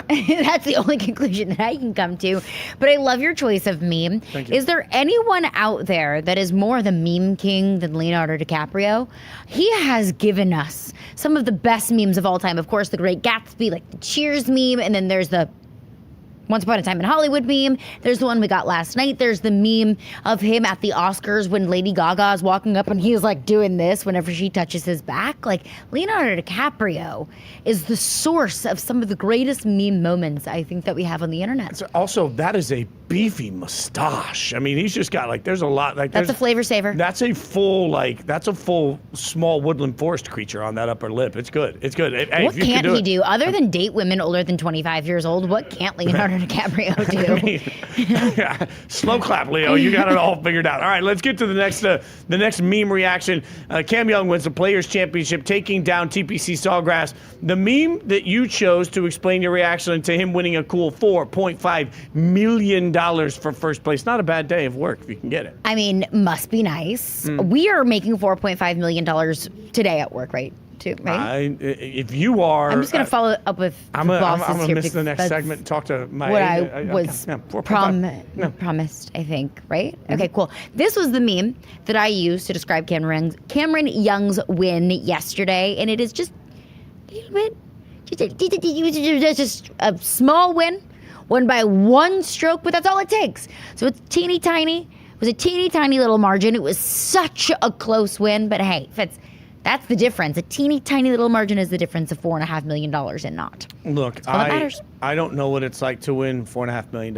That's the only conclusion that I can come to. But I love your choice of meme. Thank you. Is there anyone out there that is more the meme king than Leonardo DiCaprio? He has given us some of the best memes of all time. Of course, the Great Gatsby, like the Cheers meme, and then there's the Once Upon a Time in Hollywood meme. There's the one we got last night. There's the meme of him at the Oscars when Lady Gaga is walking up and he's like doing this whenever she touches his back. Like, Leonardo DiCaprio is the source of some of the greatest meme moments I think that we have on the internet. So also, that is a beefy mustache. I mean, he's just got like, there's a lot. Like, That's a flavor saver. That's a full small woodland forest creature on that upper lip. It's good. It's good. Hey, What can't he do? Other than date women older than 25 years old, what can't Leonardo DiCaprio do? Slow clap, Leo. You got it all figured out. All right, let's get to the next meme reaction. Cam Young wins the Players Championship, taking down TPC Sawgrass. The meme that you chose to explain your reaction to him winning a cool $4.5 million for first place. Not a bad day of work if you can get it. I mean, must be nice. We are making $4.5 million today at work, right? Too, right? If you are, I'm just going to follow up with I'm bosses going to here miss the next because segment and talk to my what agent. I was Okay. promised, I think, right? Okay, cool. This was the meme that I used to describe Cameron Young's win yesterday, and it is just a little bit, just a small won by one stroke, but that's all it takes. So it's teeny tiny. It was a teeny tiny little margin. It was such a close win, but hey, Fitz, that's the difference. A teeny tiny little margin is the difference of $4.5 million and not. Look, I don't know what it's like to win $4.5 million,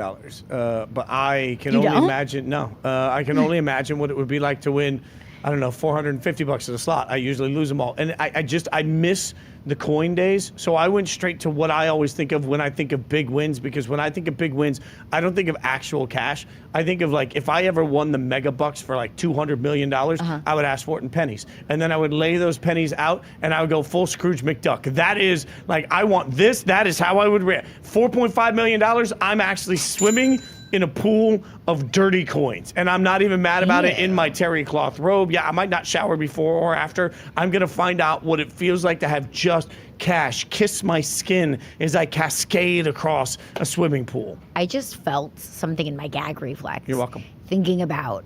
but I can only imagine. No, I can only imagine what it would be like to win. I don't know, $450 at a slot. I usually lose them all, and I miss the coin days. So I went straight to what I always think of when I think of big wins, because when I think of big wins, I don't think of actual cash. I think of like, if I ever won the mega bucks for like $200 million, I would ask for it in pennies. And then I would lay those pennies out and I would go full Scrooge McDuck. That is like, I want this. That is how I would react. $4.5 million, I'm actually swimming in a pool of dirty coins. And I'm not even mad about it in my terry cloth robe. Yeah, I might not shower before or after. I'm gonna find out what it feels like to have just cash kiss my skin as I cascade across a swimming pool. I just felt something in my gag reflex. You're welcome. Thinking about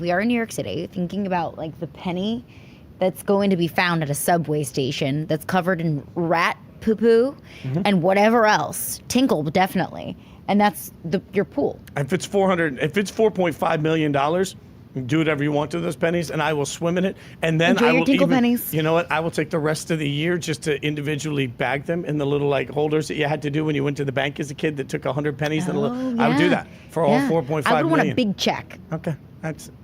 we are in New York City, thinking about like the penny that's going to be found at a subway station that's covered in rat poo-poo and whatever else. Tinkle, definitely. And that's your pool. If it's $4.5 million, do whatever you want to those pennies, and I will swim in it. And then Enjoy I your will tinkle pennies. You know what? I will take the rest of the year just to individually bag them in the little like holders that you had to do when you went to the bank as a kid that took 100 pennies. I would do that for all $4.5 million. I would want a big check. Okay.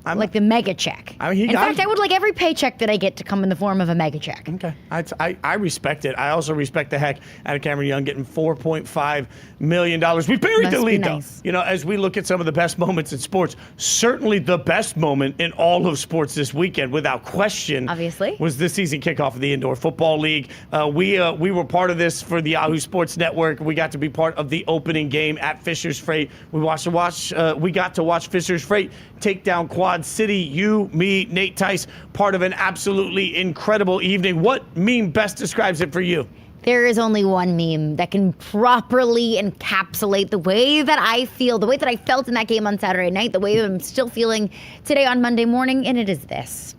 I'm like the mega check. In fact, I would like every paycheck that I get to come in the form of a mega check. Okay. I respect it. I also respect the heck out of Cameron Young getting $4.5 million. We buried the lead, though. You know, as we look at some of the best moments in sports, certainly the best moment in all of sports this weekend, without question, obviously, was this season kickoff of the Indoor Football League. We were part of this for the Yahoo Sports Network. We got to be part of the opening game at Fisher's Freight. We got to watch Fisher's Freight take down Quad City. You, me, Nate Tice, part of an absolutely incredible evening. What meme best describes it for you? There is only one meme that can properly encapsulate the way that I feel, the way that I felt in that game on Saturday night, the way that I'm still feeling today on Monday morning, and it is this.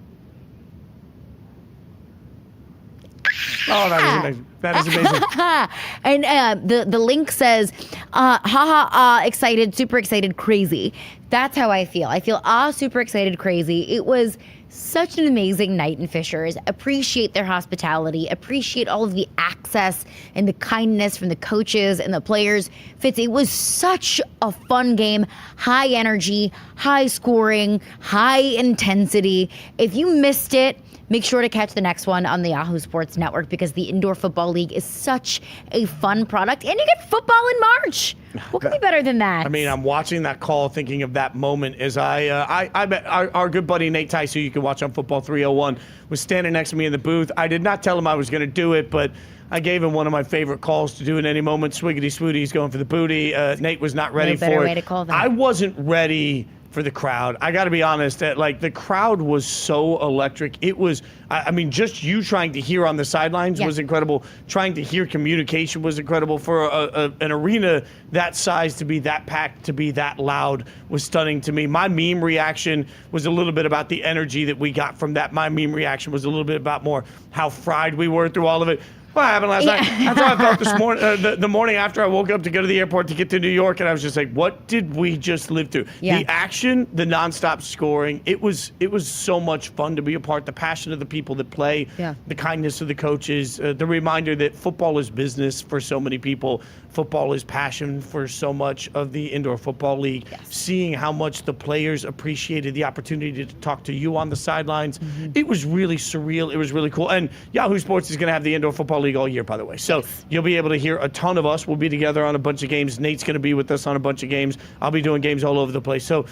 Oh, that is amazing. That is amazing. And the link says, excited, super excited, crazy. That's how I feel. I feel super excited, crazy. It was such an amazing night in Fishers. Appreciate their hospitality, appreciate all of the access and the kindness from the coaches and the players. Fitz, it was such a fun game, high energy, high scoring, high intensity. If you missed it, make sure to catch the next one on the Yahoo Sports Network, because the Indoor Football League is such a fun product, and you get football in March. What could be better than that? I mean, I'm watching that call, thinking of that moment as I bet our good buddy Nate Tice, who you can watch on Football 301, was standing next to me in the booth. I did not tell him I was going to do it, but I gave him one of my favorite calls to do in any moment. Swiggity swooty, he's going for the booty. Nate was not ready No better for way it. to call that. I wasn't ready for the crowd. I got to be honest, that like the crowd was so electric. It was, I mean, just you trying to hear on the sidelines was incredible. Trying to hear communication was incredible. For an arena that size to be that packed, to be that loud was stunning to me. My meme reaction was a little bit about the energy that we got from that. My meme reaction was a little bit about more how fried we were through all of it. What happened last night? That's how I felt this morning. The morning after I woke up to go to the airport to get to New York, and I was just like, "What did we just live through?" Yeah. The action, the nonstop scoring. It was so much fun to be a part. The passion of the people that play, the kindness of the coaches, the reminder that football is business for so many people. Football is passion for so much of the Indoor Football League. Seeing how much the players appreciated the opportunity to talk to you on the sidelines, it was really surreal. It was really cool. And Yahoo Sports is going to have the Indoor Football League all year, by the way. So you'll be able to hear a ton of us. We'll be together on a bunch of games. Nate's going to be with us on a bunch of games. I'll be doing games all over the place. So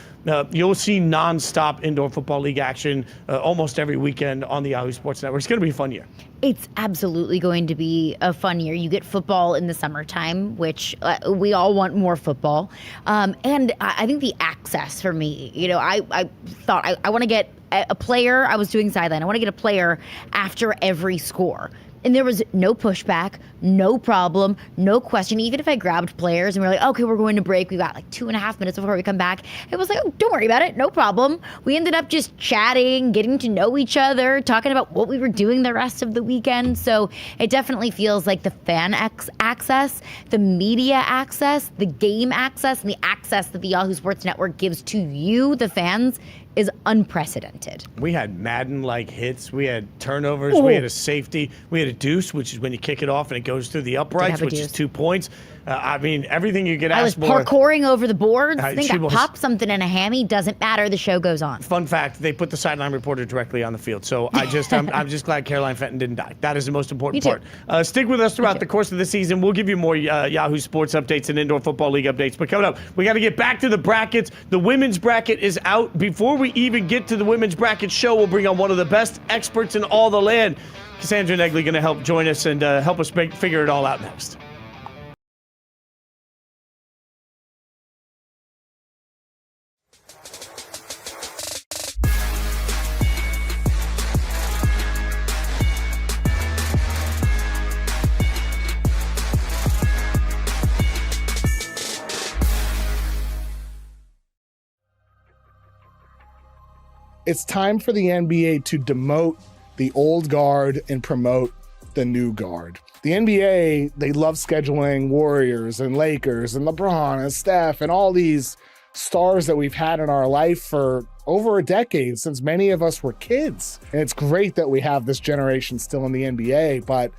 you'll see nonstop Indoor Football League action almost every weekend on the Yahoo Sports Network. It's going to be a fun year. It's absolutely going to be a fun year. You get football in the summertime, which we all want more football. And I think the access for me, you know, I thought I want to get a player. I was doing sideline. I want to get a player after every score. And there was no pushback, no problem, no question. Even if I grabbed players and we're like, okay, we're going to break. We got like 2.5 minutes before we come back. It was like, oh, don't worry about it. No problem. We ended up just chatting, getting to know each other, talking about what we were doing the rest of the weekend. So it definitely feels like the fan access, the media access, the game access, and the access that the Yahoo Sports Network gives to you, the fans, is unprecedented. We had Madden-like hits. We had turnovers. We had a safety. We had a deuce, which is when you kick it off and it goes through the uprights, which is 2 points. I mean, everything you could ask for. I was parkouring over the boards. I think I was. popped something in a hammy. Doesn't matter. The show goes on. Fun fact, they put the sideline reporter directly on the field. So I'm just glad Caroline Fenton didn't die. That is the most important part. Stick with us throughout the course of the season. We'll give you more Yahoo Sports updates and Indoor Football League updates. But coming up, we got to get back to the brackets. The women's bracket is out. Before we even get to the women's bracket show, we'll bring on one of the best experts in all the land. Cassandra Negley going to help join us and help us figure it all out next. It's time for the NBA to demote the old guard and promote the new guard. The NBA, they love scheduling Warriors and Lakers and LeBron and Steph and all these stars that we've had in our life for over a decade, since many of us were kids. And it's great that we have this generation still in the NBA, but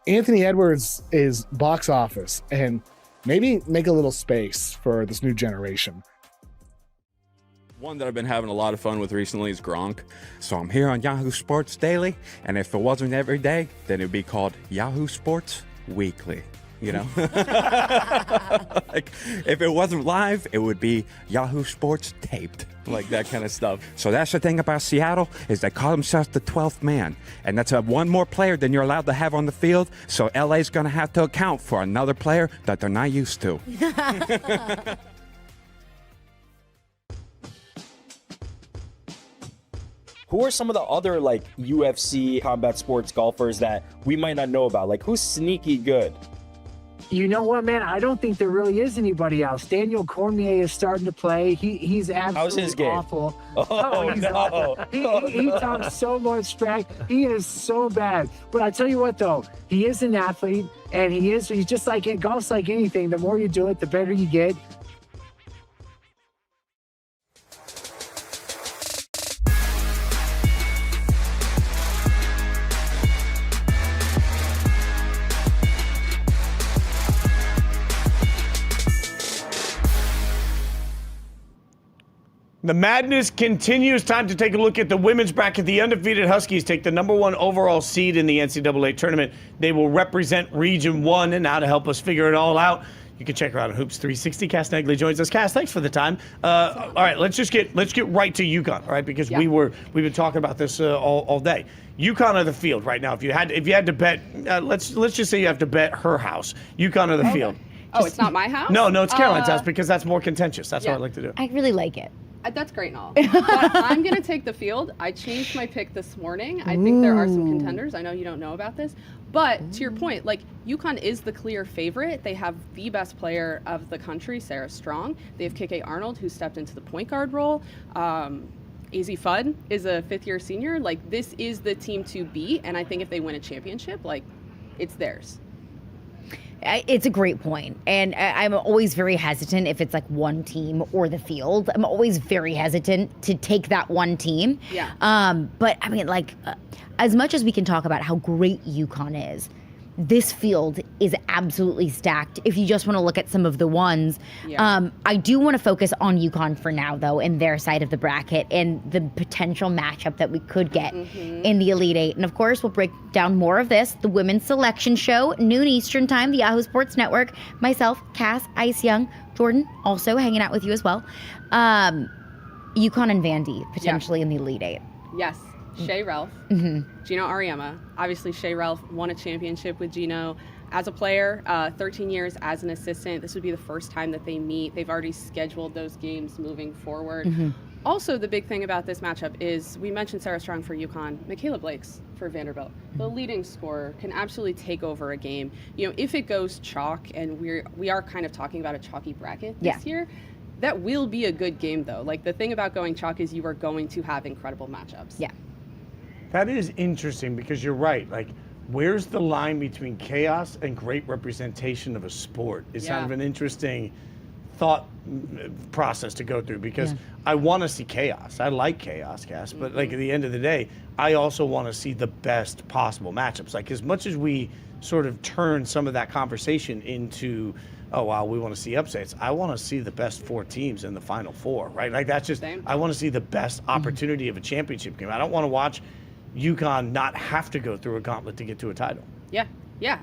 Anthony Edwards is box office, and maybe make a little space for this new generation. One that I've been having a lot of fun with recently is Gronk. So I'm here on Yahoo Sports Daily, and if it wasn't every day, then it'd be called Yahoo Sports Weekly. You know, like if it wasn't live, it would be Yahoo Sports Taped, like that kind of stuff. So that's the thing about Seattle, is they call themselves the 12th man, and that's one more player than you're allowed to have on the field. So LA's going to have to account for another player that they're not used to. Who are some of the other like UFC combat sports golfers that we might not know about? Like who's sneaky good? You know what, man? I don't think there really is anybody else. Daniel Cormier is starting to play. He's absolutely How's his game? awful. Oh, he's no. awful. He talks so much trash. He is so bad. But I tell you what, though, he is an athlete, and he's just like in golf's like anything. The more you do it, the better you get. The madness continues. Time to take a look at the women's bracket. The undefeated Huskies take the #1 overall seed in the NCAA tournament. They will represent Region 1, and now to help us figure it all out, you can check her out on Hoops 360. Cass Negley joins us. Cass, thanks for the time. All right, let's get right to UConn, all right? Because we've been talking about this all day. UConn or the field right now. If you had to bet, let's just say you have to bet her house. UConn or the field. Oh, it's not my house? No, it's Caroline's house because that's more contentious. That's what I like to do. I really like it. That's great and all. But I'm going to take the field. I changed my pick this morning. I think there are some contenders. I know you don't know about this. But to your point, like, UConn is the clear favorite. They have the best player of the country, Sarah Strong. They have KK Arnold, who stepped into the point guard role. AZ Fudd is a fifth-year senior. Like, this is the team to beat. And I think if they win a championship, like, it's theirs. It's a great point. And I'm always very hesitant if it's like one team or the field. I'm always very hesitant to take that one team. Yeah. But I mean, like, as much as we can talk about how great UConn is, this field is absolutely stacked. If you just want to look at some of the ones, I do want to focus on UConn for now, though, in their side of the bracket and the potential matchup that we could get in the Elite Eight. And of course, we'll break down more of this. The Women's Selection Show, noon Eastern Time, the Yahoo Sports Network. Myself, Cass, Ice Young, Jordan, also hanging out with you as well. UConn and Vandy potentially in the Elite Eight. Yes. Shea Ralph, Gino Ariema. Obviously, Shea Ralph won a championship with Gino as a player, 13 years as an assistant. This would be the first time that they meet. They've already scheduled those games moving forward. Also, the big thing about this matchup is we mentioned Sarah Strong for UConn, Michaela Blakes for Vanderbilt. The leading scorer can absolutely take over a game. You know, if it goes chalk, and we are kind of talking about a chalky bracket this year, that will be a good game, though. Like, the thing about going chalk is you are going to have incredible matchups. Yeah. That is interesting because you're right. Like, where's the line between chaos and great representation of a sport? It's kind of an interesting thought process to go through because I want to see chaos. I like chaos, Cass, but like at the end of the day, I also want to see the best possible matchups. Like, as much as we sort of turn some of that conversation into, oh, wow, we want to see upsets, I want to see the best 4 teams in the Final Four, right? Like, that's just, I want to see the best opportunity of a championship game. I don't want to watch UConn not have to go through a gauntlet to get to a title. Yeah,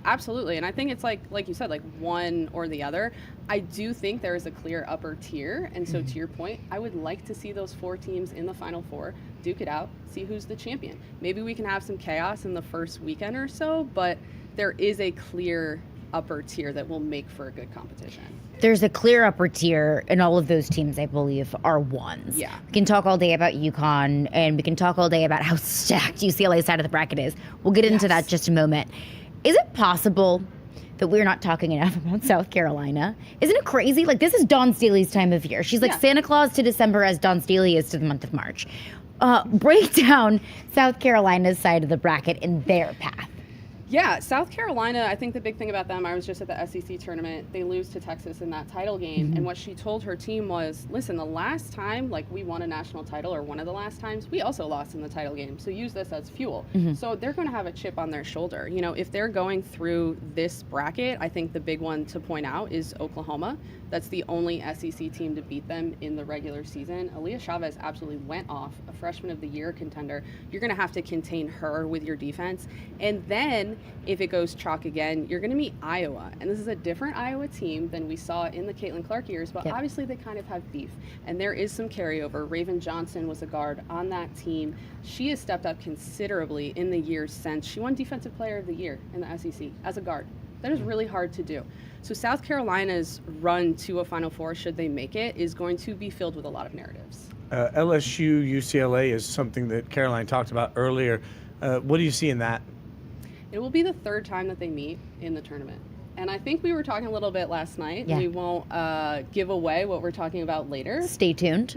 absolutely. And I think it's like you said, like one or the other. I do think there is a clear upper tier. And so to your point, I would like to see those 4 teams in the Final Four duke it out, see who's the champion. Maybe we can have some chaos in the first weekend or so, but there is a clear upper tier that will make for a good competition. There's a clear upper tier, and all of those teams, I believe, are ones. Yeah. We can talk all day about UConn, and we can talk all day about how stacked UCLA's side of the bracket is. We'll get into that in just a moment. Is it possible that we're not talking enough about South Carolina? Isn't it crazy? Like, this is Dawn Staley's time of year. She's like Santa Claus to December as Dawn Staley is to the month of March. Break down South Carolina's side of the bracket and their path. Yeah, South Carolina, I think the big thing about them, I was just at the SEC tournament, they lose to Texas in that title game, and what she told her team was, listen, the last time, like, we won a national title, or one of the last times, we also lost in the title game, so use this as fuel. So they're going to have a chip on their shoulder. You know, if they're going through this bracket, I think the big one to point out is Oklahoma. That's the only SEC team to beat them in the regular season. Aaliyah Chavez absolutely went off, a freshman of the year contender. You're going to have to contain her with your defense. And then if it goes chalk again, you're going to meet Iowa. And this is a different Iowa team than we saw in the Caitlin Clark years, but obviously they kind of have beef. And there is some carryover. Raven Johnson was a guard on that team. She has stepped up considerably in the years since. She won Defensive Player of the Year in the SEC as a guard. That is really hard to do. So South Carolina's run to a Final Four, should they make it, is going to be filled with a lot of narratives. LSU, UCLA is something that Caroline talked about earlier. What do you see in that? It will be the 3rd time that they meet in the tournament. And I think we were talking a little bit last night. We won't give away what we're talking about later. Stay tuned.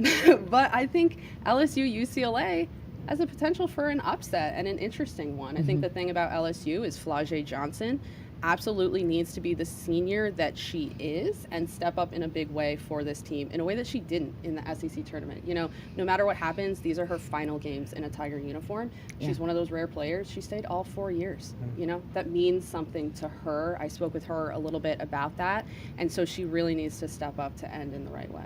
But I think LSU, UCLA has the potential for an upset and an interesting one. I think the thing about LSU is Flau'jae Johnson absolutely needs to be the senior that she is and step up in a big way for this team in a way that she didn't in the SEC tournament. You know, no matter what happens, these are her final games in a Tiger uniform. She's one of those rare players. She stayed all 4 years. You know, that means something to her. I spoke with her a little bit about that. And so she really needs to step up to end in the right way.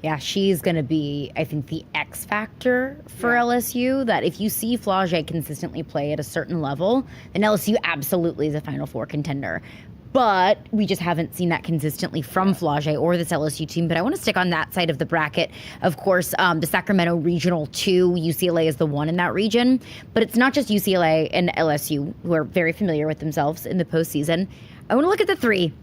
Yeah, she's going to be, I think, the X factor for LSU, that if you see Flau'jae consistently play at a certain level, then LSU absolutely is a Final Four contender. But we just haven't seen that consistently from Flau'jae or this LSU team. But I want to stick on that side of the bracket. Of course, the Sacramento Regional 2, UCLA is the 1 in that region. But it's not just UCLA and LSU, who are very familiar with themselves in the postseason. I want to look at the 3.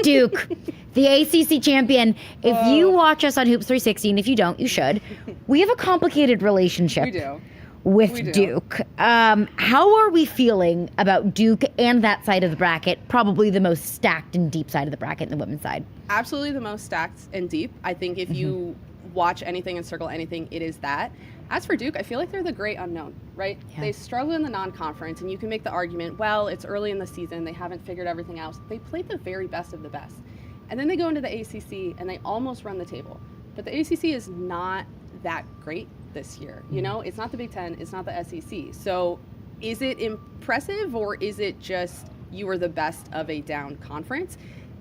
Duke, the ACC champion. If you watch us on Hoops 360, and if you don't, you should. We have a complicated relationship. We do. With Duke. How are we feeling about Duke and that side of the bracket, probably the most stacked and deep side of the bracket in the women's side? Absolutely the most stacked and deep. I think if you watch anything and circle anything, it is that. As for Duke, I feel like they're the great unknown, right? Yeah. They struggle in the non-conference, and you can make the argument, well, it's early in the season, they haven't figured everything out. They played the very best of the best. And then they go into the ACC, and they almost run the table. But the ACC is not that great this year. You know, it's not the Big Ten, it's not the SEC. So is it impressive, or is it just you are the best of a down conference?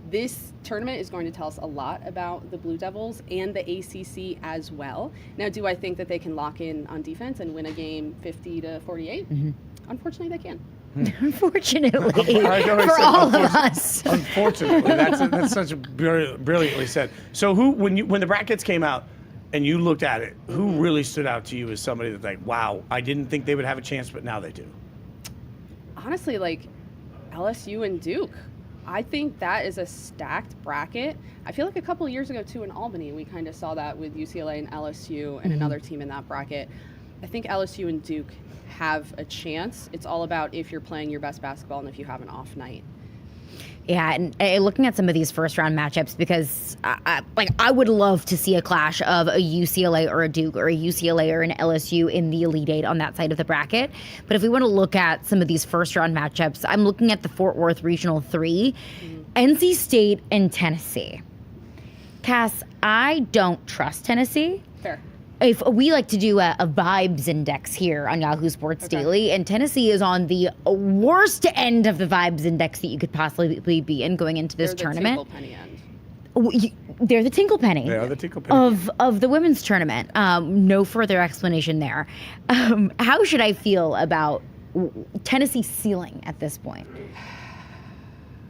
This tournament is going to tell us a lot about the Blue Devils and the ACC as well. Now, do I think that they can lock in on defense and win a game 50-48? Unfortunately, they can. Unfortunately, for all of us. Unfortunately, that's such a brilliantly said. So, when the brackets came out and you looked at it, who really stood out to you as somebody that's like, wow, I didn't think they would have a chance, but now they do? Honestly, like LSU and Duke. I think that is a stacked bracket. I feel like a couple of years ago, too, in Albany, we kind of saw that with UCLA and LSU and another team in that bracket. I think LSU and Duke have a chance. It's all about if you're playing your best basketball and if you have an off night. Yeah, and looking at some of these first-round matchups, because I would love to see a clash of a UCLA or a Duke or a UCLA or an LSU in the Elite Eight on that side of the bracket. But if we want to look at some of these first-round matchups, I'm looking at the Fort Worth Regional 3, NC State and Tennessee. Cass, I don't trust Tennessee. Fair. If we like to do a vibes index here on Yahoo Sports Daily, and Tennessee is on the worst end of the vibes index that you could possibly be in going into this tournament. They're the Tinkle Penny. They are the Tinkle Penny of the women's tournament. No further explanation there. How should I feel about Tennessee's ceiling at this point?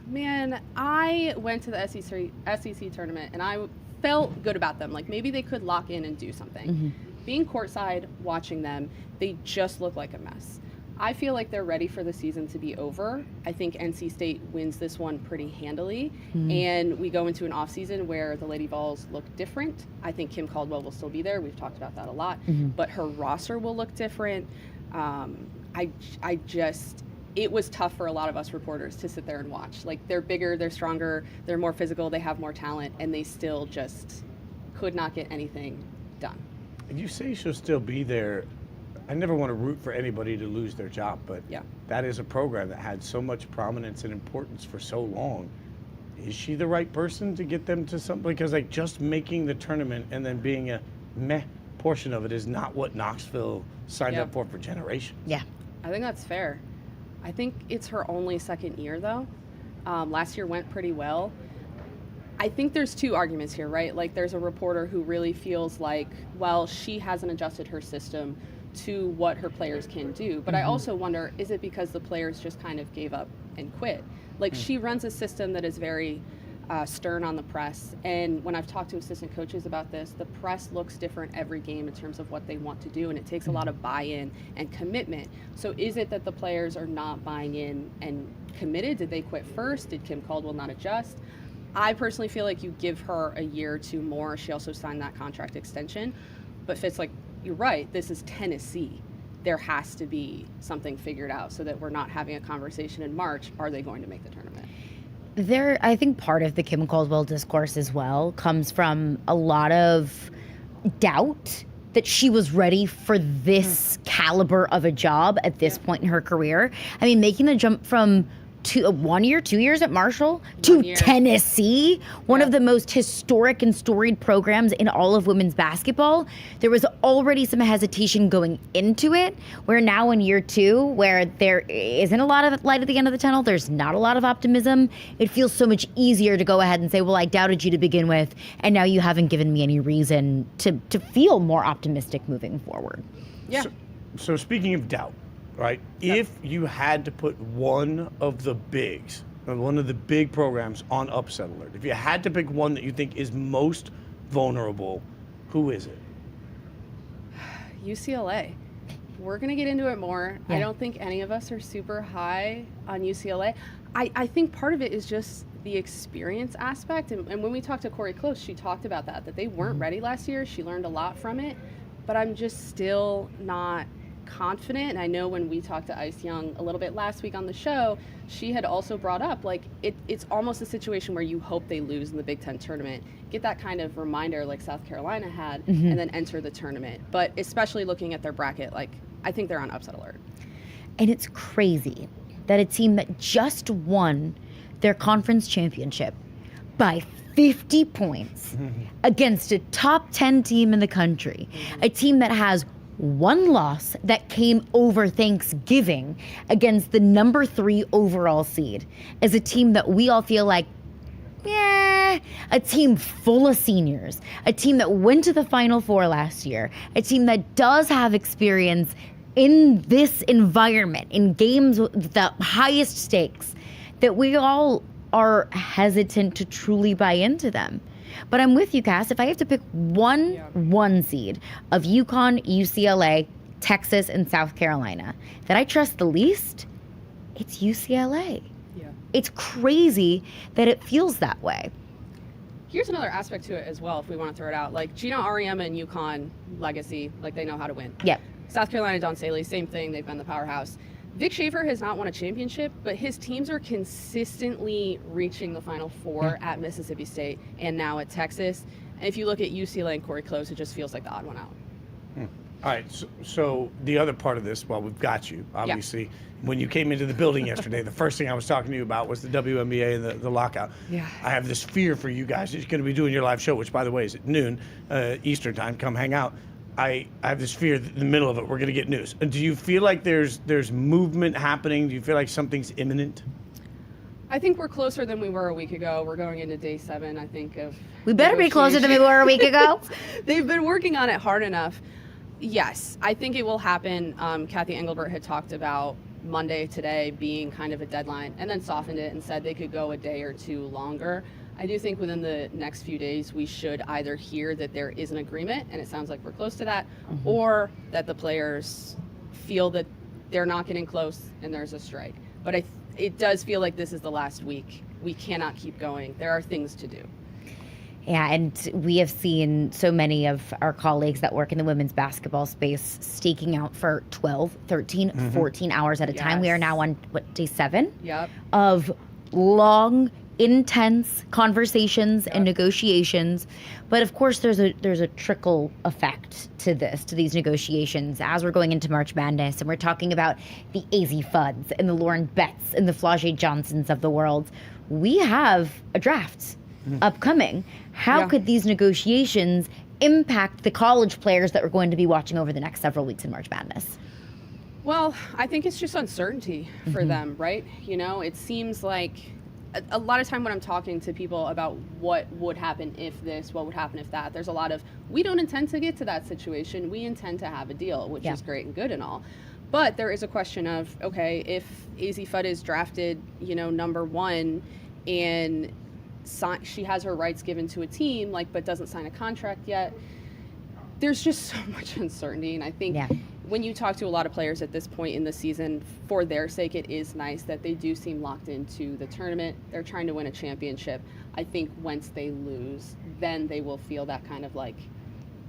Man, I went to the SEC tournament and I felt good about them. Like maybe they could lock in and do something. Being courtside, watching them, they just look like a mess. I feel like they're ready for the season to be over. I think NC State wins this one pretty handily. And we go into an offseason where the Lady Vols look different. I think Kim Caldwell will still be there. We've talked about that a lot. But her roster will look different. It was tough for a lot of us reporters to sit there and watch. Like, they're bigger, they're stronger, they're more physical, they have more talent, and they still just could not get anything done. And you say she'll still be there. I never want to root for anybody to lose their job, but that is a program that had so much prominence and importance for so long. Is she the right person to get them to something? Because, like, just making the tournament and then being a meh portion of it is not what Knoxville signed up for generations. Yeah. I think that's fair. I think it's her only second year, though. Last year went pretty well. I think there's two arguments here, right? Like, there's a reporter who really feels like, well, she hasn't adjusted her system to what her players can do. But I also wonder, is it because the players just kind of gave up and quit? Like, she runs a system that is very stern on the press. And when I've talked to assistant coaches about this, the press looks different every game in terms of what they want to do, and it takes a lot of buy-in and commitment. So is it that the players are not buying in and committed? Did they quit first? Did Kim Caldwell not adjust? I personally feel like you give her a year or two more. She also signed that contract extension. But Fitz, like, you're right, this is Tennessee. There has to be something figured out so that we're not having a conversation in March. Are they going to make the tournament? I think part of the Kim Caldwell discourse as well comes from a lot of doubt that she was ready for this caliber of a job at this point in her career. I mean, making the jump from 1 year, 2 years at Marshall, to Tennessee, one of the most historic and storied programs in all of women's basketball. There was already some hesitation going into it. We're now in year 2, where there isn't a lot of light at the end of the tunnel. There's not a lot of optimism. It feels so much easier to go ahead and say, well, I doubted you to begin with, and now you haven't given me any reason to feel more optimistic moving forward. Yeah. So speaking of doubt, right? If you had to put one of the bigs, one of the big programs on upset alert, if you had to pick one that you think is most vulnerable, who is it? UCLA. We're going to get into it more. I don't think any of us are super high on UCLA. I think part of it is just the experience aspect. And when we talked to Corey Close, she talked about that they weren't ready last year. She learned a lot from it. But I'm just still not confident. And I know when we talked to Ice Young a little bit last week on the show, she had also brought up, like, it's almost a situation where you hope they lose in the Big Ten tournament, get that kind of reminder like South Carolina had, and then enter the tournament. But especially looking at their bracket, like, I think they're on upset alert. And it's crazy that a team that just won their conference championship by 50 points against a top 10 team in the country, a team that has one loss that came over Thanksgiving against the number 3 overall seed, as a team that we all feel like, yeah, a team full of seniors, a team that went to the Final Four last year, a team that does have experience in this environment, in games with the highest stakes, that we all are hesitant to truly buy into them. But I'm with you, Cass. If I have to pick one seed of UConn, UCLA, Texas, and South Carolina that I trust the least, it's UCLA. Yeah. It's crazy that it feels that way. Here's another aspect to it as well, if we want to throw it out. Like, Gina Auriemma and UConn legacy, like, they know how to win. Yep. South Carolina, Don Saley, same thing. They've been the powerhouse. Vic Schaefer has not won a championship, but his teams are consistently reaching the Final Four at Mississippi State and now at Texas. And if you look at UCLA and Corey Close, it just feels like the odd one out. All right, so the other part of this, well, we've got you, obviously. When you came into the building yesterday, the first thing I was talking to you about was the WNBA and the lockout. Yeah. I have this fear for you guys that you're going to be doing your live show, which, by the way, is at noon Eastern time. Come hang out. I have this fear that in the middle of it, we're going to get news. And do you feel like there's movement happening? Do you feel like something's imminent? I think we're closer than we were a week ago. We're going into day 7, I think, of We better be closer than we were a week ago. They've been working on it hard enough. Yes, I think it will happen. Kathy Engelbert had talked about Monday today being kind of a deadline, and then softened it and said they could go a day or 2 longer. I do think within the next few days we should either hear that there is an agreement, and it sounds like we're close to that, or that the players feel that they're not getting close and there's a strike. But it does feel like this is the last week. We cannot keep going. There are things to do. Yeah, and we have seen so many of our colleagues that work in the women's basketball space staking out for 12, 13, 14 hours at a time. We are now on, day 7? Yep. Of long, intense conversations and negotiations. But of course, there's a trickle effect to these negotiations as we're going into March Madness, and we're talking about the AZ Fuds and the Lauren Betts and the Flau'jae Johnsons of the world. We have a draft upcoming. How could these negotiations impact the college players that we're going to be watching over the next several weeks in March Madness? Well, I think it's just uncertainty for them, right? You know, it seems like a lot of time when I'm talking to people about what would happen if this, what would happen if that, there's a lot of, we don't intend to get to that situation. We intend to have a deal, which is great and good and all. But there is a question of, okay, if AZ Fudd is drafted, number 1, and she has her rights given to a team, but doesn't sign a contract yet, there's just so much uncertainty. And I think when you talk to a lot of players at this point in the season, for their sake, it is nice that they do seem locked into the tournament. They're trying to win a championship. I think once they lose, then they will feel that kind of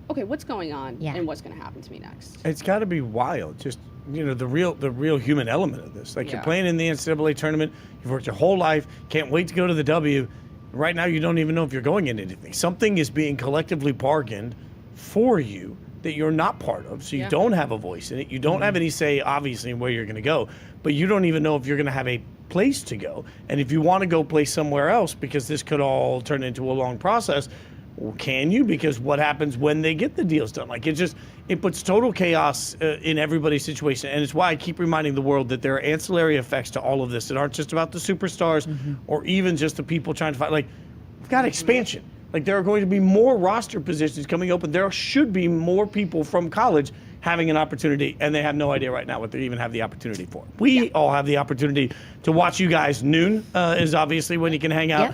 okay, what's going on and what's going to happen to me next? It's got to be wild. Just, the real human element of this. You're playing in the NCAA tournament. You've worked your whole life. Can't wait to go to the W. Right now, you don't even know if you're going into anything. Something is being collectively bargained for you that you're not part of. So you Yeah. don't have a voice in it. You don't have any say, obviously, in where you're going to go. But you don't even know if you're going to have a place to go. And if you want to go play somewhere else, because this could all turn into a long process, well, can you? Because what happens when they get the deals done? Like, it puts total chaos in everybody's situation. And it's why I keep reminding the world that there are ancillary effects to all of this that aren't just about the superstars or even just the people trying to fight. Like, we've got expansion. Like, there are going to be more roster positions coming open. There should be more people from college having an opportunity, and they have no idea right now what they even have the opportunity for. We all have the opportunity to watch you guys. Noon is obviously when you can hang out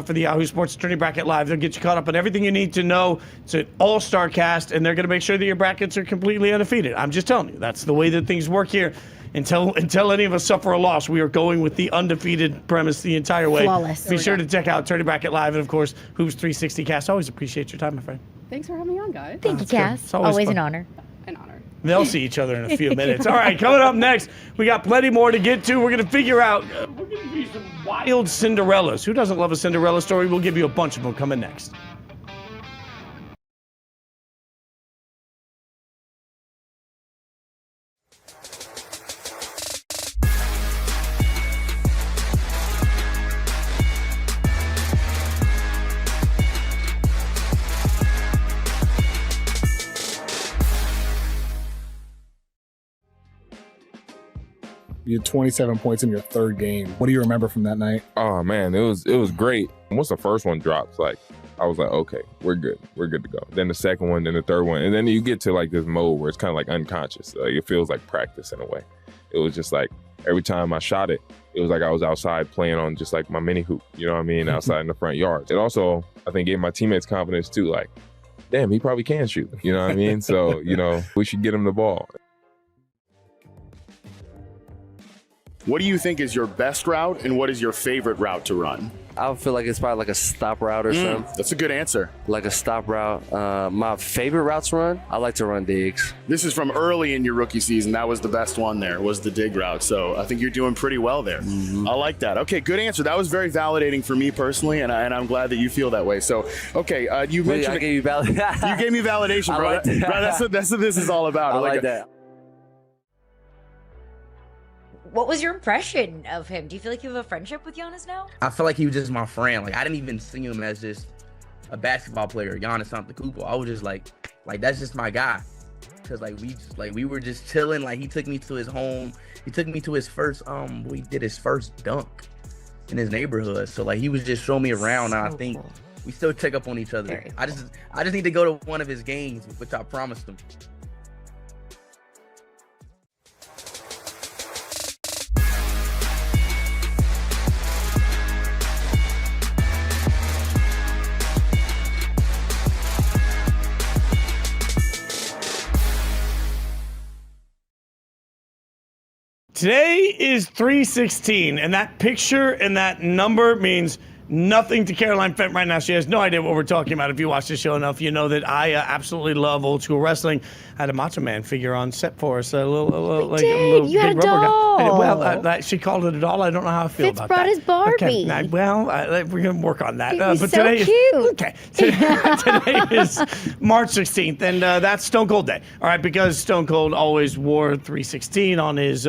for the Yahoo Sports Attorney Bracket Live. They'll get you caught up on everything you need to know. It's an all-star cast, and they're going to make sure that your brackets are completely undefeated. I'm just telling you, that's the way that things work here. Until any of us suffer a loss, we are going with the undefeated premise the entire way. Flawless. Be sure to check out Attorney Bracket Live, and of course, Hoops 360 Cast. Always appreciate your time, my friend. Thanks for having me on, guys. Thank you, Cass. It's always fun. An honor. An honor. They'll see each other in a few minutes. All right, coming up next, we got plenty more to get to. We're going to figure out, we're going to be some wild Cinderellas. Who doesn't love a Cinderella story? We'll give you a bunch of them coming next. You had 27 points in your third game. What do you remember from that night? Oh man, it was great. Once the first one drops, like I was like, okay, we're good to go. Then the second one, then the third one, and then you get to like this mode where it's kind of like unconscious. Like it feels like practice in a way. It was just like every time I shot it, it was like I was outside playing on just like my mini hoop. You know what I mean? Outside in the front yard. It also, I think, gave my teammates confidence too. Like, damn, he probably can shoot. You know what I mean? So we should get him the ball. What do you think is your best route, and what is your favorite route to run? I would feel like it's probably like a stop route or something. That's a good answer. Like a stop route. My favorite routes to run, I like to run digs. This is from early in your rookie season. That was the best one there, was the dig route. So I think you're doing pretty well there. I like that. Okay, good answer. That was very validating for me personally, and I'm glad that you feel that way. So, okay, you mentioned... I gave you validation. You gave me validation, bro. Like that. Bro, that's what this is all about. I like that. What was your impression of him? Do you feel like you have a friendship with Giannis now? I feel like he was just my friend. Like I didn't even see him as just a basketball player, Giannis Antetokounmpo. I was just like that's just my guy. Cause we were just chilling. Like he took me to his home. He took me to his first we did his first dunk in his neighborhood. So like he was just showing me around, and I think we still check up on each other. Very I just need to go to one of his games, which I promised him. Today is 3/16, and that picture and that number means nothing to Caroline Fenton right now. She has no idea what we're talking about. If you watch the show enough, you know that I absolutely love old school wrestling. I had a Macho Man figure on set for us, a little You had a big rubber doll. guy. Well, she called it a doll. I don't know how I feel Fitz about brought that. his Barbie. Okay, we're going to work on that. It was but so today cute. Okay. Today is March 16th, and that's Stone Cold Day. All right, because Stone Cold always wore 316 on his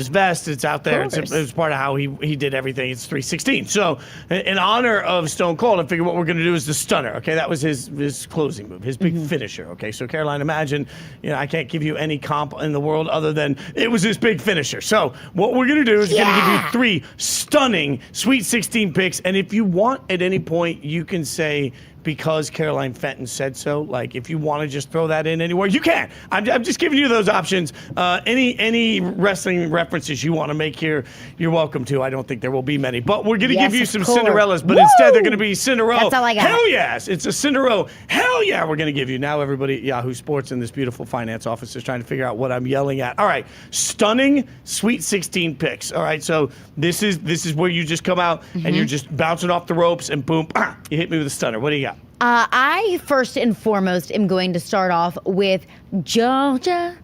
vest. It's out there. It's part of how he did everything. It's 316. So in honor of Stone Cold, I figured what we're going to do is the stunner. Okay, that was his closing move, his big finisher. Okay, so Caroline, imagine, I can't give you any comp in the world other than it was his big finisher. So what we're going to do is going to give you 3 stunning Sweet 16 picks, and if you want at any point, you can say, because Caroline Fenton said so. Like, if you want to just throw that in anywhere, you can. I'm just giving you those options. Any wrestling references you want to make here, you're welcome to. I don't think there will be many, but we're going to give you some Cinderellas, but instead they're going to be Cinderella. That's all I got. Hell yes, it's a Cinderella. Hell yeah, we're going to give you. Now everybody at Yahoo Sports in this beautiful finance office is trying to figure out what I'm yelling at. All right, stunning Sweet 16 picks. All right, so this is where you just come out and you're just bouncing off the ropes and boom, you hit me with a stunner. What do you got? I first and foremost am going to start off with Georgia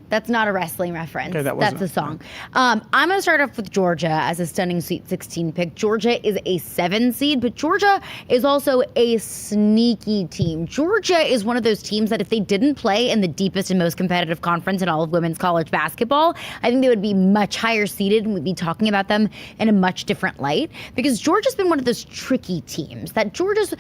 That's not a wrestling reference. Okay, that wasn't That's a song. I'm going to start off with Georgia as a stunning Sweet 16 pick. Georgia is a 7 seed, but Georgia is also a sneaky team. Georgia is one of those teams that if they didn't play in the deepest and most competitive conference in all of women's college basketball, I think they would be much higher seeded and we'd be talking about them in a much different light, because Georgia's been one of those tricky teams that Georgia's,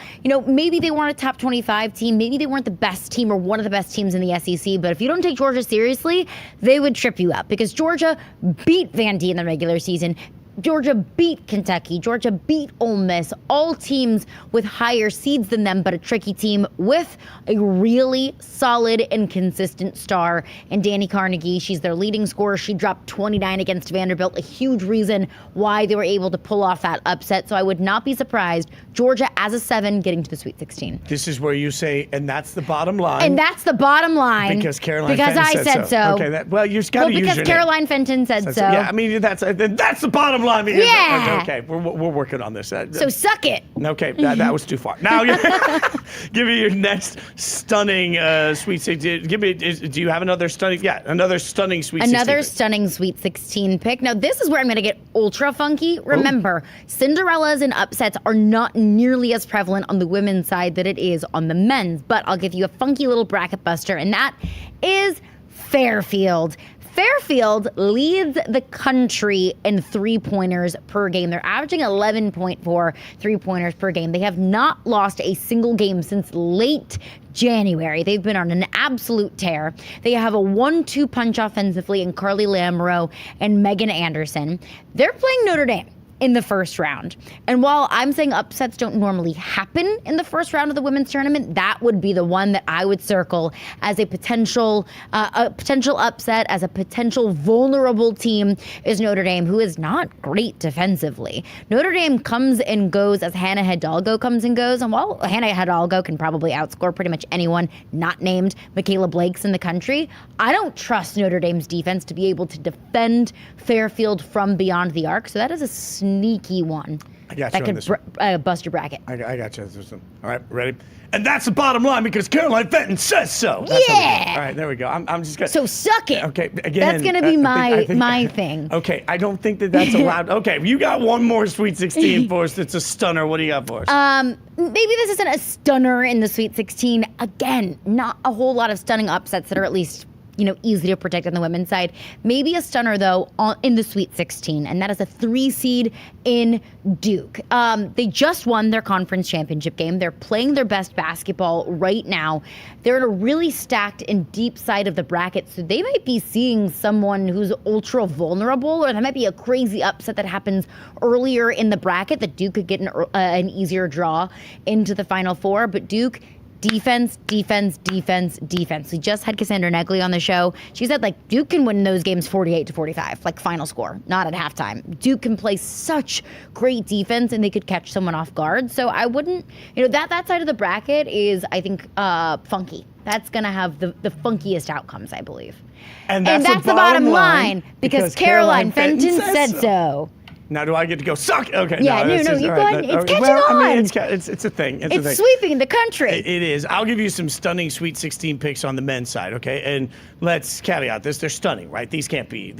maybe they weren't a top 25 team, maybe they weren't the best team or one of the best teams in the SEC, but if you don't take Georgia seriously, they would trip you up, because Georgia beat Vandy in the regular season. Georgia beat Kentucky. Georgia beat Ole Miss. All teams with higher seeds than them, but a tricky team with a really solid and consistent star in Danny Carnegie. She's their leading scorer. She dropped 29 against Vanderbilt, a huge reason why they were able to pull off that upset. So I would not be surprised. Georgia as a 7 getting to the Sweet 16. This is where you say, and that's the bottom line. And that's the bottom line. Because Caroline Fenton I said so. Okay, you've got to use your because Caroline Fenton said so. Yeah, I mean, that's the bottom line. Because, yeah. Okay, we're working on this. So suck it. Okay, that was too far. Now, give me your next stunning Sweet 16. Do you have another stunning? Yeah, another stunning Sweet 16. Another stunning Sweet 16 pick. Now, this is where I'm going to get ultra funky. Remember, Cinderellas and upsets are not nearly as prevalent on the women's side that it is on the men's. But I'll give you a funky little bracket buster, and that is Fairfield. Fairfield leads the country in three-pointers per game. They're averaging 11.4 three-pointers per game. They have not lost a single game since late January. They've been on an absolute tear. They have a 1-2 punch offensively in Carly Lamoureux and Megan Anderson. They're playing Notre Dame in the first round. And while I'm saying upsets don't normally happen in the first round of the women's tournament, that would be the one that I would circle as a potential upset, as a potential vulnerable team is Notre Dame, who is not great defensively. Notre Dame comes and goes as Hannah Hidalgo comes and goes. And while Hannah Hidalgo can probably outscore pretty much anyone not named Michaela Blakes in the country, I don't trust Notre Dame's defense to be able to defend Fairfield from beyond the arc. So that is a sneaky one. I got that you on could this one. bust your bracket. I got you. All right, ready? And that's the bottom line because Caroline Fenton says so. Yeah. All right, there we go. I'm just gonna. So suck it. Okay, again. That's gonna be I think my thing. Okay, I don't think that's allowed. Okay, you got one more Sweet 16 for us. That's a stunner. What do you got for us? Maybe this isn't a stunner in the Sweet 16. Again, not a whole lot of stunning upsets that are at least easy to predict on the women's side. Maybe a stunner, though, in the Sweet 16, and that is a 3 seed in Duke. They just won their conference championship game. They're playing their best basketball right now. They're in a really stacked and deep side of the bracket, so they might be seeing someone who's ultra vulnerable, or that might be a crazy upset that happens earlier in the bracket that Duke could get an easier draw into the Final Four. But Duke, defense. We just had Cassandra Negley on the show. She said, Duke can win those games 48-45, final score, not at halftime. Duke can play such great defense, and they could catch someone off guard. So I wouldn't, that side of the bracket is, I think, funky. That's going to have the funkiest outcomes, I believe. And that's the bottom line because Caroline Fenton said so. Now, do I get to go suck? Okay. Yeah, no, you go ahead. It's catching on. I mean, it's a thing. It's sweeping the country. It is. I'll give you some stunning Sweet 16 picks on the men's side, okay? And let's caveat this: they're stunning, right? These can't be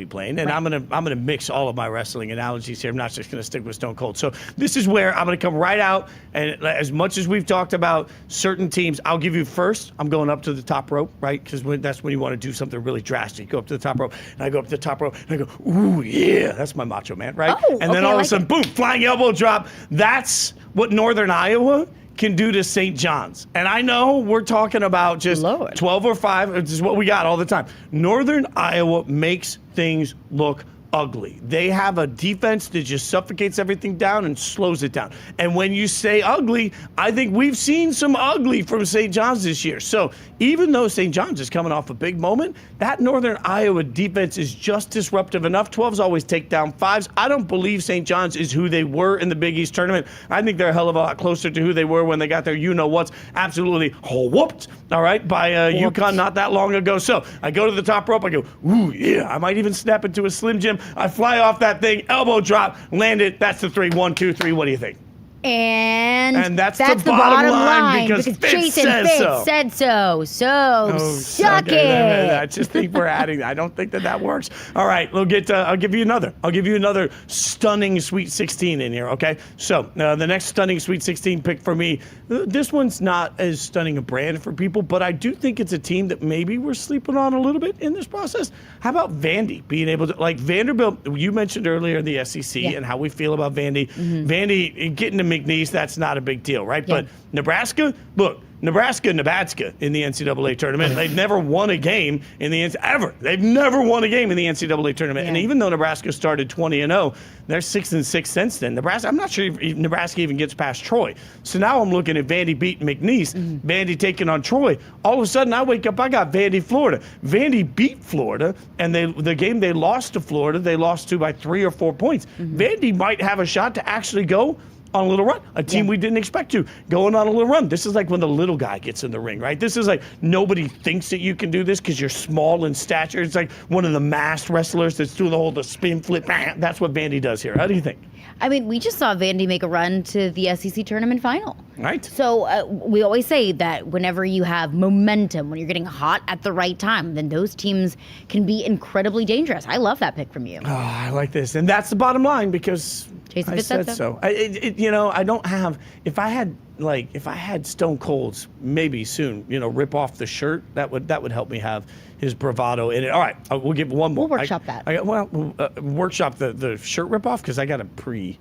plain. And right. I'm gonna mix all of my wrestling analogies here. I'm not just gonna stick with Stone Cold. So this is where I'm gonna come right out. And as much as we've talked about certain teams, I'll give you first. I'm going up to the top rope, right? Because that's when you want to do something really drastic. Go up to the top rope, and I go up to the top rope, and I go, ooh yeah, that's my macho man, right? Oh, and then all of a sudden, boom, flying elbow drop. That's what Northern Iowa can do to St. John's. And I know we're talking about just 12 or 5. This is what we got all the time. Northern Iowa makes things look ugly. They have a defense that just suffocates everything down and slows it down. And when you say ugly, I think we've seen some ugly from St. John's this year. So even though St. John's is coming off a big moment, that Northern Iowa defense is just disruptive enough. 12s always take down 5s. I don't believe St. John's is who they were in the Big East tournament. I think they're a hell of a lot closer to who they were when they got their you-know-what's absolutely whooped, all right, by UConn not that long ago. So I go to the top rope. I go, ooh, yeah. I might even snap into a Slim Jim. I fly off that thing, elbow drop, land it. That's the 3. 1, 2, 3. What do you think? And that's the bottom line because Fitz Jason says Fitz so. said so. So suck okay, it. I just think we're adding. I don't think that works. All right, we'll get. I'll give you another. I'll give you another stunning Sweet 16 in here. Okay, so the next stunning Sweet 16 pick for me. This one's not as stunning a brand for people, but I do think it's a team that maybe we're sleeping on a little bit in this process. How about Vandy being able to, like Vanderbilt? You mentioned earlier the SEC and how we feel about Vandy. Vandy getting to McNeese, that's not a big deal, right? But Nebraska, look. Nebraska in the NCAA tournament. They've never won a game in the ever. They've never won a game in the NCAA tournament. And even though Nebraska started 20-0, they're 6-6 since then. Nebraska, I'm not sure if Nebraska even gets past Troy. So now I'm looking at Vandy beating McNeese, Vandy taking on Troy. All of a sudden I wake up, I got Vandy, Florida. Vandy beat Florida, and the game they lost to Florida, they lost to by 3 or 4 points. Vandy might have a shot to actually go on a little run, a team we didn't expect to, going on a little run. This is like when the little guy gets in the ring, right? This is like nobody thinks that you can do this because you're small in stature. It's like one of the masked wrestlers that's doing the spin flip. That's what Vandy does here. How do you think? I mean, we just saw Vandy make a run to the SEC tournament final. Right. So we always say that whenever you have momentum, when you're getting hot at the right time, then those teams can be incredibly dangerous. I love that pick from you. Oh, I like this. And that's the bottom line because Jason I Fitz said said so. I don't have, if I had Stone Cold's maybe soon, rip off the shirt, that would help me have his bravado in it. All right, we'll give one more. We'll workshop that. Workshop the shirt rip off because I got to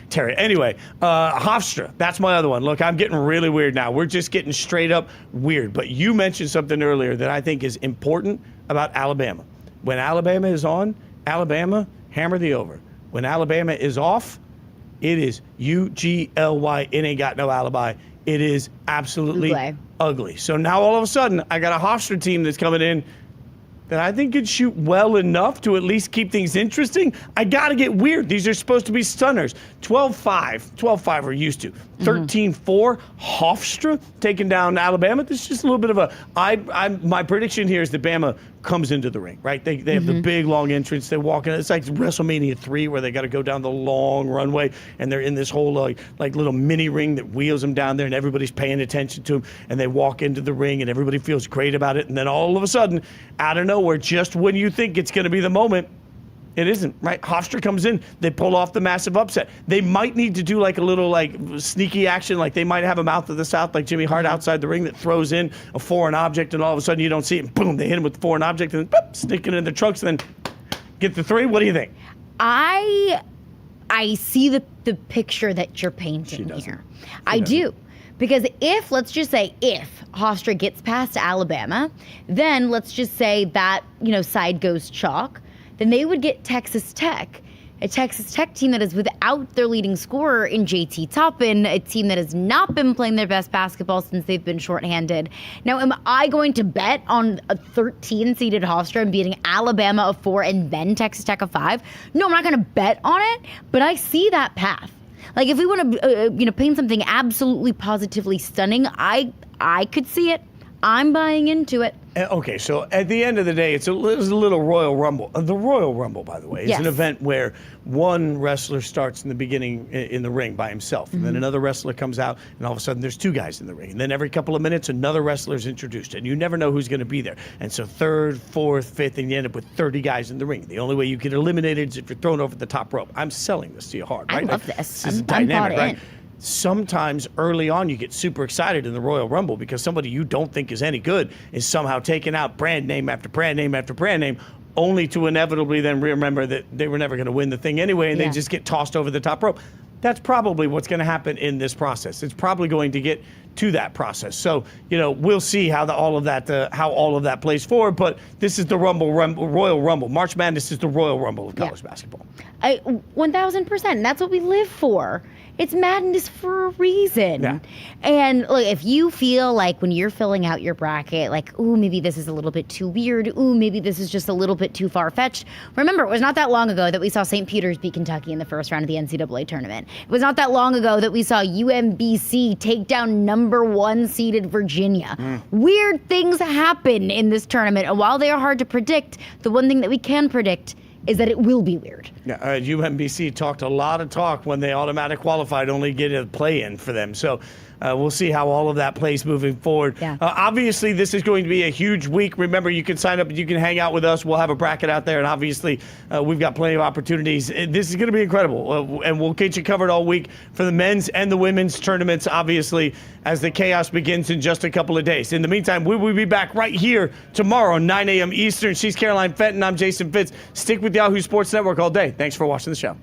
tear it. Anyway, Hofstra, that's my other one. Look, I'm getting really weird now. We're just getting straight up weird. But you mentioned something earlier that I think is important about Alabama. When Alabama is on, Alabama, hammer the over. When Alabama is off, it is UGLY. It ain't got no alibi. It is absolutely ugly. So now all of a sudden, I got a Hofstra team that's coming in that I think could shoot well enough to at least keep things interesting. I got to get weird. These are supposed to be stunners. 12-5 we're used to. 13-4, Hofstra taking down Alabama. This is just a little bit of my prediction here is that Bama comes into the ring, right? They have the big, long entrance. They walk in. It's like WrestleMania 3 where they got to go down the long runway, and they're in this whole like little mini ring that wheels them down there, and everybody's paying attention to them, and they walk into the ring, and everybody feels great about it, and then all of a sudden, out of nowhere, just when you think it's going to be the moment, it isn't, right? Hofstra comes in, they pull off the massive upset. They might need to do like a little sneaky action, like they might have a mouth of the South like Jimmy Hart outside the ring that throws in a foreign object, and all of a sudden you don't see it, and boom, they hit him with the foreign object, and then boop, sneak it in their trunks, and then get the 3. What do you think? I see the picture that you're painting here. I do. Because let's just say if Hofstra gets past Alabama, then let's just say that, side goes chalk. Then they would get Texas Tech, a Texas Tech team that is without their leading scorer in JT Toppin, a team that has not been playing their best basketball since they've been shorthanded. Now, am I going to bet on a 13-seeded Hofstra and beating Alabama of 4 and then Texas Tech of 5? No, I'm not going to bet on it, but I see that path. Like, if we want to, paint something absolutely positively stunning, I could see it. I'm buying into it. Okay, so at the end of the day, it's a little Royal Rumble. The Royal Rumble, by the way, is an event where one wrestler starts in the beginning in the ring by himself, and then another wrestler comes out, and all of a sudden there's 2 guys in the ring. And then every couple of minutes, another wrestler is introduced, and you never know who's going to be there. And so 3rd, 4th, 5th, and you end up with 30 guys in the ring. The only way you get eliminated is if you're thrown over the top rope. I'm selling this to you hard, right? I love this. This is I'm dynamic, bought right? in. Sometimes early on you get super excited in the Royal Rumble because somebody you don't think is any good is somehow taking out brand name after brand name after brand name, only to inevitably then remember that they were never going to win the thing anyway, and they just get tossed over the top rope. That's probably what's going to happen in this process. It's probably going to get to that process. So, we'll see how all of that plays forward. But this is the Royal Rumble. March Madness is the Royal Rumble of college basketball. 1,000%. That's what we live for. It's madness for a reason. Yeah. And look, if you feel like when you're filling out your bracket, like, ooh, maybe this is a little bit too weird. Ooh, maybe this is just a little bit too far-fetched. Remember, it was not that long ago that we saw St. Peter's beat Kentucky in the first round of the NCAA tournament. It was not that long ago that we saw UMBC take down number 1 seeded Virginia. Weird things happen in this tournament. And while they are hard to predict, the one thing that we can predict is that it will be weird. Yeah, UMBC talked a lot of talk when they automatic qualified, only get a play-in for them. So we'll see how all of that plays moving forward. Yeah. Obviously, this is going to be a huge week. Remember, you can sign up and you can hang out with us. We'll have a bracket out there, and obviously, we've got plenty of opportunities. This is going to be incredible, and we'll get you covered all week for the men's and the women's tournaments, obviously, as the chaos begins in just a couple of days. In the meantime, we will be back right here tomorrow, 9 a.m. Eastern. She's Caroline Fenton. I'm Jason Fitz. Stick with Yahoo Sports Network all day. Thanks for watching the show.